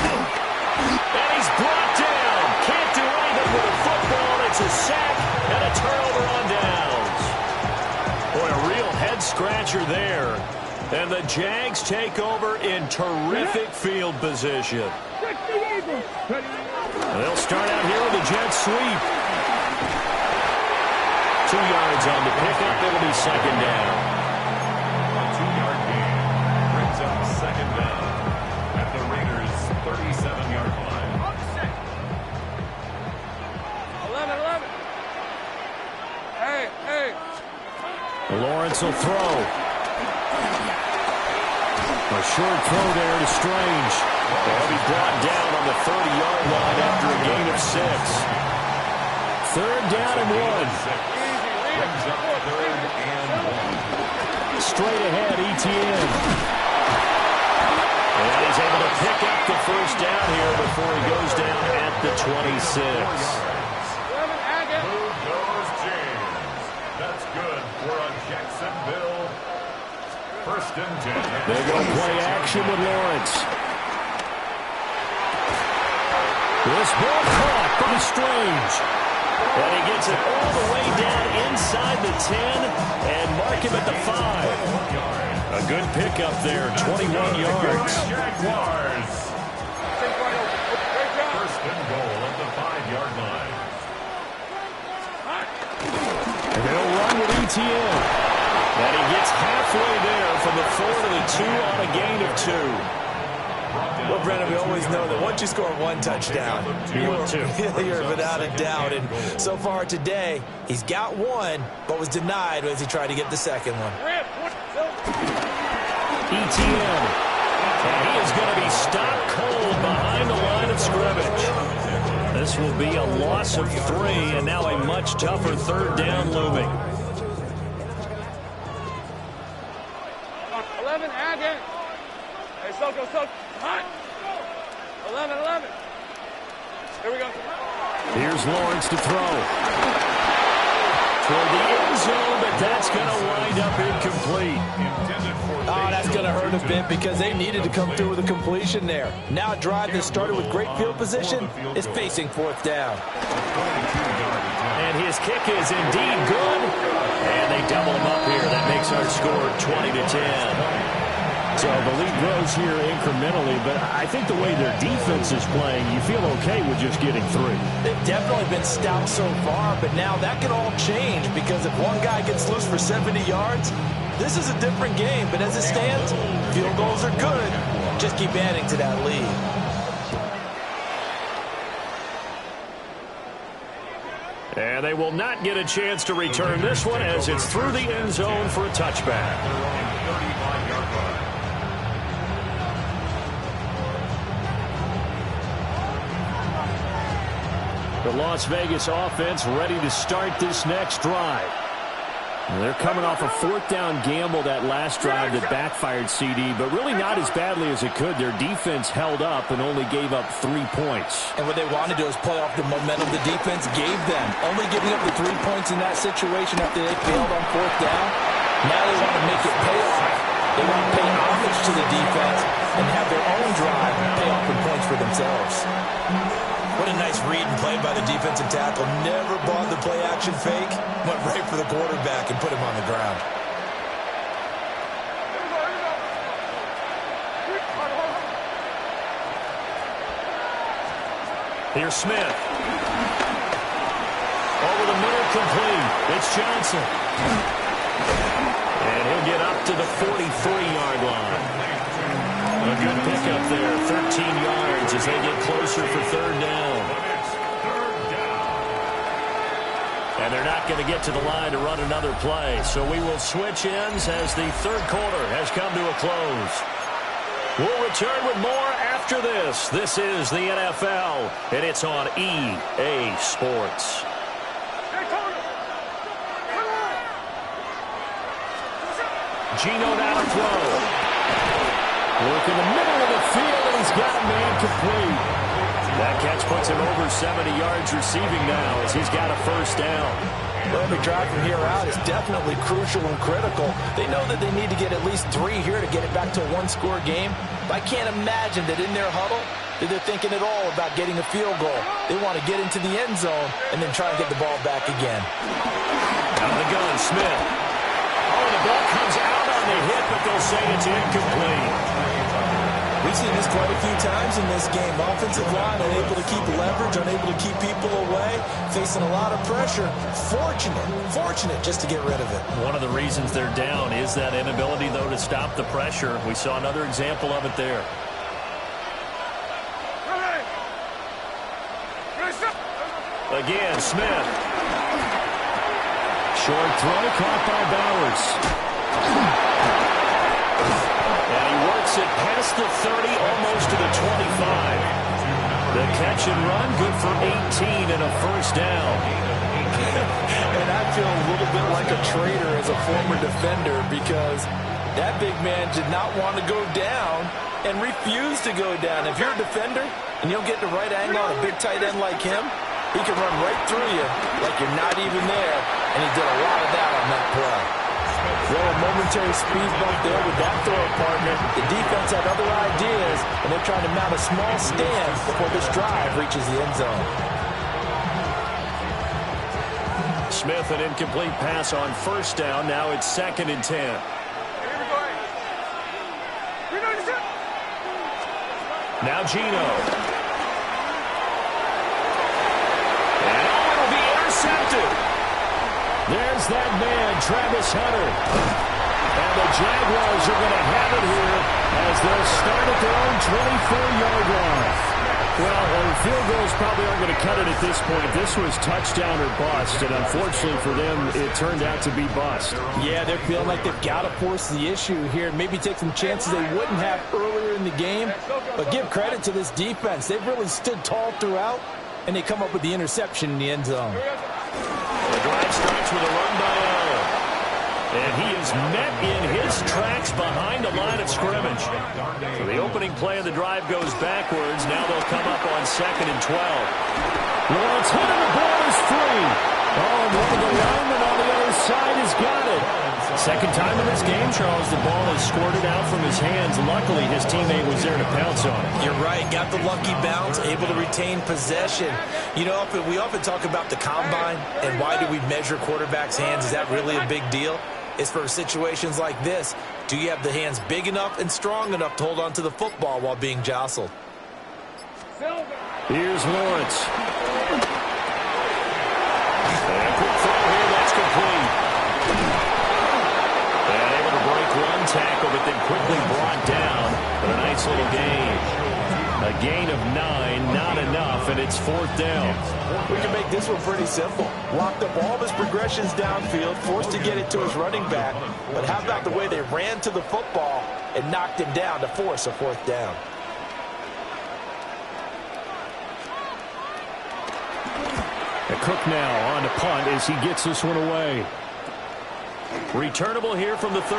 And he's brought down. Can't do anything with a football. It's a sack and a turnover on downs. Boy, a real head-scratcher there. And the Jags take over in terrific field position. They'll start out here with a jet sweep. 2 yards on the pickup. It'll be second down. A 2-yard gain brings up second down at the Raiders' 37-yard line. 11. Hey. Lawrence will throw. A short throw there to Strange. They'll be brought down on the 30-yard line after a gain of 6. Third down and 1. Brings up third and 1. Straight ahead, Etienne. And he's able to pick up the first down here before he goes down at the 26. Move goes James. That's good for a Jacksonville first and 10. They go play action with Lawrence. This ball caught by Strange. And he gets it all the way down inside the 10 and mark him at the 5. A good pickup there, 21 yards. Jaguars. First and goal at the 5-yard line. And they'll run with Etienne. And he gets halfway there from the 4 to the 2 on a gain of 2. Well, Brennan, we always know that once you score one touchdown, you're without a doubt. And so far today, he's got one, but was denied as he tried to get the second one. Etienne. And he is going to be stopped cold behind the line of scrimmage. This will be a loss of 3, and now a much tougher third down looming. 11, again. Hey, Soko. Hot. 11. Here we go. Here's Lawrence to throw. Toward the end zone, but that's going to wind up incomplete. Oh, that's going to hurt a bit because they needed to come through with a completion there. Now a drive that started with great field position is facing fourth down. And his kick is indeed good. And they double him up here. That makes it our score 20-10. So the lead grows here incrementally, but I think the way their defense is playing, you feel okay with just getting through. They've definitely been stout so far, but now that could all change because if one guy gets loose for 70 yards, this is a different game. But as it stands, field goals are good. Just keep adding to that lead. And they will not get a chance to return this one as it's through the end zone for a touchback. The Las Vegas offense ready to start this next drive. And they're coming off a fourth down gamble that last drive that backfired CD, but really not as badly as it could. Their defense held up and only gave up 3 points. And what they want to do is play off the momentum the defense gave them. Only giving up the 3 points in that situation after they failed on fourth down. Now they want to make it pay off. They want to pay homage to the defense and have their own drive pay off in points for themselves. What a nice read and play by the defensive tackle. Never bought the play-action fake. Went right for the quarterback and put him on the ground. Here's Smith. Over the middle, complete. It's Johnson. And he'll get up to the 43-yard line. A good pickup there, 13 yards as they get closer for third down. And they're not going to get to the line to run another play, so we will switch ends as the third quarter has come to a close. We'll return with more after this. This is the NFL, and it's on EA Sports. Geno now to throw. Work in the middle of the field, and he's got a man complete. That catch puts him over 70 yards receiving now as he's got a first down. Well, every drive from here out is definitely crucial and critical. They know that they need to get at least 3 here to get it back to a one-score game. But I can't imagine that in their huddle that they're thinking at all about getting a field goal. They want to get into the end zone and then try and get the ball back again. Out of the gun, Smith. Oh, the ball comes out on the hit, but they'll say it's incomplete. We've seen this quite a few times in this game. Offensive line unable to keep leverage, unable to keep people away, facing a lot of pressure. Fortunate just to get rid of it. One of the reasons they're down is that inability, though, to stop the pressure. We saw another example of it there. Again, Smith. Short throw caught by Bowers. And he works it past the 30, almost to the 25. The catch and run, good for 18 and a first down. And I feel a little bit like a traitor as a former defender because that big man did not want to go down and refused to go down. If you're a defender and you don't get the right angle on a big tight end like him, he can run right through you like you're not even there, and he did a lot of that on that play. Well, a momentary speed bump there with that throw partner. The defense had other ideas, and they're trying to mount a small stand before this drive reaches the end zone. Smith, an incomplete pass on first down. Now it's 2nd and 10. Now Geno. And it'll be intercepted. There's that man, Travis Hunter. And the Jaguars are going to have it here as they'll start at their own 24-yard line. Well, field goals probably aren't going to cut it at this point. This was touchdown or bust, and unfortunately for them, it turned out to be bust. Yeah, they're feeling like they've got to force the issue here, maybe take some chances they wouldn't have earlier in the game. But give credit to this defense. They've really stood tall throughout, and they come up with the interception in the end zone. The drive starts with a run by Allen. And he is met in his tracks behind the line of scrimmage. So the opening play of the drive goes backwards. Now they'll come up on 2nd and 12. Lawrence hit and the ball is free. Oh, and one of the linemen on the other side has got it. Second time in this game, Charles, the ball is squirted out from his hands. Luckily, his teammate was there to pounce on it. You're right. Got the lucky bounce, able to retain possession. You know, we often talk about the combine and why do we measure quarterbacks' hands. Is that really a big deal? is for situations like this. Do you have the hands big enough and strong enough to hold on to the football while being jostled? Here's Lawrence. And a quick throw here, that's complete. And able to break one tackle, but then quickly brought down. But a nice little gain. A gain of 9, not enough, and it's 4th down. We can make this one pretty simple. Locked up all of his progressions downfield, forced to get it to his running back. But how about the way they ran to the football and knocked him down to force a 4th down? And Cook now on to punt as he gets this one away. Returnable here from the 38.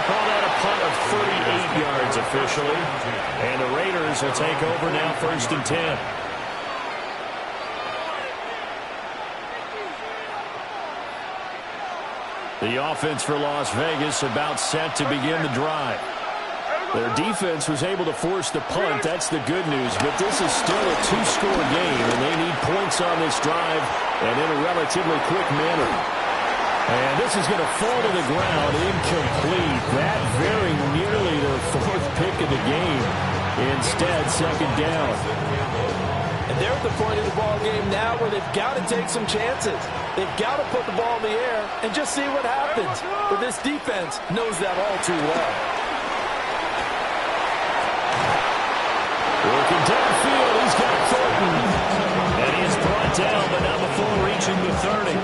Call that a punt of 38 yards officially. And the Raiders will take over now 1st and 10. The offense for Las Vegas about set to begin the drive. Their defense was able to force the punt. That's the good news. But this is still a 2-score game, and they need points on this drive and in a relatively quick manner. And this is going to fall to the ground incomplete. That very nearly their 4th pick of the game. Instead, 2nd down. And they're at the point of the ball game now where they've got to take some chances. They've got to put the ball in the air and just see what happens. But this defense knows that all too well. Working downfield, he's got Thornton. And he is brought down, but not before reaching the 30.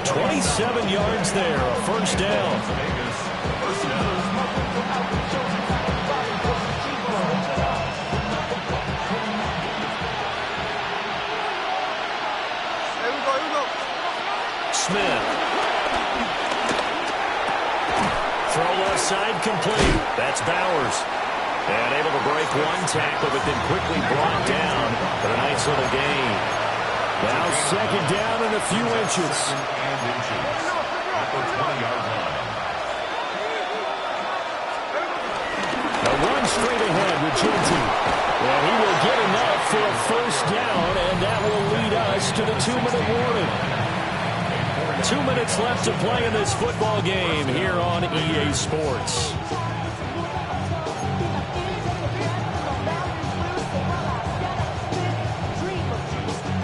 27 yards there, a 1st down. Smith. Throw left side complete. That's Bowers. And able to break one tackle, but then quickly brought down. But a nice little gain. Now 2nd down and a few inches. A run straight ahead with Genty. And he will get enough for a 1st down, and that will lead us to the 2-minute warning. 2 minutes left to play in this football game here on EA Sports.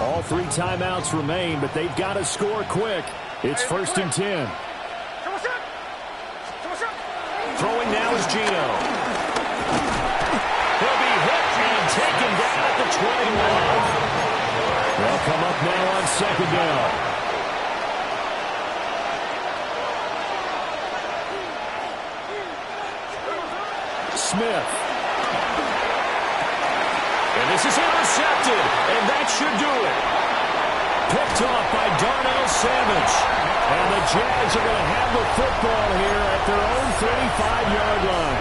All 3 timeouts remain, but they've got to score quick. It's 1st and 10. Throwing now is Gino. He'll be hit and taken down at the 21. They'll come up now on 2nd down. Smith. And this is intercepted, and that should do it. Picked off by Darnell Savage. And the Jags are going to have the football here at their own 35-yard line.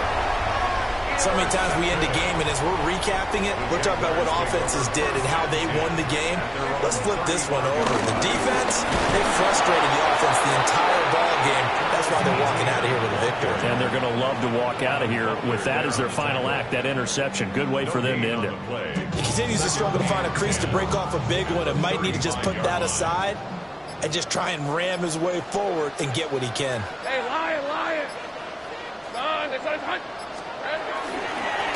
So many times we end a game, and as we're recapping it, we're talking about what offenses did and how they won the game. Let's flip this one over. The defense, they frustrated the offense the entire ball game. That's why they're walking out of here with a victory. And they're going to love to walk out of here with that as their final act, that interception. Good way for them to end it. He continues to struggle to find a crease to break off a big one. It might need to just put that aside and just try and ram his way forward and get what he can. Hey, Lion!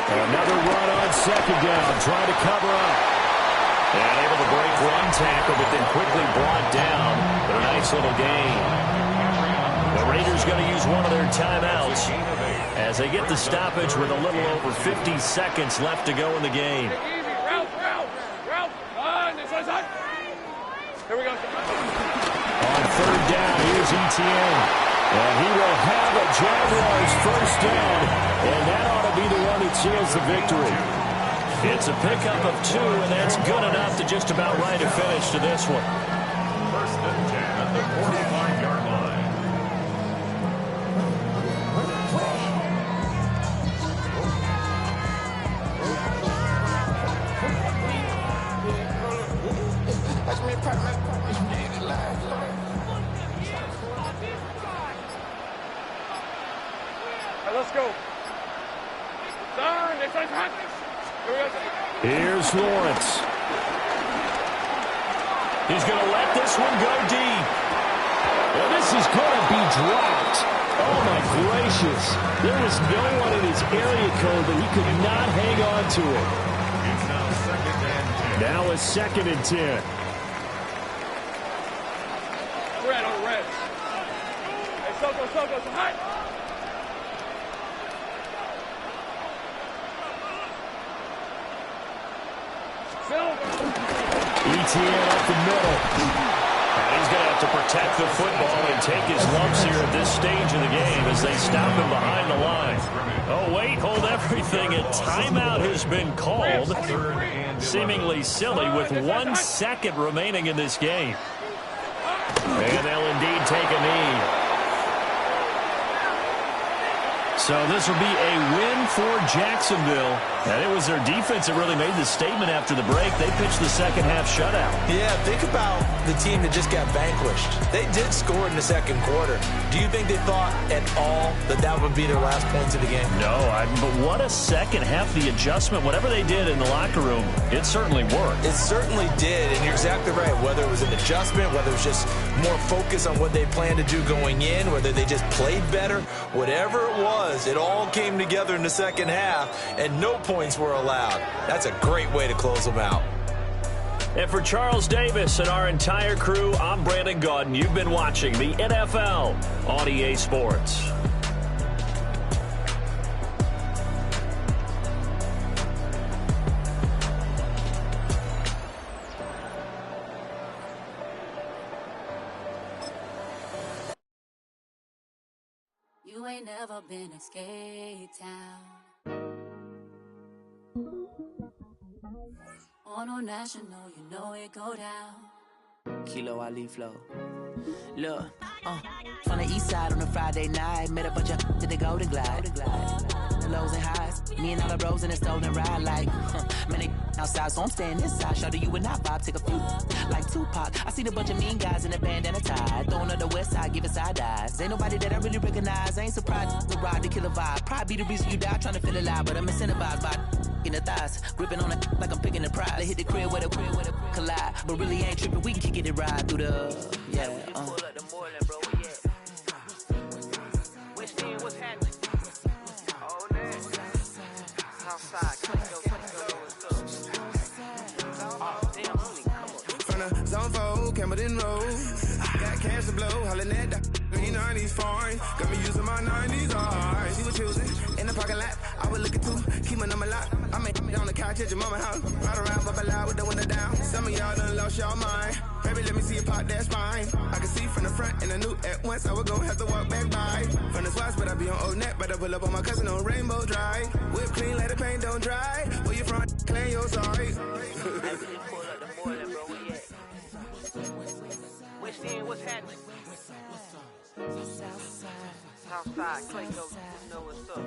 Another run on 2nd down, trying to cover up. And able to break one tackle, but then quickly brought down. But a nice little gain. The Raiders going to use one of their timeouts as they get the stoppage with a little over 50 seconds left to go in the game. Route! Here we go. On 3rd down, here's Etienne. And he will have a Jaguars 1st down, and that ought to be the one that seals the victory. It's a pickup of 2, and that's good enough to just about right a finish to this one. 1st and 10 at the 45-yard line. Let's go. Here's Lawrence. He's going to let this this one go deep. And this is going to be dropped. Oh, my gracious. There was no one in his area code that he could not hang on to it. It's now second and 10. Now a 2nd and 10. Red on red. Hey, Soko, hot. ETN up the middle. And he's going to have to protect the football and take his lumps here at this stage of the game as they stop him behind the line. Oh, wait, hold everything. A timeout has been called. Seemingly silly with 1 second remaining in this game. And they'll indeed take a knee. So this will be a win for Jacksonville. And it was their defense that really made the statement after the break. They pitched the second half shutout. Yeah, think about the team that just got vanquished. They did score in the second quarter. Do you think they thought at all that that would be their last points of the game? No, but what a second half. The adjustment, whatever they did in the locker room, it certainly worked. It certainly did, and you're exactly right. Whether it was an adjustment, whether it was just more focus on what they planned to do going in, whether they just played better, whatever it was, it all came together in the second half, and no points were allowed. That's a great way to close them out. And for Charles Davis and our entire crew, I'm Brandon Gaudin. You've been watching the NFL on EA Sports. You ain't never been a skate town. On no national, you know it go down. Kilo Ali flow. Look, from the east side on a Friday night, met a bunch of to the Golden Glide. The lows and highs, me and all the bros in a stolen ride like, man, they outside, so I'm staying inside. Show you and I vibe, take a few like Tupac. I see the bunch of mean guys in a bandana tie, throwing up the west side, giving side eyes. Ain't nobody that I really recognize. I ain't surprised to ride the killer vibe. Probably be the reason you die trying to feel alive, but I'm incentivized by in the thighs, gripping on it like I'm picking the prize. They hit the crib where the collide, but really ain't tripping. We can kick it and ride through the Pull up the Moreland, bro. West End, what's happening? All day. Southside, damn, homie, come on. From the zone 4, Campbellton Road. Got cash to blow, hollering at the 90s foreign. Got me using my 90s, alright. She was choosing in the parking lot. I was looking to keep my number locked. I made me on the couch at your mama house. Ride around, bubble loud with the window down. Some of y'all done lost y'all mind. Baby, let me see you pop that spine. I can see from the front and I knew at once I was gonna have to walk back by. From the spots, but I be on Old Net. Better pull up on my cousin on Rainbow Drive. Whip clean, let the paint don't dry. Where you from? Clean your sorry. West End, what's happening? Southside, Clayco, you know what's up.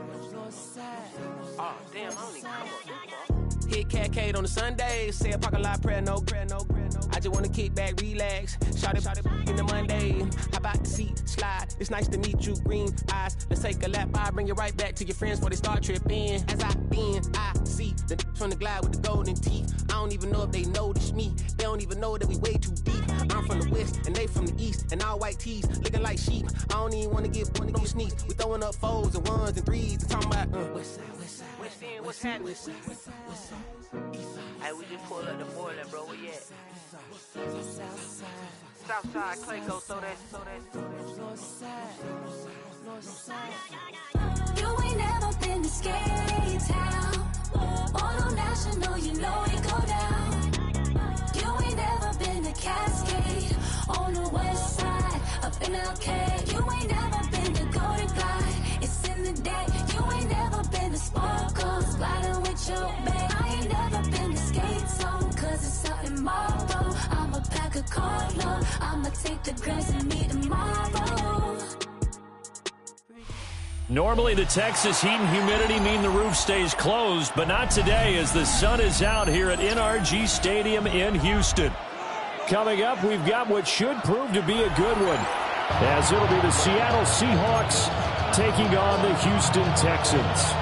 Oh, damn, homie, come on. Hit Catcade on the Sundays, say a parking lot prayer, no. I just wanna kick back, relax, shout it in the Monday. How about the seat, slide, it's nice to meet you, green eyes. Let's take a lap by, bring you right back to your friends before they start tripping. As I see the from the glide with the golden teeth. I don't even know if they notice me, they don't even know that we way too deep. I'm from the west, and they from the east, and all white tees, looking like sheep. I don't even wanna get one of them sneaks. We throwing up fours and ones and threes, and talking about West End, what's happening? Hey, we just pulled up the Moreland, bro. Where you at? Southside, Clayco, so that. You ain't never been to skate town. On no national, you know it go down. You ain't never been to Cascade. On the west side, up in LK. You ain't never been to Golden Glide. It's in the day. You ain't never been to Sparkles. Gliding with your babe. I ain't never been to Skate Zone. Cause it's out in Marlboro. I'ma pack a carload. I'ma take the grass and meet tomorrow. Normally the Texas heat and humidity mean the roof stays closed, but not today as the sun is out here at NRG Stadium in Houston. Coming up, we've got what should prove to be a good one, as it'll be the Seattle Seahawks taking on the Houston Texans.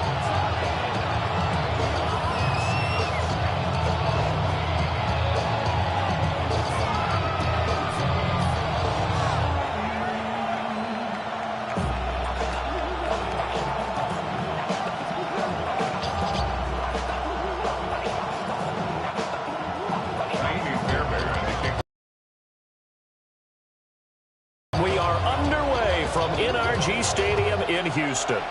are underway from NRG Stadium in Houston.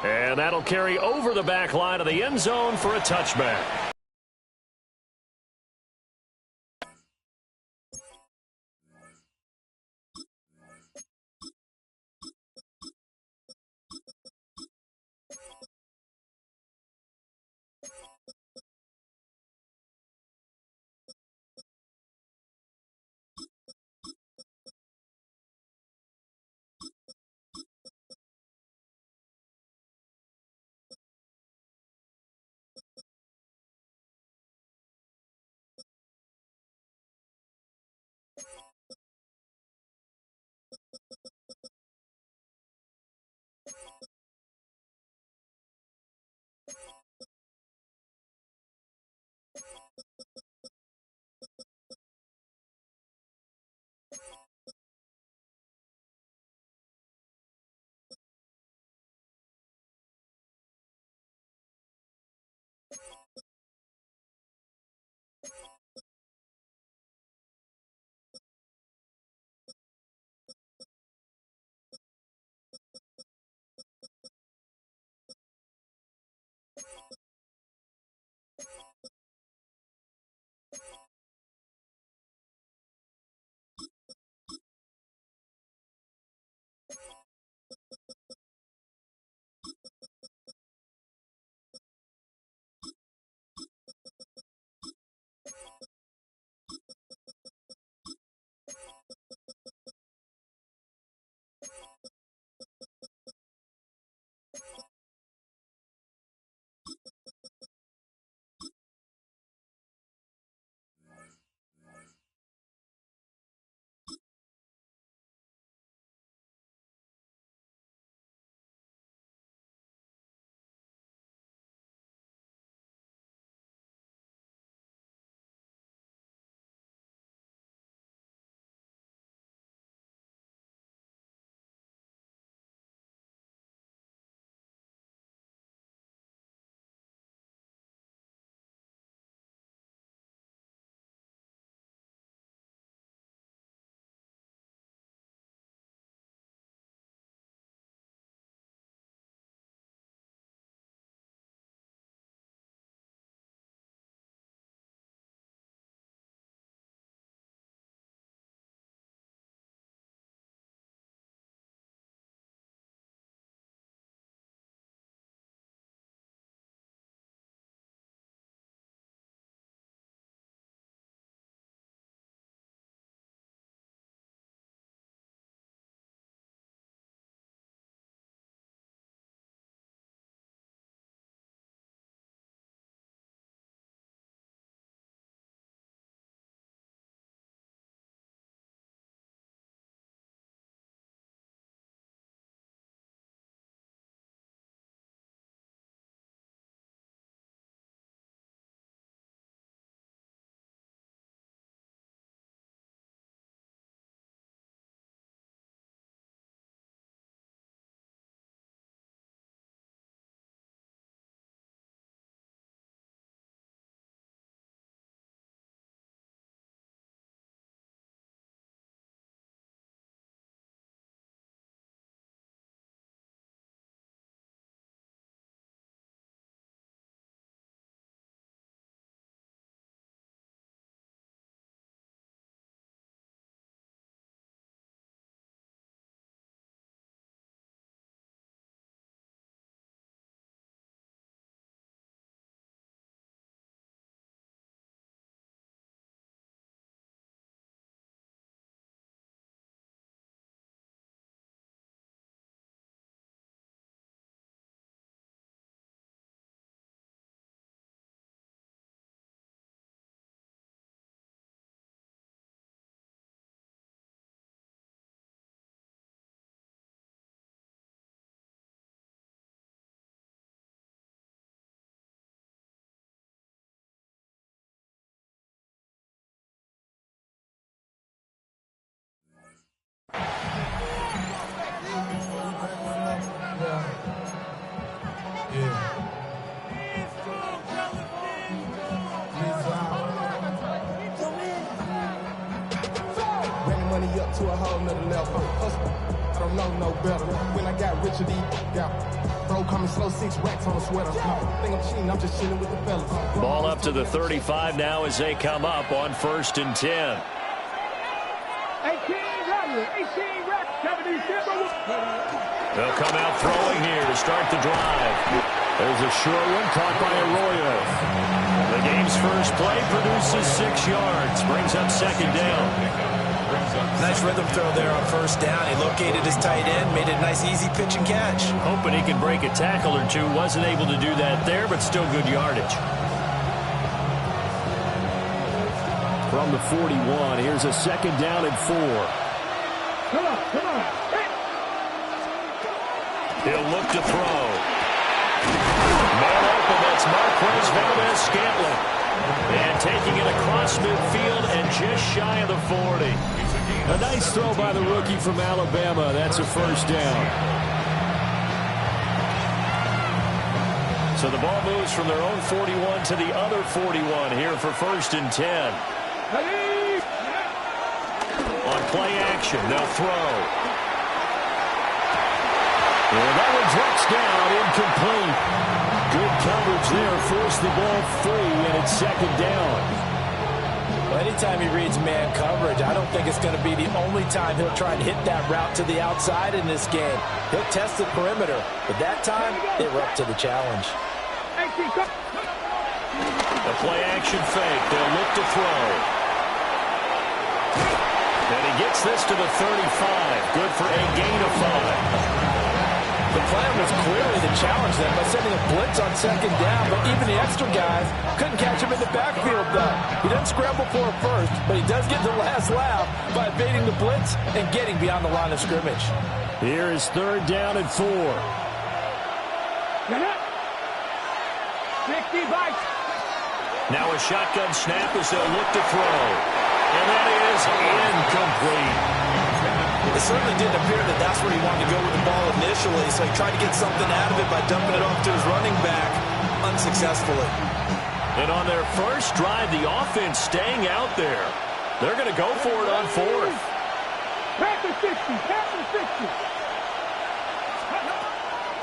And that'll carry over the back line of the end zone for a touchback. Ran the money up to a whole nother level. Hustle, I don't know no better. When I got richer, got bro coming slow, 6 racks on a sweater. Think I'm cheating, I'm just chilling with the fellas. Ball up to the 35 now as they come up on 1st and 10. 18 reps, Kevin, They'll come out throwing here to start the drive. There's a short one caught by Arroyo. The game's first play produces 6 yards, brings up 2nd down. Nice rhythm throw there on 1st down. He located his tight end, made it a nice easy pitch and catch. Hoping he can break a tackle or two. Wasn't able to do that there, but still good yardage. From the 41, here's a 2nd down and 4. Come on. He'll look to throw. Man open, that's Marquez Valdez-Scantling. And taking it across midfield and just shy of the 40. A nice throw by the rookie from Alabama. That's a 1st down. So the ball moves from their own 41 to the other 41 here for 1st and 10. On play action, they'll throw. And that one drops down, incomplete. Good coverage there, forced the ball free, and it's 2nd down. Well, anytime he reads man coverage, I don't think it's going to be the only time he'll try and hit that route to the outside in this game. He'll test the perimeter, but that time, they were up to the challenge. A play action fake, they'll look to throw. And he gets this to the 35, good for a gain of 5. The plan was clearly to challenge them by sending a blitz on 2nd down, but even the extra guys couldn't catch him in the backfield, though. He doesn't scramble for it first, but he does get the last laugh by evading the blitz and getting beyond the line of scrimmage. Here is 3rd down and 4. 60 bites. Now a shotgun snap as they'll look to throw. And that is incomplete. It certainly didn't appear that that's where he wanted to go with the ball initially, so he tried to get something out of it by dumping it off to his running back unsuccessfully. And on their first drive, the offense staying out there. They're going to go for it on 4th. Panther 60.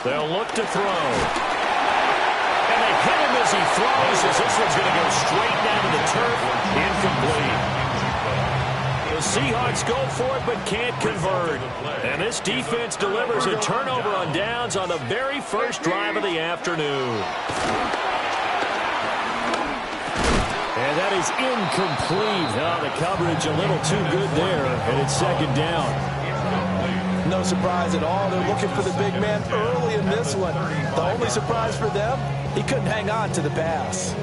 They'll look to throw. And they hit him as he throws, as this one's going to go straight down to the turf. Incomplete. The Seahawks go for it but can't convert. And this defense delivers a turnover on downs on the very first drive of the afternoon. And that is incomplete. Oh, the coverage a little too good there, and it's 2nd down. No surprise at all. They're looking for the big man early in this one. The only surprise for them, he couldn't hang on to the pass.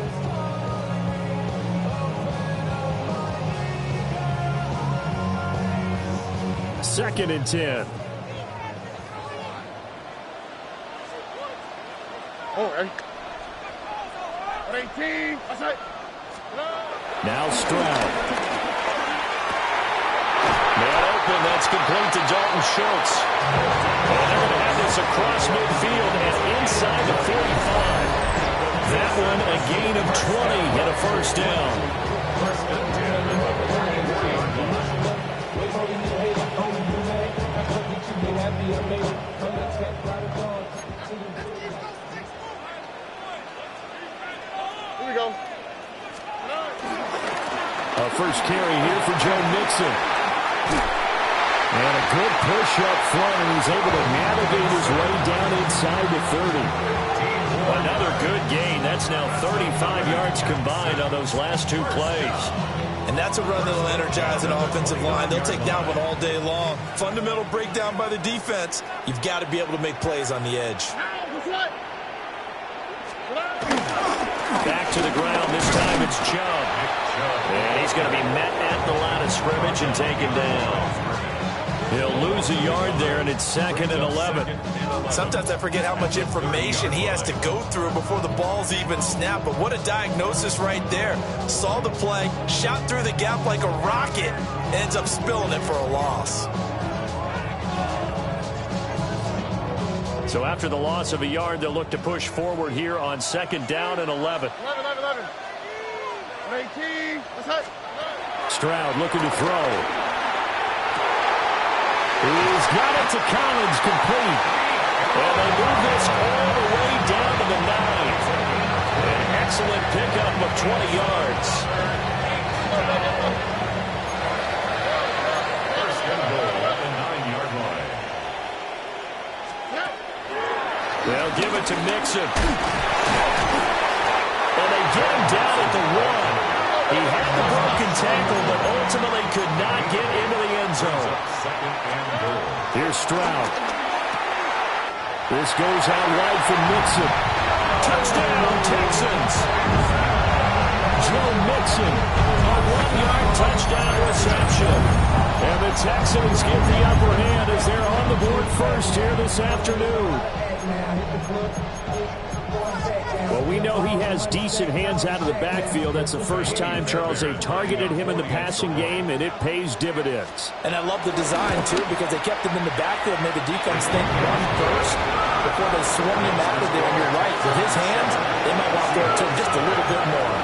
Second and 10. Oh, 18. That's it. Now Stroud. Man open, that's complete to Dalton Schultz. And they're going to have this across midfield and inside the 45. That one a gain of 20 and a 1st down. Here we go. A first carry here for Joe Mixon. And a good push up front, and he's able to navigate his way down inside the 30. Another good gain. That's now 35 yards combined on those last 2 plays. And that's a run that'll energize an offensive line. They'll take that one all day long. Fundamental breakdown by the defense. You've got to be able to make plays on the edge. Back to the ground. This time it's Chubb. And he's going to be met at the line of scrimmage and taken down. He'll lose a yard there, and it's 2nd and 11. Sometimes I forget how much information he has to go through before the ball's even snapped. But what a diagnosis right there. Saw the play, shot through the gap like a rocket, ends up spilling it for a loss. So after the loss of a yard, they'll look to push forward here on 2nd down and 11. 18. Stroud looking to throw. got it to Collins, complete. And they move this all the way down to the 9. An excellent pickup of 20 yards. First and goal at the 9-yard line. They'll give it to Mixon. And they get him down at the 1. He had the broken tackle, but ultimately could not get into the end zone. Second and goal. Here's Stroud. This goes out wide for Mixon. Touchdown, Texans. Joe Mixon, a 1-yard touchdown reception. And the Texans get the upper hand as they're on the board first here this afternoon. Well, we know he has decent hands out of the backfield. That's the first time, Charles, they've targeted him in the passing game, and it pays dividends. And I love the design, too, because they kept him in the backfield, made the defense think run first before they swung him out of there. And you're right, with his hands, they might want to throw it to him just a little bit more.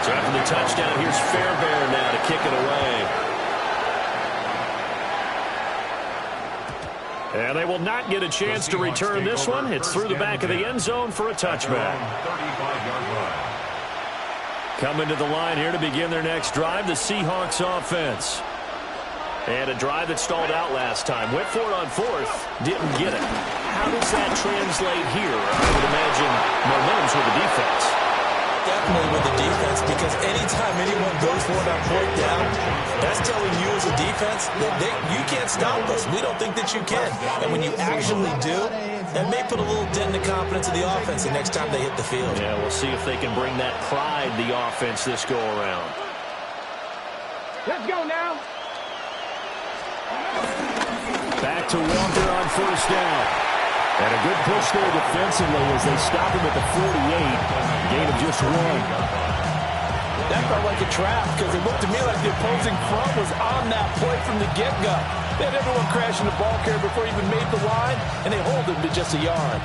So after the touchdown, here's Fairbairn now to kick it away. And they will not get a chance to return this one. It's through the back of the end zone for a touchback. 35-yard line. Coming to the line here to begin their next drive, the Seahawks offense. And a drive that stalled out last time. Went for it on 4th, didn't get it. How does that translate here? I would imagine momentum's with the defense. Definitely with the defense, because anytime anyone goes for it on 4th down, that's telling you as a defense that you can't stop us. We don't think that you can. And when you actually do, that may put a little dent in the confidence of the offense the next time they hit the field. Yeah, we'll see if they can bring that pride, the offense, this go around. Let's go now. Back to Walker on 1st down. And a good push there defensively as they stop him at the 48. Gain of just 1. That felt like a trap because it looked to me like the opposing front was on that play from the get-go. They had everyone crashing the ball carrier before he even made the line, and they hold him to just a yard.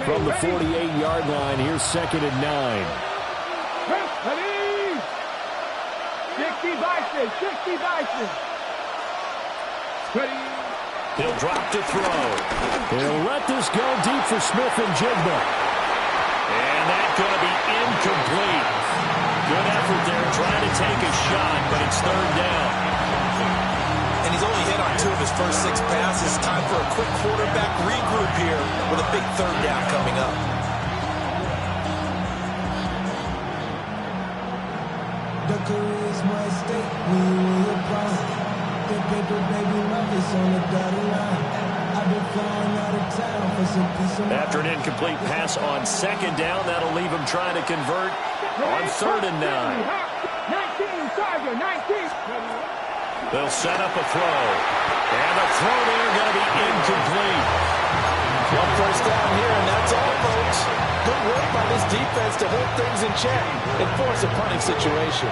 From the 48-yard line, here's 2nd and 9. Ready? 60 Bison, 60 Bison. Ready? He'll drop to throw. He'll let this go deep for Smith and Jigba. And that's going to be incomplete. Good effort there trying to take a shot, but it's 3rd down. And he's only hit on 2 of his first 6 passes. Time for a quick quarterback regroup here with a big 3rd down coming up. The career is my stake when you were abroad. The paper, baby, love is on the dotted line. I've been flying out of town for some peace of mind. After an incomplete pass on 2nd down, that'll leave him trying to convert on 3rd and 9. 19, Tiger, 19. They'll set up a throw. And the throw there going to be incomplete. 1 first down here, and that's all, folks. Good work by this defense to hold things in check and force a punting situation.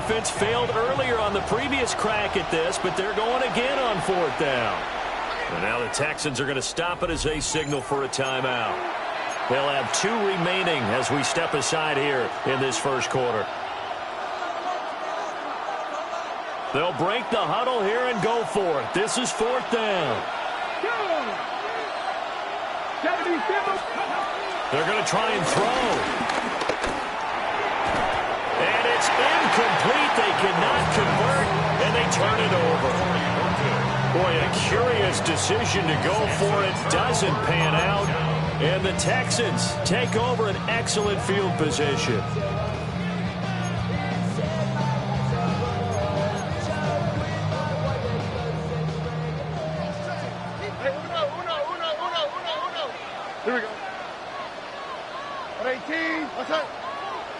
Offense failed earlier on the previous crack at this, but they're going again on 4th down. And now the Texans are going to stop it as they signal for a timeout. They'll have 2 remaining as we step aside here in this first quarter. They'll break the huddle here and go for it. This is 4th down. They're going to try and throw. And it's incomplete. They cannot convert, and they turn it over. Boy, a curious decision to go for it. Doesn't pan out. And the Texans take over an excellent field position. Here we go. 18. What's up?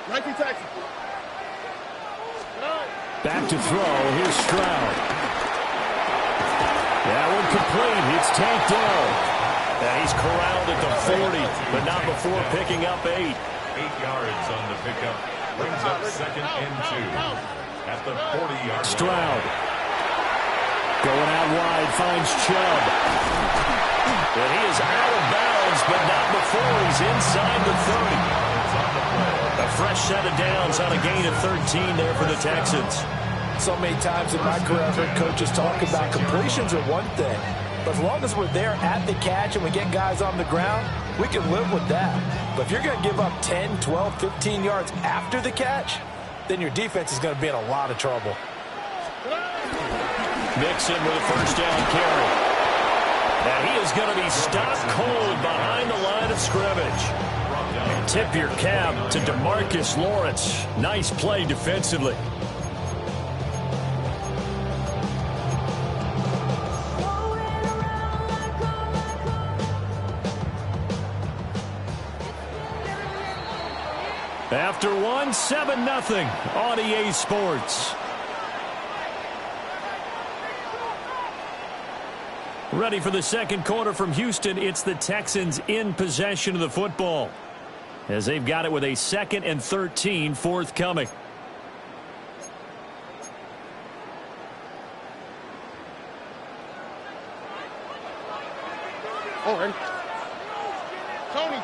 19 Texans. Back to throw. Here's Stroud. That one complete. It's tanked down. And he's corralled at the 40, but not before picking up 8. 8 yards on the pickup. Brings up 2nd and 2. At the 40-yard line. Stroud. Going out wide, finds Chubb. And he is out of bounds, but not before he's inside the 30. A fresh set of downs on a gain of 13 there for the Texans. So many times in my career, I've heard coaches talk about completions are one thing. But as long as we're there at the catch and we get guys on the ground, we can live with that. But if you're going to give up 10, 12, 15 yards after the catch, then your defense is going to be in a lot of trouble. Mixon with a first down carry. Now he is going to be stopped cold behind the line of scrimmage. Tip your cap to DeMarcus Lawrence. Nice play defensively. After 1, 7-0 on EA Sports. Ready for the second quarter from Houston. It's the Texans in possession of the football, as they've got it with a 2nd and 13 forthcoming.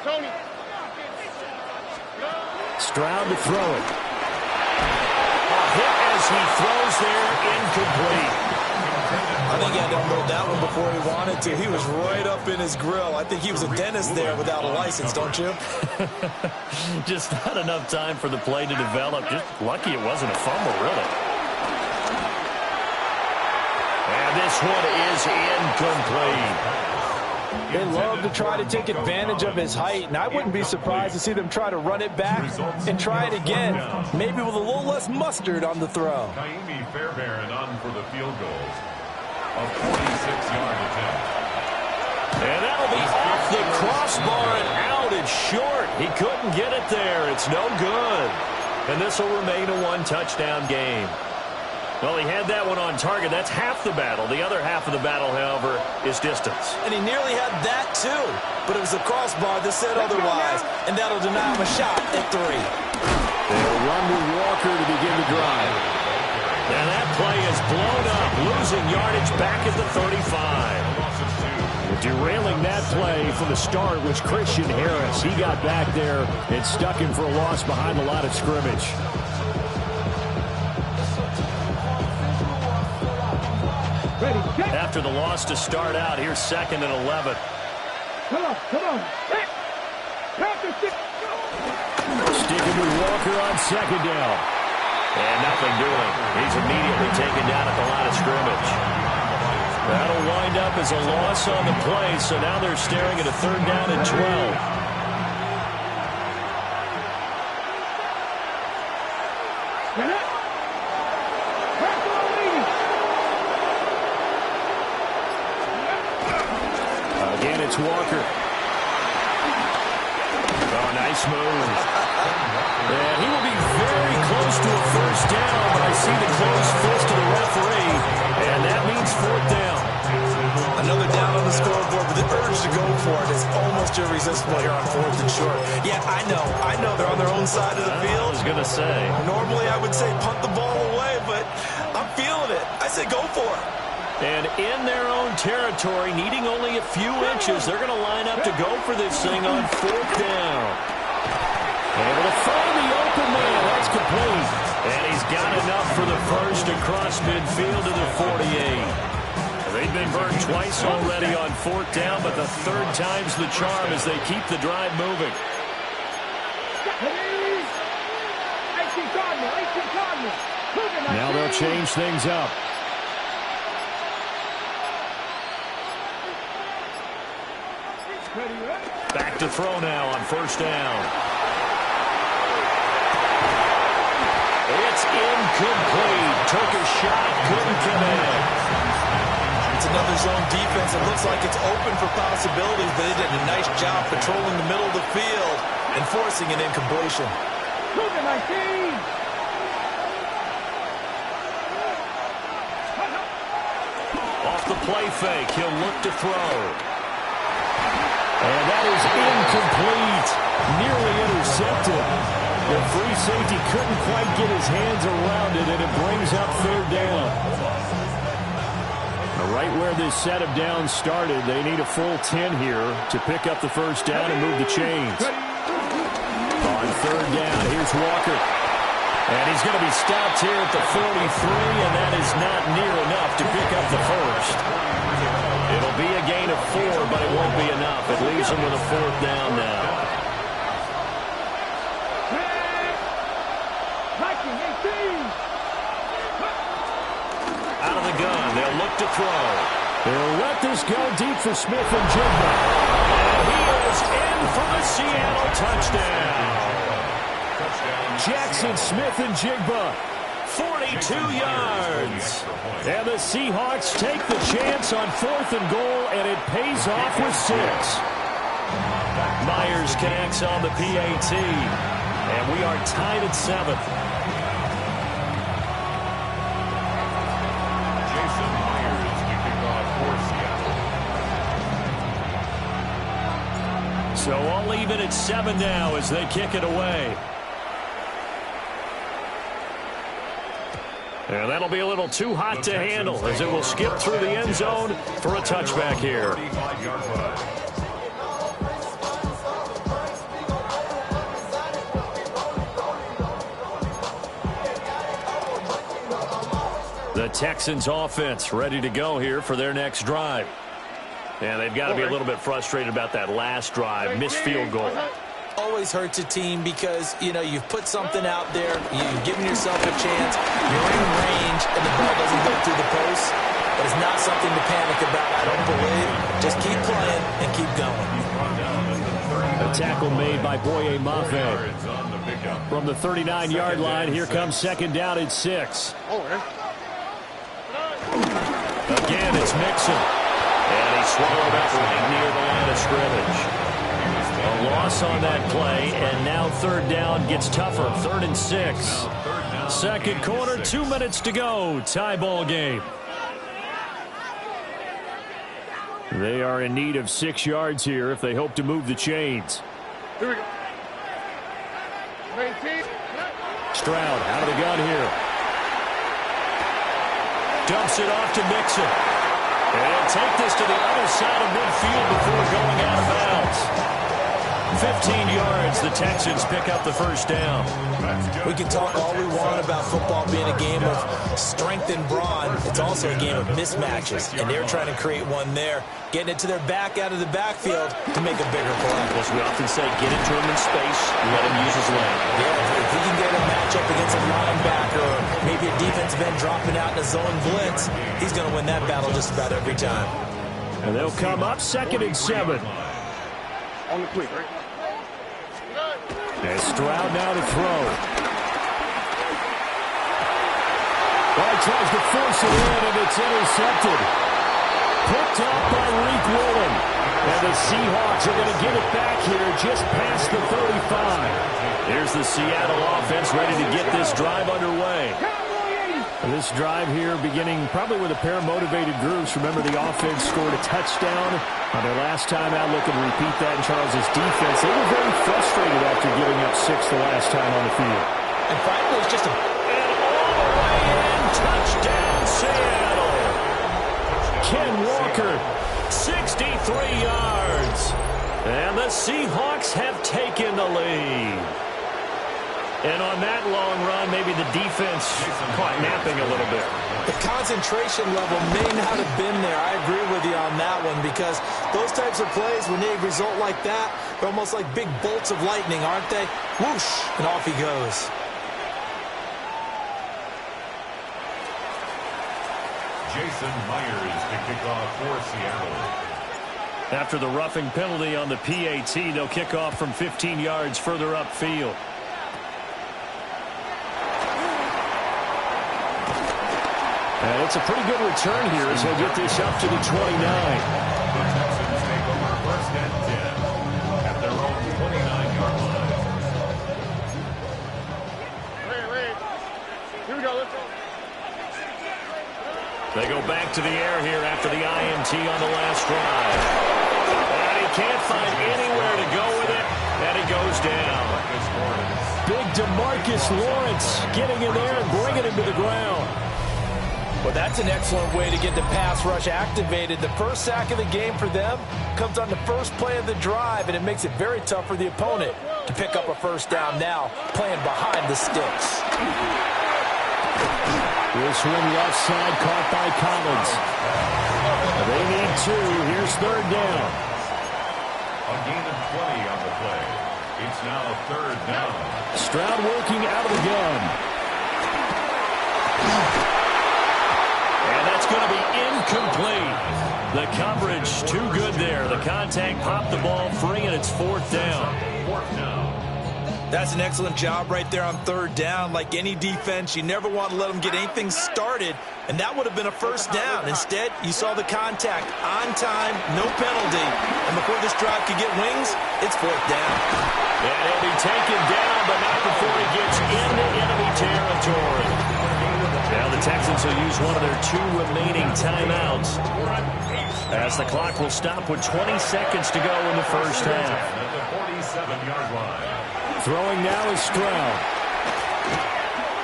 Tony. Stroud to throw it. A hit as he throws there, incomplete. I think he had to unload that one before he wanted to. He was right up in his grill. I think he was a dentist there without a license, don't you? Just not enough time for the play to develop. Just lucky it wasn't a fumble, really. And this one is incomplete. They love to try to take advantage of his height, and I wouldn't be surprised to see them try to run it back and try it again, maybe with a little less mustard on the throw. Kaimi Fairbairn on for the field goal. A 46-yard attempt. And that'll be off the crossbar and out. It's short. He couldn't get it there. It's no good. And this will remain a 1-touchdown game. Well, he had that one on target. That's half the battle. The other half of the battle, however, is distance. And he nearly had that, too. But it was the crossbar that said otherwise. And that'll deny him a shot at 3. They'll run with Walker to begin the drive. And that play is blown up, losing yardage back at the 35. Derailing that play from the start was Christian Harris. He got back there and stuck him for a loss behind the line of scrimmage. After the loss to start out, here's 2nd and 11. Come on. Sticking with Walker on 2nd down. And nothing doing. He's immediately taken down at the line of scrimmage. That'll wind up as a loss on the play, so now they're staring at a 3rd down and 12. Again, it's Walker. Oh, nice move. And he will be very close to a first down, but I see the closed fist of the referee, and that means 4th down. Another down on the scoreboard, but the urge to go for it is almost irresistible here on 4th and short. Yeah, I know they're on their own side of the field. I was going to say. Normally I would say punt the ball away, but I'm feeling it. I say go for it. And in their own territory, needing only a few inches, they're going to line up to go for this thing on 4th down. Able to find the open man. That's complete. And he's got enough for the first across midfield to the 48. They've been burned twice already on 4th down, but the 3rd time's the charm as they keep the drive moving. Now they'll change things up. Back to throw now on 1st down. It's incomplete. Took a shot, couldn't connect. It's another zone defense. It looks like it's open for possibilities, but they did a nice job patrolling the middle of the field and forcing an incompletion. Off the play fake, he'll look to throw. And that is incomplete. Nearly intercepted. The free safety couldn't quite get his hands around it, and it brings up third down. Right where this set of downs started, they need a full 10 here to pick up the first down and move the chains. On third down, here's Walker. And he's going to be stopped here at the 43, and that is not near enough to pick up the first. It'll be a gain of 4, but it won't be enough. It leaves him with a fourth down now. Out of the gun, they'll look to throw. They'll let this go deep for Smith and Jigba. And he is in for the Seattle touchdown. Jackson Smith and Jigba, 42 yards. And the Seahawks take the chance on 4th and goal, and it pays off with 6. Myers connects on the PAT, and we are tied at 7. Jason Myers to kick off for Seattle. So all even at 7 now as they kick it away. And that'll be a little too hot to handle as it will skip through the end zone for a touchback here. The Texans offense ready to go here for their next drive. And they've got to be a little bit frustrated about that last drive, missed field goal. Always hurts a team because, you know, you've put something out there, you've given yourself a chance, you're in range, and the ball doesn't go through the post. But it's not something to panic about, I don't believe. Just keep playing and keep going. A tackle made by Boye Mafe. From the 39-yard line, here comes second down at 6. Again, it's Mixon. And he swallowed up right near the line of scrimmage. A loss on that play, and now third down gets tougher. 3rd and 6. Second quarter, 2 minutes to go. Tie ball game. They are in need of 6 yards here if they hope to move the chains. Here we go. Stroud out of the gun here. Dumps it off to Mixon. And take this to the other side of midfield before going out of bounds. 15 yards, the Texans pick up the first down. We can talk all we want about football being a game of strength and brawn. It's also a game of mismatches, and they're trying to create one there, getting it to their back out of the backfield to make a bigger play. As we often say, get it to him in space, let him use his leg. Yeah, if he can get a matchup against a linebacker or maybe a defensive end dropping out in a zone blitz, he's going to win that battle just about every time. And they'll come up 2nd and 7. On the quick, right? And Stroud now to throw. Well, he tries to force it in, and it's intercepted. Picked up by Reek Willen. And the Seahawks are going to get it back here just past the 35. Here's the Seattle offense ready to get this drive underway. This drive here beginning probably with a pair of motivated groups. Remember, the offense scored a touchdown on their last time out. Looking to repeat that in Charles's defense. They were very frustrated after giving up 6 the last time on the field. And finally, it's just a... And all the way in, touchdown Seattle. Ken Walker, 63 yards. And the Seahawks have taken the lead. And on that long run, maybe the defense caught napping a little bit. The concentration level may not have been there. I agree with you on that one because those types of plays, when they result like that, they're almost like big bolts of lightning, aren't they? Whoosh, and off he goes. Jason Myers to kick off for Seattle. After the roughing penalty on the PAT, they'll kick off from 15 yards further upfield. And it's a pretty good return here as he'll get this up to the 29. The Texans take over 1st and 10 at their own 29-yard line. Wait. Here we go. Let's go. They go back to the air here after the INT on the last drive. And he can't find anywhere to go with it, and he goes down. Big DeMarcus Lawrence getting in there and bringing him to the ground. Well, that's an excellent way to get the pass rush activated. The first sack of the game for them comes on the first play of the drive, and it makes it very tough for the opponent to pick up a first down now, playing behind the sticks. This one left side caught by Collins. They need 2. Here's third down. A gain of 20 on the play. It's now third down. Stroud working out of the gun. And that's going to be incomplete. The coverage too good there. The contact popped the ball free, and it's fourth down. That's an excellent job right there on third down. Like any defense, you never want to let them get anything started, and that would have been a first down. Instead, you saw the contact on time, no penalty, and before this drive could get wings, it's fourth down. And he'll be taken down, but not before he gets into enemy territory. Now the Texans will use one of their 2 remaining timeouts as the clock will stop with 20 seconds to go in the first half. At the 47-yard line. Throwing now is Stroud.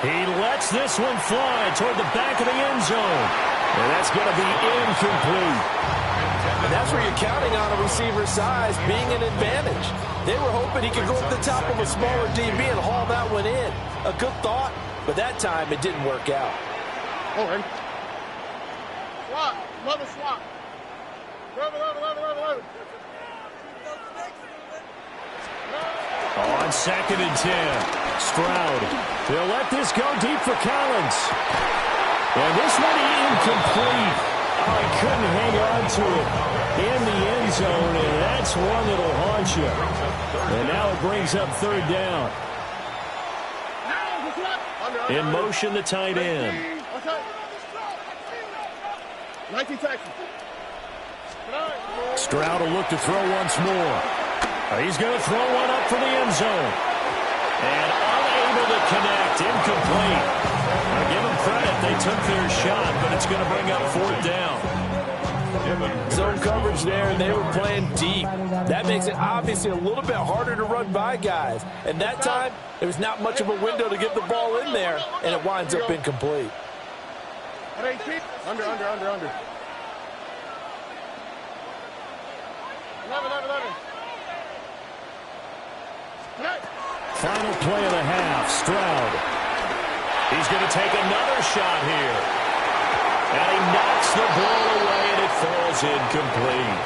He lets this one fly toward the back of the end zone. And that's going to be incomplete. And that's where you're counting on a receiver's size being an advantage. They were hoping he could go up the top of a smaller DB and haul that one in. A good thought, but that time it didn't work out. Swap. Love it, swap. Love it. On 2nd and 10, Stroud. They'll let this go deep for Collins. And this one incomplete. Oh, he couldn't hang on to it in the end zone, and that's one that'll haunt you. And now it brings up third down. In motion, the tight end. 19 Texans. Stroud will look to throw once more. He's going to throw one up for the end zone. And unable to connect. Incomplete. Now give them credit. They took their shot, but it's going to bring up fourth down. Zone coverage there, and they were playing deep. That makes it obviously a little bit harder to run by guys. And that time, there was not much of a window to get the ball in there, and it winds up incomplete. Under. 11. Final play of the half, Stroud. He's going to take another shot here. And he knocks the ball away, and it falls incomplete.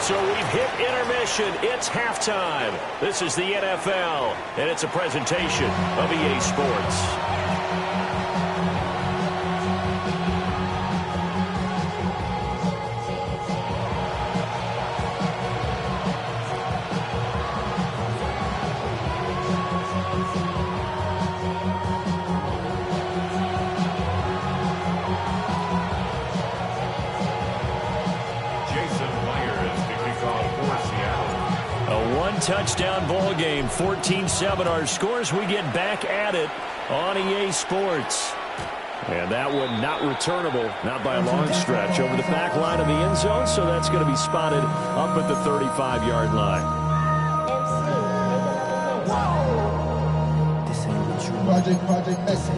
So we've hit intermission. It's halftime. This is the NFL, and it's a presentation of EA Sports. Touchdown ball game, 14-7 our scores. We get back at it on EA Sports. And that one not returnable, not by a long stretch, over the back line of the end zone, so that's going to be spotted up at the 35-yard line. This ain't what you want. Project, this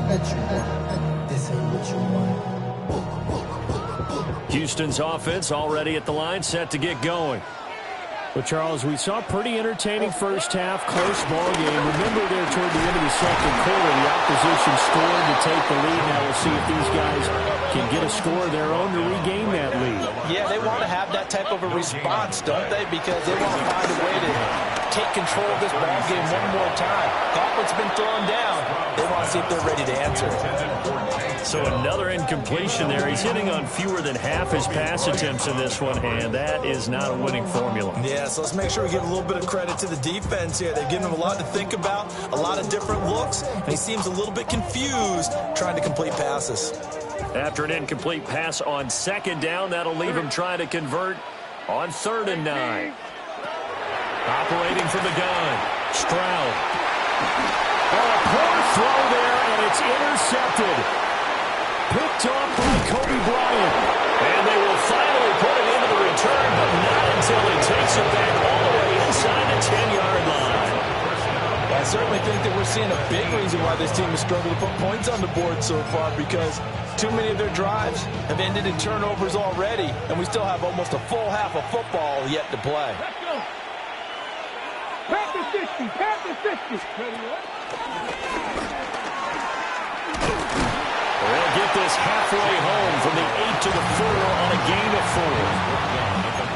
ain't what you want. Houston's offense already at the line, set to get going. But, Charles, we saw a pretty entertaining first half, close ball game. Remember there toward the end of the second quarter, the opposition scored to take the lead. Now we'll see if these guys can get a score of their own to regain that lead. Yeah, they want to have that type of a response, don't they? Because they want to find a way to take control of this ball game one more time. Gauntlet's been thrown down. They want to see if they're ready to answer it. So another incompletion there. He's hitting on fewer than half his pass attempts in this one, and that is not a winning formula. Yeah, so let's make sure we give a little bit of credit to the defense here. They've given him a lot to think about, a lot of different looks, and he seems a little bit confused trying to complete passes. After an incomplete pass on second down, that'll leave him trying to convert on 3rd and 9. Operating from the gun, Stroud. Oh, a poor throw there, and it's intercepted. Picked off by Kobe Bryant. And they will finally put it into the return, but not until he takes it back all the way inside the 10-yard line. I certainly think that we're seeing a big reason why this team has struggled to put points on the board so far, because too many of their drives have ended in turnovers already, and we still have almost a full half of football yet to play. Let's go. Panther 50, Panther 50. They'll get this halfway home from the 8 to the 4 on a gain of 4.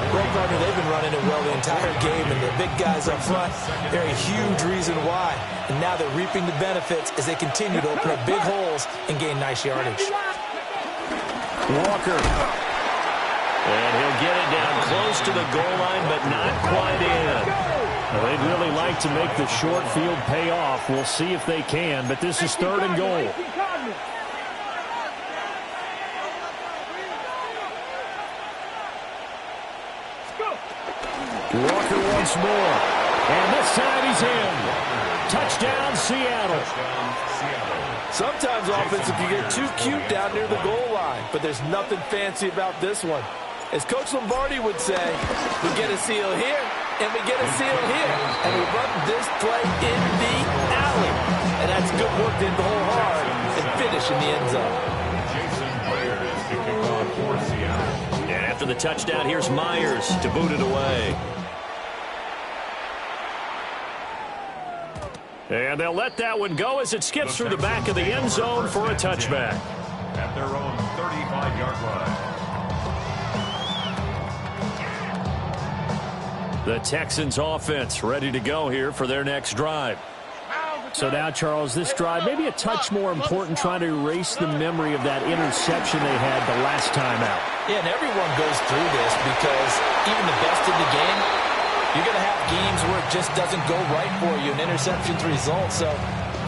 Well, partner, they've been running it well the entire game, and the big guys up front, they're a huge reason why. And now they're reaping the benefits as they continue to open up big holes and gain nice yardage. Walker. And he'll get it down close to the goal line, but not quite in. Well, they'd really like to make the short field pay off. We'll see if they can, but this is 3rd and goal. Walker once more. And this time he's in. Touchdown, Seattle. Sometimes offense can get too cute down near the goal line, but there's nothing fancy about this one. As Coach Lombardi would say, we get a seal here, and we get a seal here, and we run this play in the alley. And that's good work to hit the hole hard and finish in the end zone. And after the touchdown, here's Myers to boot it away. And they'll let that one go as it skips through the back of the end zone for a touchback. At their own 35-yard line. The Texans offense ready to go here for their next drive. So now, Charles, this drive maybe a touch more important, trying to erase the memory of that interception they had the last time out. Yeah, and everyone goes through this because even the best in the game, you're going to have games where it just doesn't go right for you, and interceptions result. So,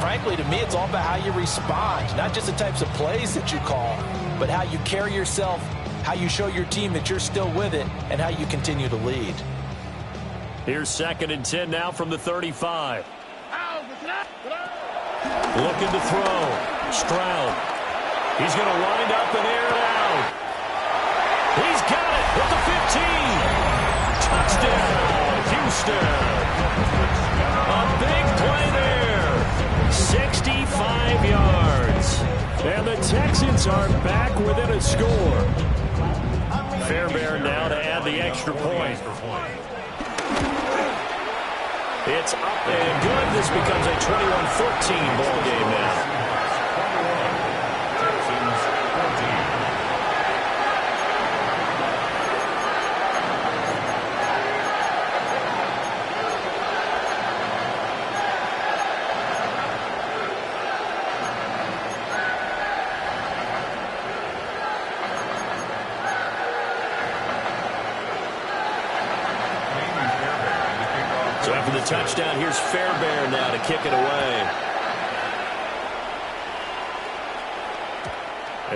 frankly, to me, it's all about how you respond, not just the types of plays that you call, but how you carry yourself, how you show your team that you're still with it, and how you continue to lead. Here's 2nd and 10 now from the 35. Looking to throw. Stroud. He's going to wind up and air it out. He's got it at the 15. Touchdown, Houston. A big play there. 65 yards. And the Texans are back within a score. Fairbairn now to add the extra point. It's up and good. This becomes a 21-14 ball game now. So after the touchdown, here's Fairbairn now to kick it away.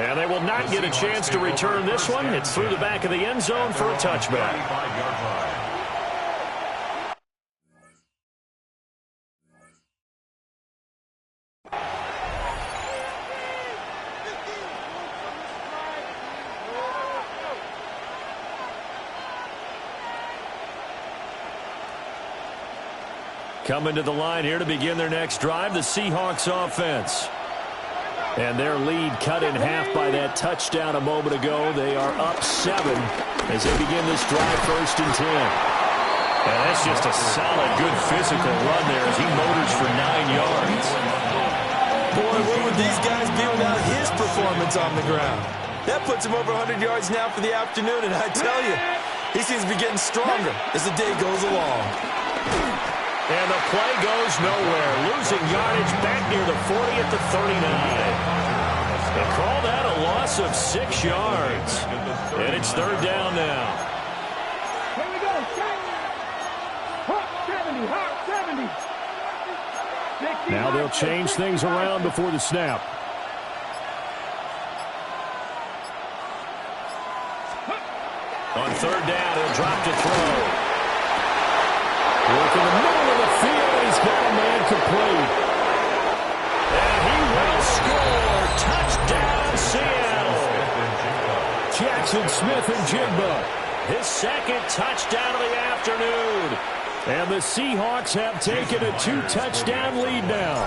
And they will not get a chance to return this one. It's through the back of the end zone for a touchback. Coming to the line here to begin their next drive, the Seahawks offense. And their lead cut in half by that touchdown a moment ago. They are up 7 as they begin this drive, 1st and 10. And that's just a solid, good physical run there as he motors for 9 yards. Boy, where would these guys be without his performance on the ground? That puts him over 100 yards now for the afternoon, and I tell you, he seems to be getting stronger as the day goes along. And the play goes nowhere. Losing yardage back near the 40 at the 39. They call that a loss of 6 yards. And it's 3rd down now. Here we go. 70. Now they'll change things around before the snap. On 3rd down, he'll drop to throw. Work in the middle of the field, he's got a man complete. And he will score. Touchdown, Seattle. Jackson Smith-Njigba, his second touchdown of the afternoon. And the Seahawks have taken a 2-touchdown lead now.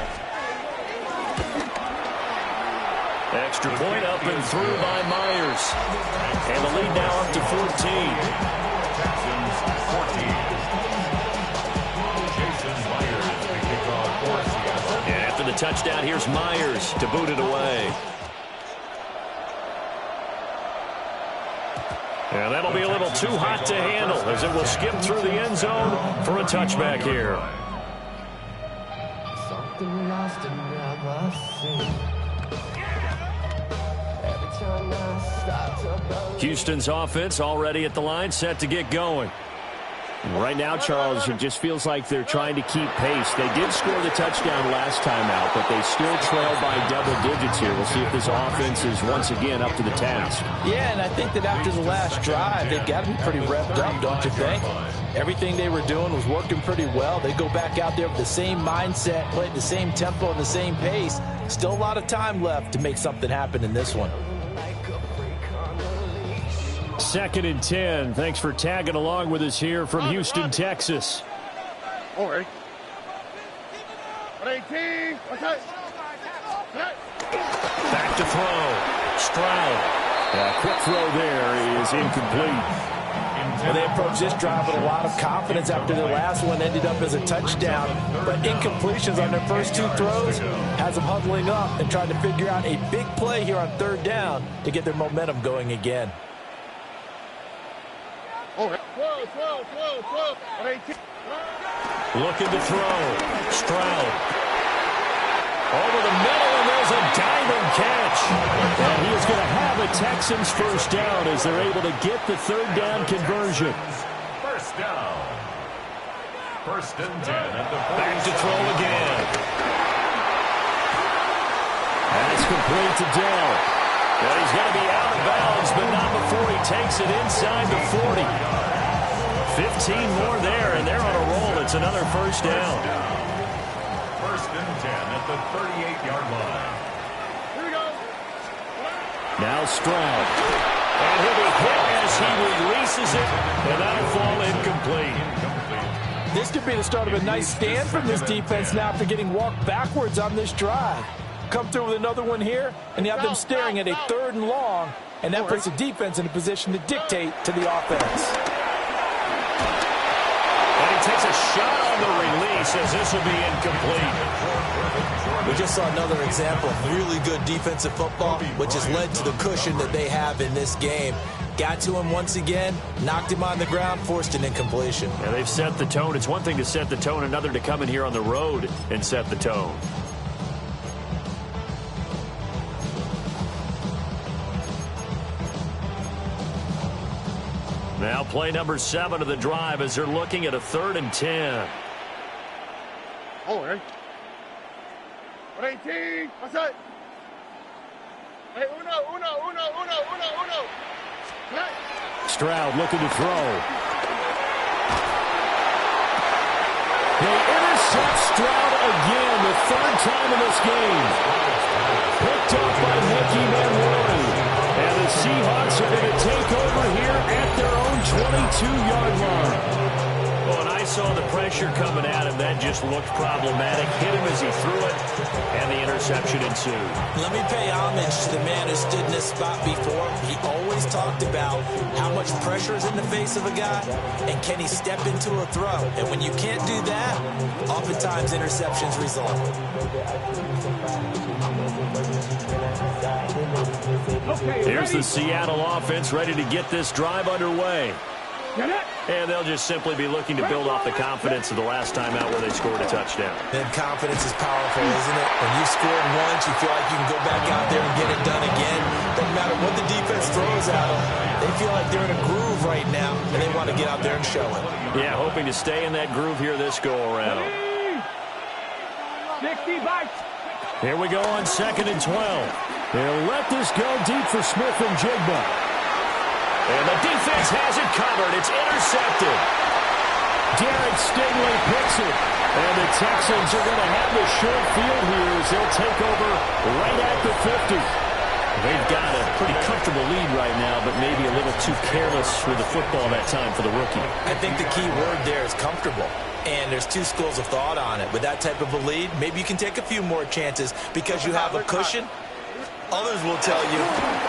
Extra point up and through by Myers. And the lead now up to 14. Texans 14. Jason Myers, the kickoff for Seattle. And after the touchdown, here's Myers to boot it away. And that'll be a little too hot to handle as it will skip through the end zone for a touchback here. Something lost and never seen. Every time I start to believe. Houston's offense already at the line, set to get going. Right now, Charles, it just feels like they're trying to keep pace. They did score the touchdown last time out, but they still trail by double digits here. We'll see if this offense is once again up to the task. Yeah, and I think that after the last drive, they've got to be pretty revved up, don't you think? Everything they were doing was working pretty well. They go back out there with the same mindset, play at the same tempo and the same pace. Still a lot of time left to make something happen in this one. 2nd and 10. Thanks for tagging along with us here from Houston, Texas. All right. 118. Back to throw. Stroud. Quick throw there is incomplete. Well, they approached this drive with a lot of confidence after their last one ended up as a touchdown. But incompletions on their first two throws has them huddling up and trying to figure out a big play here on 3rd down to get their momentum going again. Looking to throw. Stroud. Over the middle, and there's a diving catch. And he is going to have a Texans first down as they're able to get the 3rd down conversion. First down. 1st and 10 at the back to throw again. That's complete to Dell. And he's going to be out of bounds, but not before he takes it inside the 40. 15 more there, and they're on a roll. It's another first down. 1st and 10 at the 38-yard line. Here we go. Now Stroud. And he'll be hit as he releases it, and that'll fall incomplete. This could be the start of a nice stand from this defense now after getting walked backwards on this drive. Come through with another one here, and you have them staring at a 3rd and long, and that puts the defense in a position to dictate to the offense. And he takes a shot on the release as this will be incomplete. We just saw another example of really good defensive football, which has led to the cushion that they have in this game. Got to him once again, knocked him on the ground, forced an incompletion. And they've set the tone. It's one thing to set the tone, another to come in here on the road and set the tone. Now play number 7 of the drive as they're looking at a 3rd and 10. All right. 118. What's that? Hey, uno. Hey. Stroud looking to throw. They intercept Stroud again, the 3rd time in this game. Picked up by Mickey Manwari. And the Seahawks are going to take over here at their own 22-yard line. Well, and I saw the pressure coming at him. That just looked problematic. Hit him as he threw it, and the interception ensued. Let me pay homage to the man who stood in this spot before. He always talked about how much pressure is in the face of a guy, and can he step into a throw. And when you can't do that, oftentimes interceptions result. Here's the Seattle offense ready to get this drive underway. And they'll just simply be looking to build off the confidence of the last time out where they scored a touchdown. Then confidence is powerful, isn't it? When you scored once, you feel like you can go back out there and get it done again. Doesn't matter what the defense throws at them. They feel like they're in a groove right now, and they want to get out there and show it. Yeah, hoping to stay in that groove here this go-around. 60 bites. Here we go on 2nd and 12. They'll let this go deep for Smith-Njigba. And the defense has it covered. It's intercepted. Derek Stingley picks it. And the Texans are going to have the short field here as they'll take over right at the 50. They've got a pretty comfortable lead right now, but maybe a little too careless with the football that time for the rookie. I think the key word there is comfortable. And there's two schools of thought on it. With that type of a lead, maybe you can take a few more chances because you have a cushion. Others will tell you,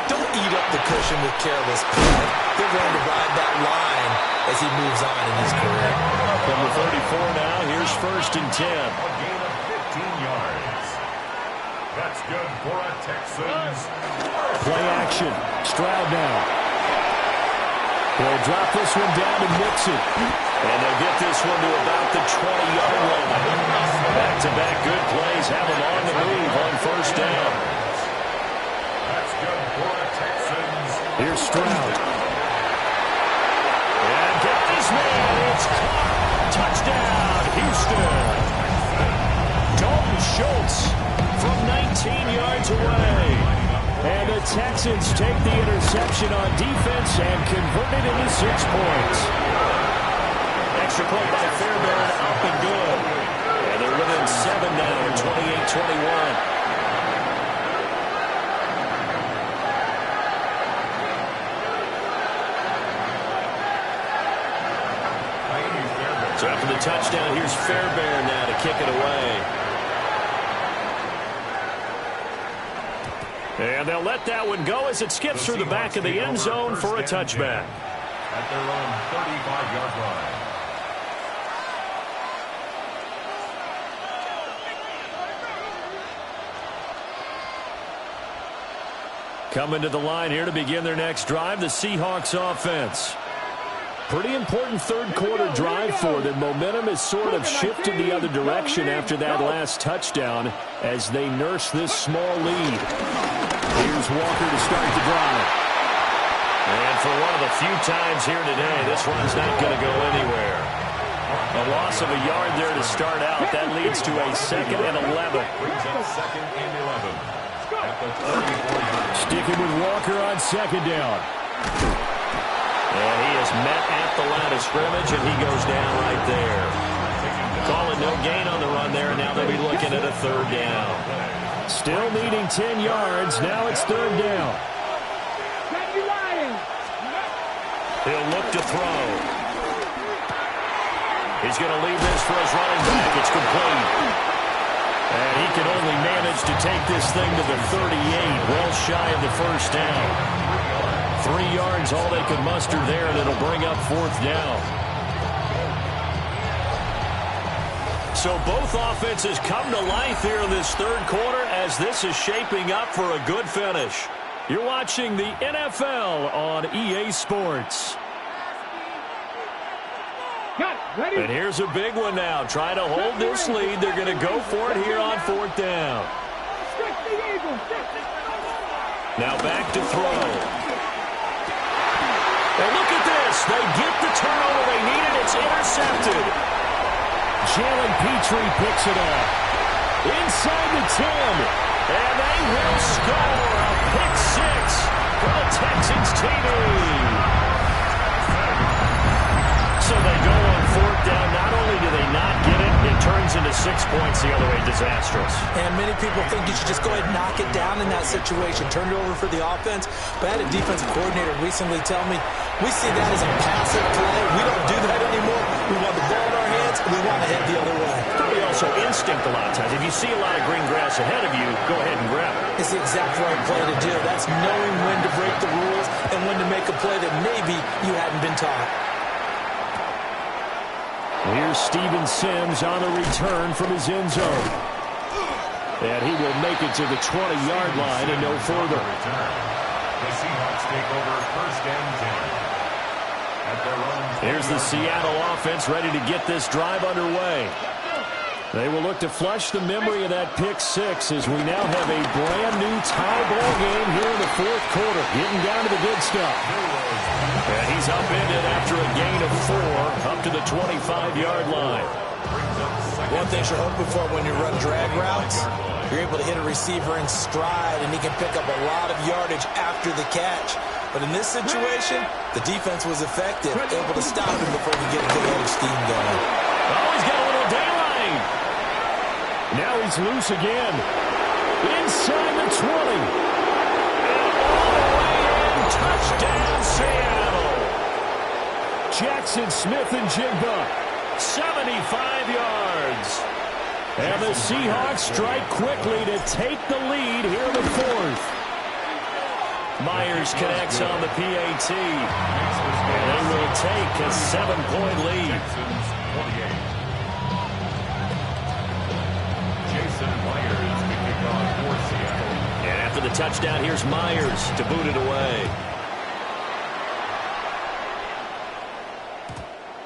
don't eat up the cushion with careless play. They're going to ride that line as he moves on in his career. Number 34 now, here's 1st and 10. A gain of 15 yards. That's good for a Texans. Play action. Stroud now. They'll drop this one down to Mixon. And they'll get this one to about the 20-yard line. Back-to-back good plays have them on the move on 1st down. That's good for a Texans. Here's Stroud. And get this man. It's caught. Touchdown, Houston. Dalton Schultz from 19 yards away. And the Texans take the interception on defense and convert it into 6 points. Extra point by Fairbairn, up and good. And they're within 7 now at 28-21. So after the touchdown, here's Fairbairn now to kick it away. And they'll let that one go as it skips through the back of the end zone for a touchback. At their own 35-yard line. Coming to the line here to begin their next drive, the Seahawks offense. Pretty important third-quarter drive for them. Momentum has sort of shifted the other direction after that last touchdown as they nurse this small lead. Here's Walker to start the drive. And for one of the few times here today, this run's not going to go anywhere. A loss of a yard there to start out. That leads to a 2nd and 11. Brings up 2nd and 11. At the 34-yard. Sticking with Walker on 2nd down. And he is met at the line of scrimmage, and he goes down right there. Calling no gain on the run there, and now they'll be looking at a 3rd down. Still needing 10 yards. Now it's 3rd down. He'll look to throw. He's going to leave this for his running back. It's complete. And he can only manage to take this thing to the 38, well shy of the 1st down. 3 yards, all they could muster there, and it'll bring up 4th down. So both offenses come to life here in this 3rd quarter as this is shaping up for a good finish. You're watching the NFL on EA Sports. And here's a big one now. Trying to hold this lead. They're going to go for it here on 4th down. Now back to throw. And look at this. They get the turnover they needed. It's intercepted. Jalen Petrie picks it up. Inside the 10. And they will score a pick 6 for the Texans TV. So they go on 4th down. Not only do they not get it, it turns into 6 points the other way. Disastrous. And many people think you should just go ahead and knock it down in that situation. Turn it over for the offense. But I had a defensive coordinator recently tell me, we see that as a passive play. We don't do that anymore. We want the ball in our hands, and we want to head the other way. Probably also instinct a lot of times. If you see a lot of green grass ahead of you, go ahead and grab it. It's the exact right play to do. That's knowing when to break the rules and when to make a play that maybe you hadn't been taught. Here's Steven Sims on the return from his end zone. And he will make it to the 20-yard line and no further. The Seahawks take over 1st and 10. At their own. Here's the Seattle offense ready to get this drive underway. They will look to flush the memory of that pick 6 as we now have a brand new tie ball game here in the 4th quarter. Getting down to the good stuff. And he's upended after a gain of 4 up to the 25-yard line. One thing you're hoping for when you run drag routes, you're able to hit a receiver in stride, and he can pick up a lot of yardage after the catch. But in this situation, the defense was effective, able to stop him before he get a good head of steam going. Oh, he's got a little daylight. Now he's loose again. Inside the 20. And all the way in. Touchdown, Seattle. Jackson Smith and Jigba, 75 yards. And the Seahawks strike quickly to take the lead here in the fourth. Myers connects on the PAT. And they will take a 7-point lead. Jason Myers kicking on for Seattle. And after the touchdown, here's Myers to boot it away.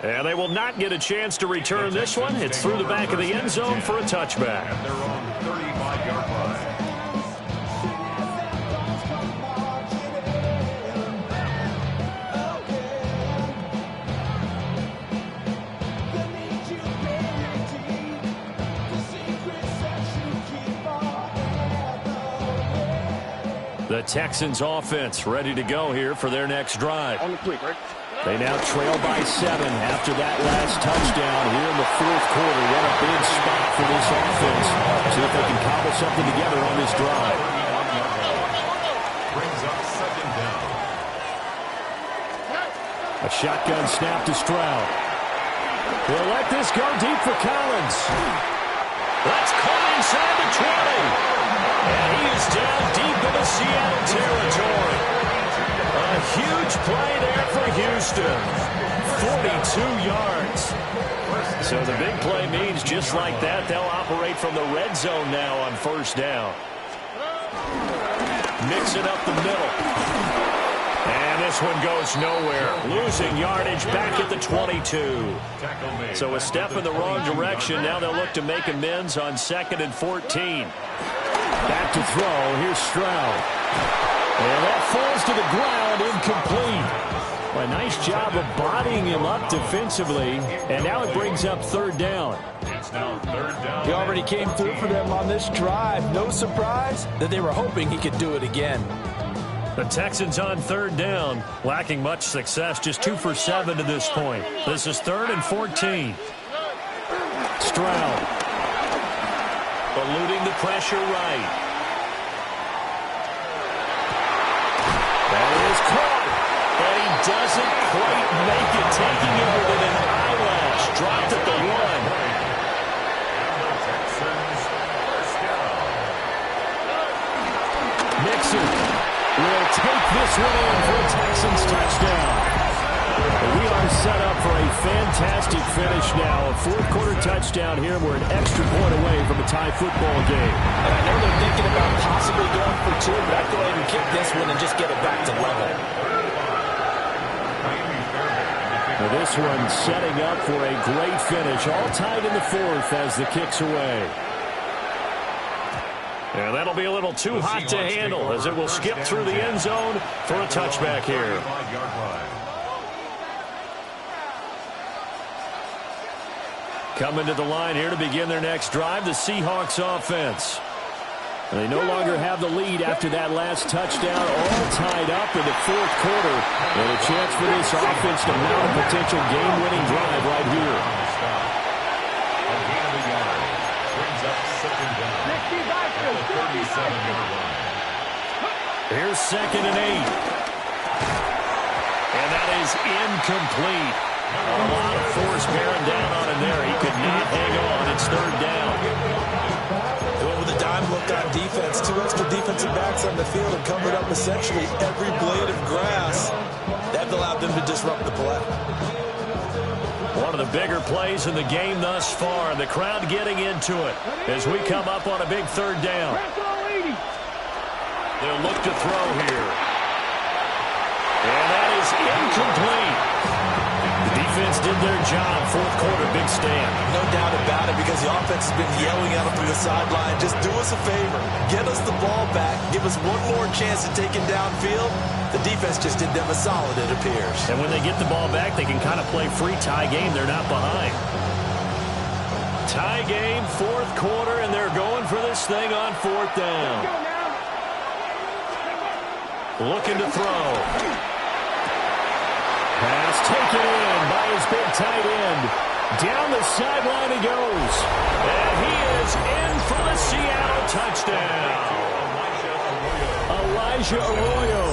And they will not get a chance to return this one. It's through the back of the end zone for a touchback. And they're on the 35-yard line. The Texans offense ready to go here for their next drive. On the quick, right? They now trail by 7 after that last touchdown here in the fourth quarter. What a big spot for this offense. See if they can cobble something together on this drive. Brings up second down. A shotgun snap to Stroud. They'll let this go deep for Collins. That's caught inside the 20. And he is down deep in the Seattle territory. A huge play there for Houston. 42 yards. So the big play means just like that, they'll operate from the red zone now on first down. Mixing up the middle. And this one goes nowhere. Losing yardage back at the 22. So a step in the wrong direction. Now they'll look to make amends on 2nd and 14. Back to throw. Here's Stroud. And that falls to the ground, incomplete. Well, a nice job of bodying him up defensively. And now it brings up third down. It's now third down. He already came through for them on this drive. No surprise that they were hoping he could do it again. The Texans on third down, lacking much success, just 2 for 7 to this point. This is 3rd and 14. Stroud. Eluding the pressure right. That is caught. And he doesn't quite make it, taking it with an eyelash. Dropped at the 1. Mixon will take this one in for a Texans touchdown. And we are set up for a fantastic finish now. A fourth-quarter touchdown here. We're an extra point away from a tie football game. And I know they're thinking about possibly going for 2, but I'd go ahead and kick this one and just get it back to level. Now this one setting up for a great finish. All tied in the fourth as the kick's away. And that'll be a little too hot to handle as it will skip through the end zone for a touchback here. Coming to the line here to begin their next drive, the Seahawks offense. And they no longer have the lead after that last touchdown, all tied up in the fourth quarter. And a chance for this offense to mount a potential game-winning drive right here. Here's 2nd and 8. And that is incomplete. A lot of force bearing down on him there. He could not hang on. It's 3rd down. They went with a dime look on defense. 2 extra defensive backs on the field and covered up essentially every blade of grass. That allowed them to disrupt the play. One of the bigger plays in the game thus far. The crowd getting into it as we come up on a big 3rd down. They'll look to throw here. And that is incomplete. The defense did their job. Fourth quarter, big stand. No doubt about it, because the offense has been yelling at them from the sideline. Just do us a favor. Get us the ball back. Give us one more chance to take it downfield. The defense just did them a solid, it appears. And when they get the ball back, they can kind of play free tie game. They're not behind. Tie game, fourth quarter, and they're going for this thing on 4th down. Looking to throw. Pass taken in by his big tight end. Down the sideline he goes. And he is in for the Seattle touchdown. Elijah Arroyo,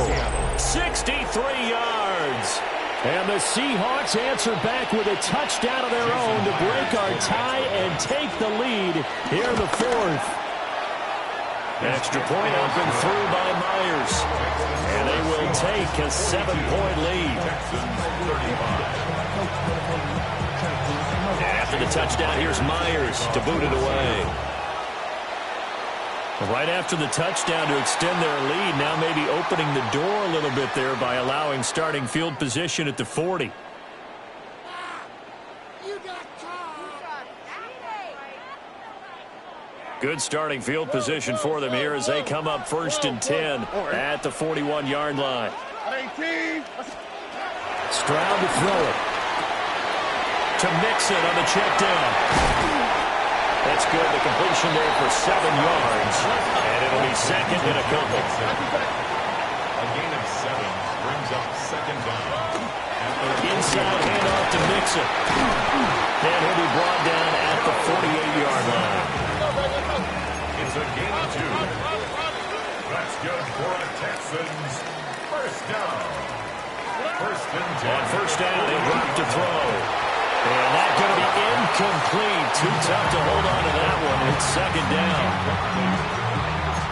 63 yards. And the Seahawks answer back with a touchdown of their own to break our tie and take the lead here in the fourth. Extra point up and through by Myers. And they will take a 7-point lead. After the touchdown, here's Myers to boot it away. Right after the touchdown to extend their lead, now maybe opening the door a little bit there by allowing starting field position at the 40. Good starting field position for them here as they come up 1st and 10 at the 41-yard line. Stroud to throw it. To Mixon on the check down. That's good. The completion there for 7 yards. And it'll be second and a couple. A gain of 7 brings up 2nd down. Inside handoff to Mixon. And he'll be brought down at the 48-yard line. It's a gain of 2. That's good for a Texans first down. 1st and 10. On first down, they drop to throw. And that's going to be incomplete. Too tough to hold on to that one. It's 2nd down.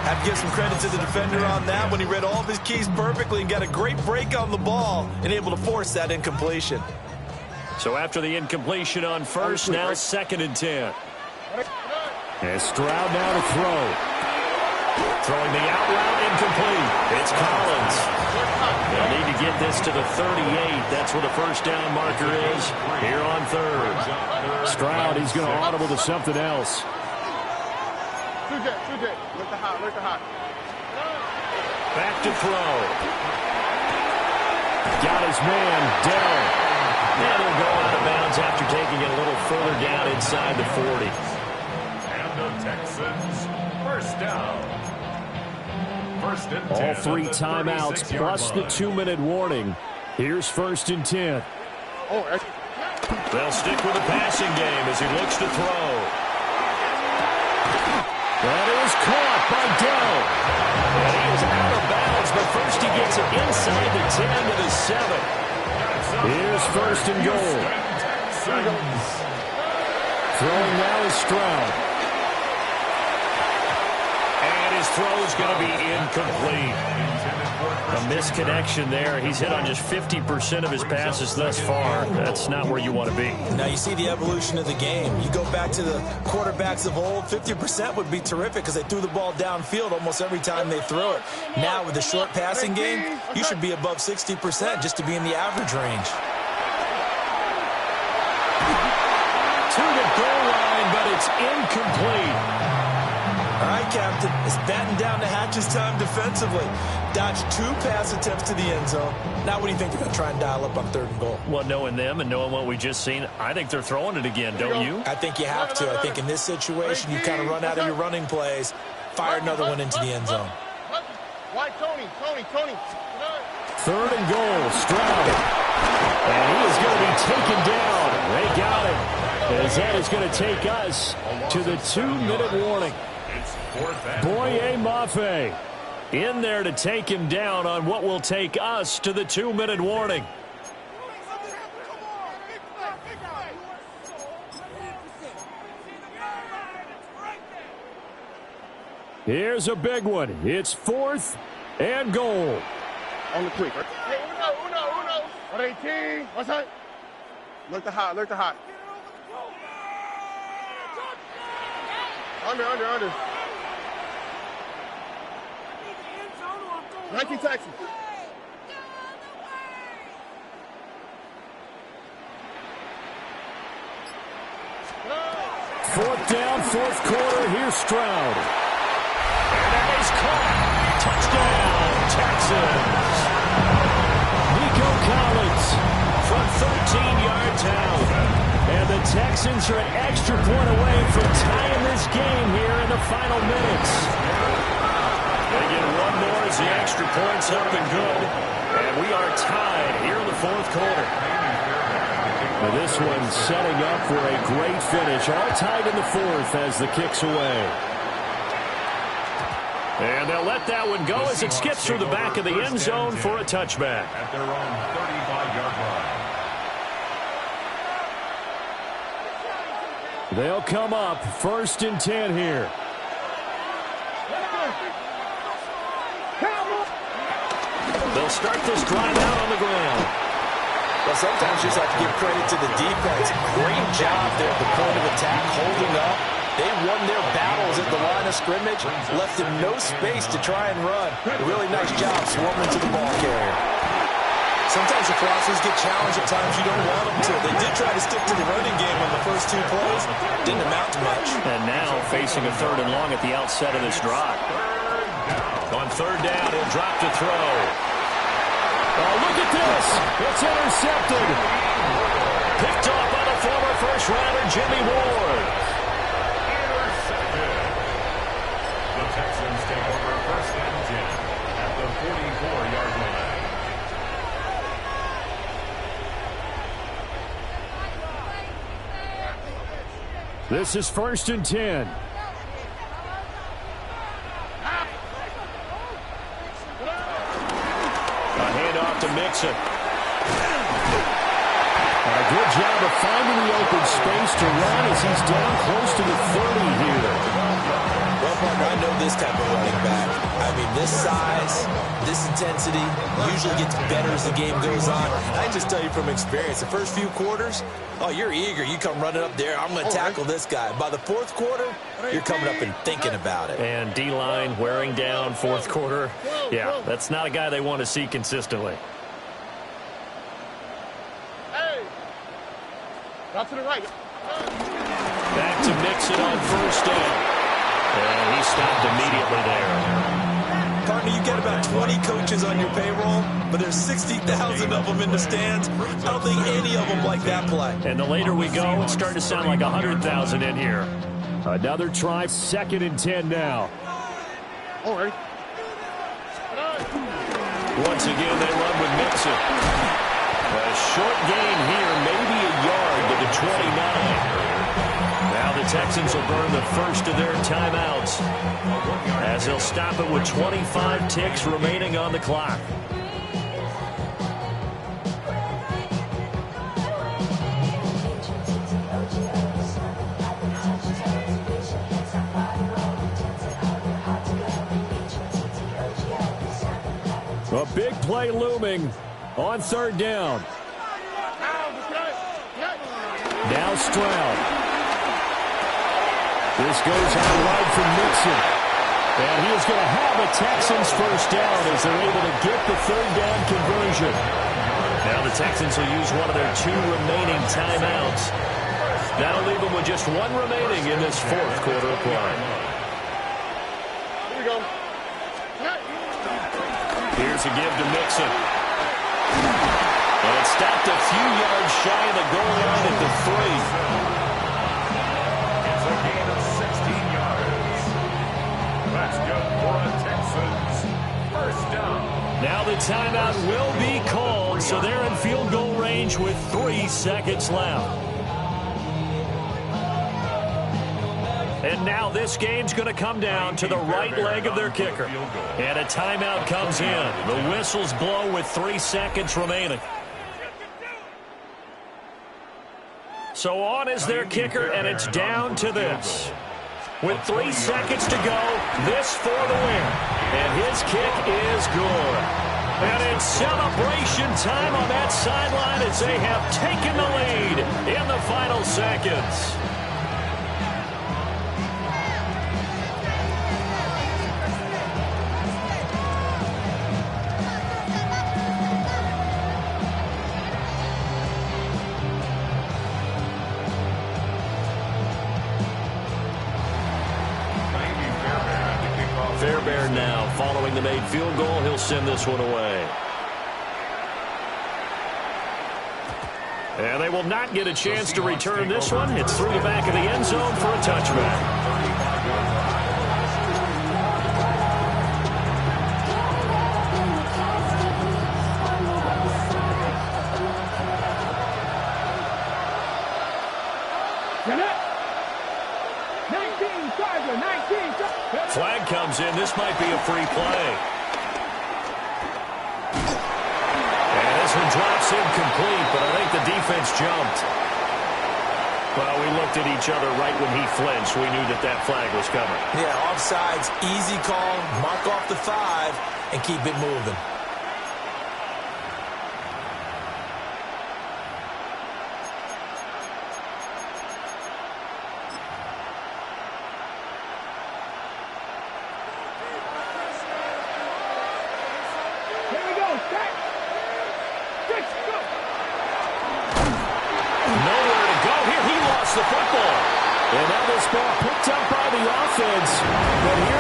Have to give some credit to the defender on that when he read all of his keys perfectly and got a great break on the ball and able to force that incompletion. So after the incompletion on first, now 2nd and 10. And Stroud now to throw. Throwing the out route incomplete. It's Collins. They'll need to get this to the 38. That's where the first down marker is here on 3rd. Stroud, he's going to audible to something else. Back to throw. Got his man down. And he'll go out of bounds after taking it a little further down inside the 40. And the Texans first down. All 3 timeouts plus the 2-minute warning. Here's 1st and 10. They'll stick with the passing game as he looks to throw. That is caught by Dell. And he is out of bounds, but first he gets it inside the 10 to the 7. Here's 1st and goal. Throwing now is Stroud. Throw's going to be incomplete. A misconnection there. He's hit on just 50% of his passes thus far. That's not where you want to be. Now you see the evolution of the game. You go back to the quarterbacks of old, 50% would be terrific because they threw the ball downfield almost every time they threw it. Now with the short passing game, you should be above 60% just to be in the average range. To the goal line, but it's incomplete. All right, Captain, it's batten down the hatches time defensively. Dodged 2 pass attempts to the end zone. Now what do you think they're going to try and dial up on 3rd and goal? Well, knowing them and knowing what we just seen, I think they're throwing it again, don't you? I think you have to. I think in this situation, you kind of run out of your running plays, fire another one into the end zone. Tony. 3rd and goal, Stroud. And he is going to be taken down. They got him. As that is going to take us to the 2-minute warning. Boye Mafe in there to take him down on what will take us to the 2-minute warning. Here's a big one. It's 4th and goal. On the quick. Hey, uno. 118. What's that? Look the hot. Under. 19 Texans. Fourth down, 4th quarter. Here's Stroud. And that is caught. Touchdown, Texans. Nico Collins from 13 yards out. And the Texans are an extra point away from tying this game here in the final minutes. They get one more as the extra point's up and good. And we are tied here in the 4th quarter. Now this one setting up for a great finish. All tied in the 4th as the kick's away. And they'll let that one go as it skips through the back of the end zone for a touchback. At their own 35-yard line. They'll come up 1st and 10 here. They'll start this drive out on the ground. Well, sometimes you just have to give credit to the defense. Great job there at the point of attack, holding up. They won their battles at the line of scrimmage, left them no space to try and run. A really nice job swarming to the ball carrier. Sometimes the crossers get challenged at times you don't want them to. They did try to stick to the running game on the first 2 plays. Didn't amount to much. And now facing a 3rd and long at the outset of this drive. On 3rd down, he'll drop to throw. Oh, look at this. It's intercepted. Picked off by the former first-rounder Jimmy Ward. Intercepted. The Texans take over 1st and 10 at the 44-yard line. This is 1st and 10. A handoff to Mixon. And a good job of finding the open space to run as he's down close to the 30 here. Well, partner, I know this type of running back. I mean, this size, this intensity usually gets better as the game goes on. I can just tell you from experience, the first few quarters, oh, you're eager. You come running up there, I'm going to tackle this guy. By the 4th quarter, you're coming up and thinking about it. And D-line wearing down 4th quarter. Yeah, that's not a guy they want to see consistently. Out to the right. Back to Mixon on 1st down. And he stopped immediately there. Partner, you get about 20 coaches on your payroll, but there's 60,000 of them in the stands. I don't think any of them like that play. And the later we go, it's starting to sound like 100,000 in here. Another try, 2nd and 10 now. All right. Once again, they run with Mixon. A short gain here, maybe a yard to the 29. Now the Texans will burn the first of their timeouts as they'll stop it with 25 ticks remaining on the clock. A big play looming on 3rd down. Now Stroud. This goes out wide from Mixon. And he is going to have a Texans first down as they're able to get the 3rd down conversion. Now the Texans will use one of their 2 remaining timeouts. That'll leave them with just 1 remaining in this 4th quarter of play. Here we go. Here's a give to Mixon. And it stopped a few yards shy of the goal line at the 3. It's a gain of 16 yards. That's good for a Texans first down. Now the timeout will be called, so they're in field goal range with 3 seconds left. And now this game's going to come down to the right leg of their kicker. And a timeout comes in. The whistles blow with 3 seconds remaining. So on is their kicker, and it's down to this. With 3 seconds to go, this for the win. And his kick is good. And it's celebration time on that sideline as they have taken the lead in the final seconds. Fairbairn now, following the made field goal, he'll send this one away. And they will not get a chance to return this one. It's through the back of the end zone for a touchback. Flag comes in. This might be a free play. And this one drops incomplete, but I think the defense jumped. Well, we looked at each other right when he flinched. We knew that that flag was coming. Yeah, offsides, easy call, mark off the 5, and keep it moving. Nowhere to go here. He lost the football. And now this ball picked up by the offense. But here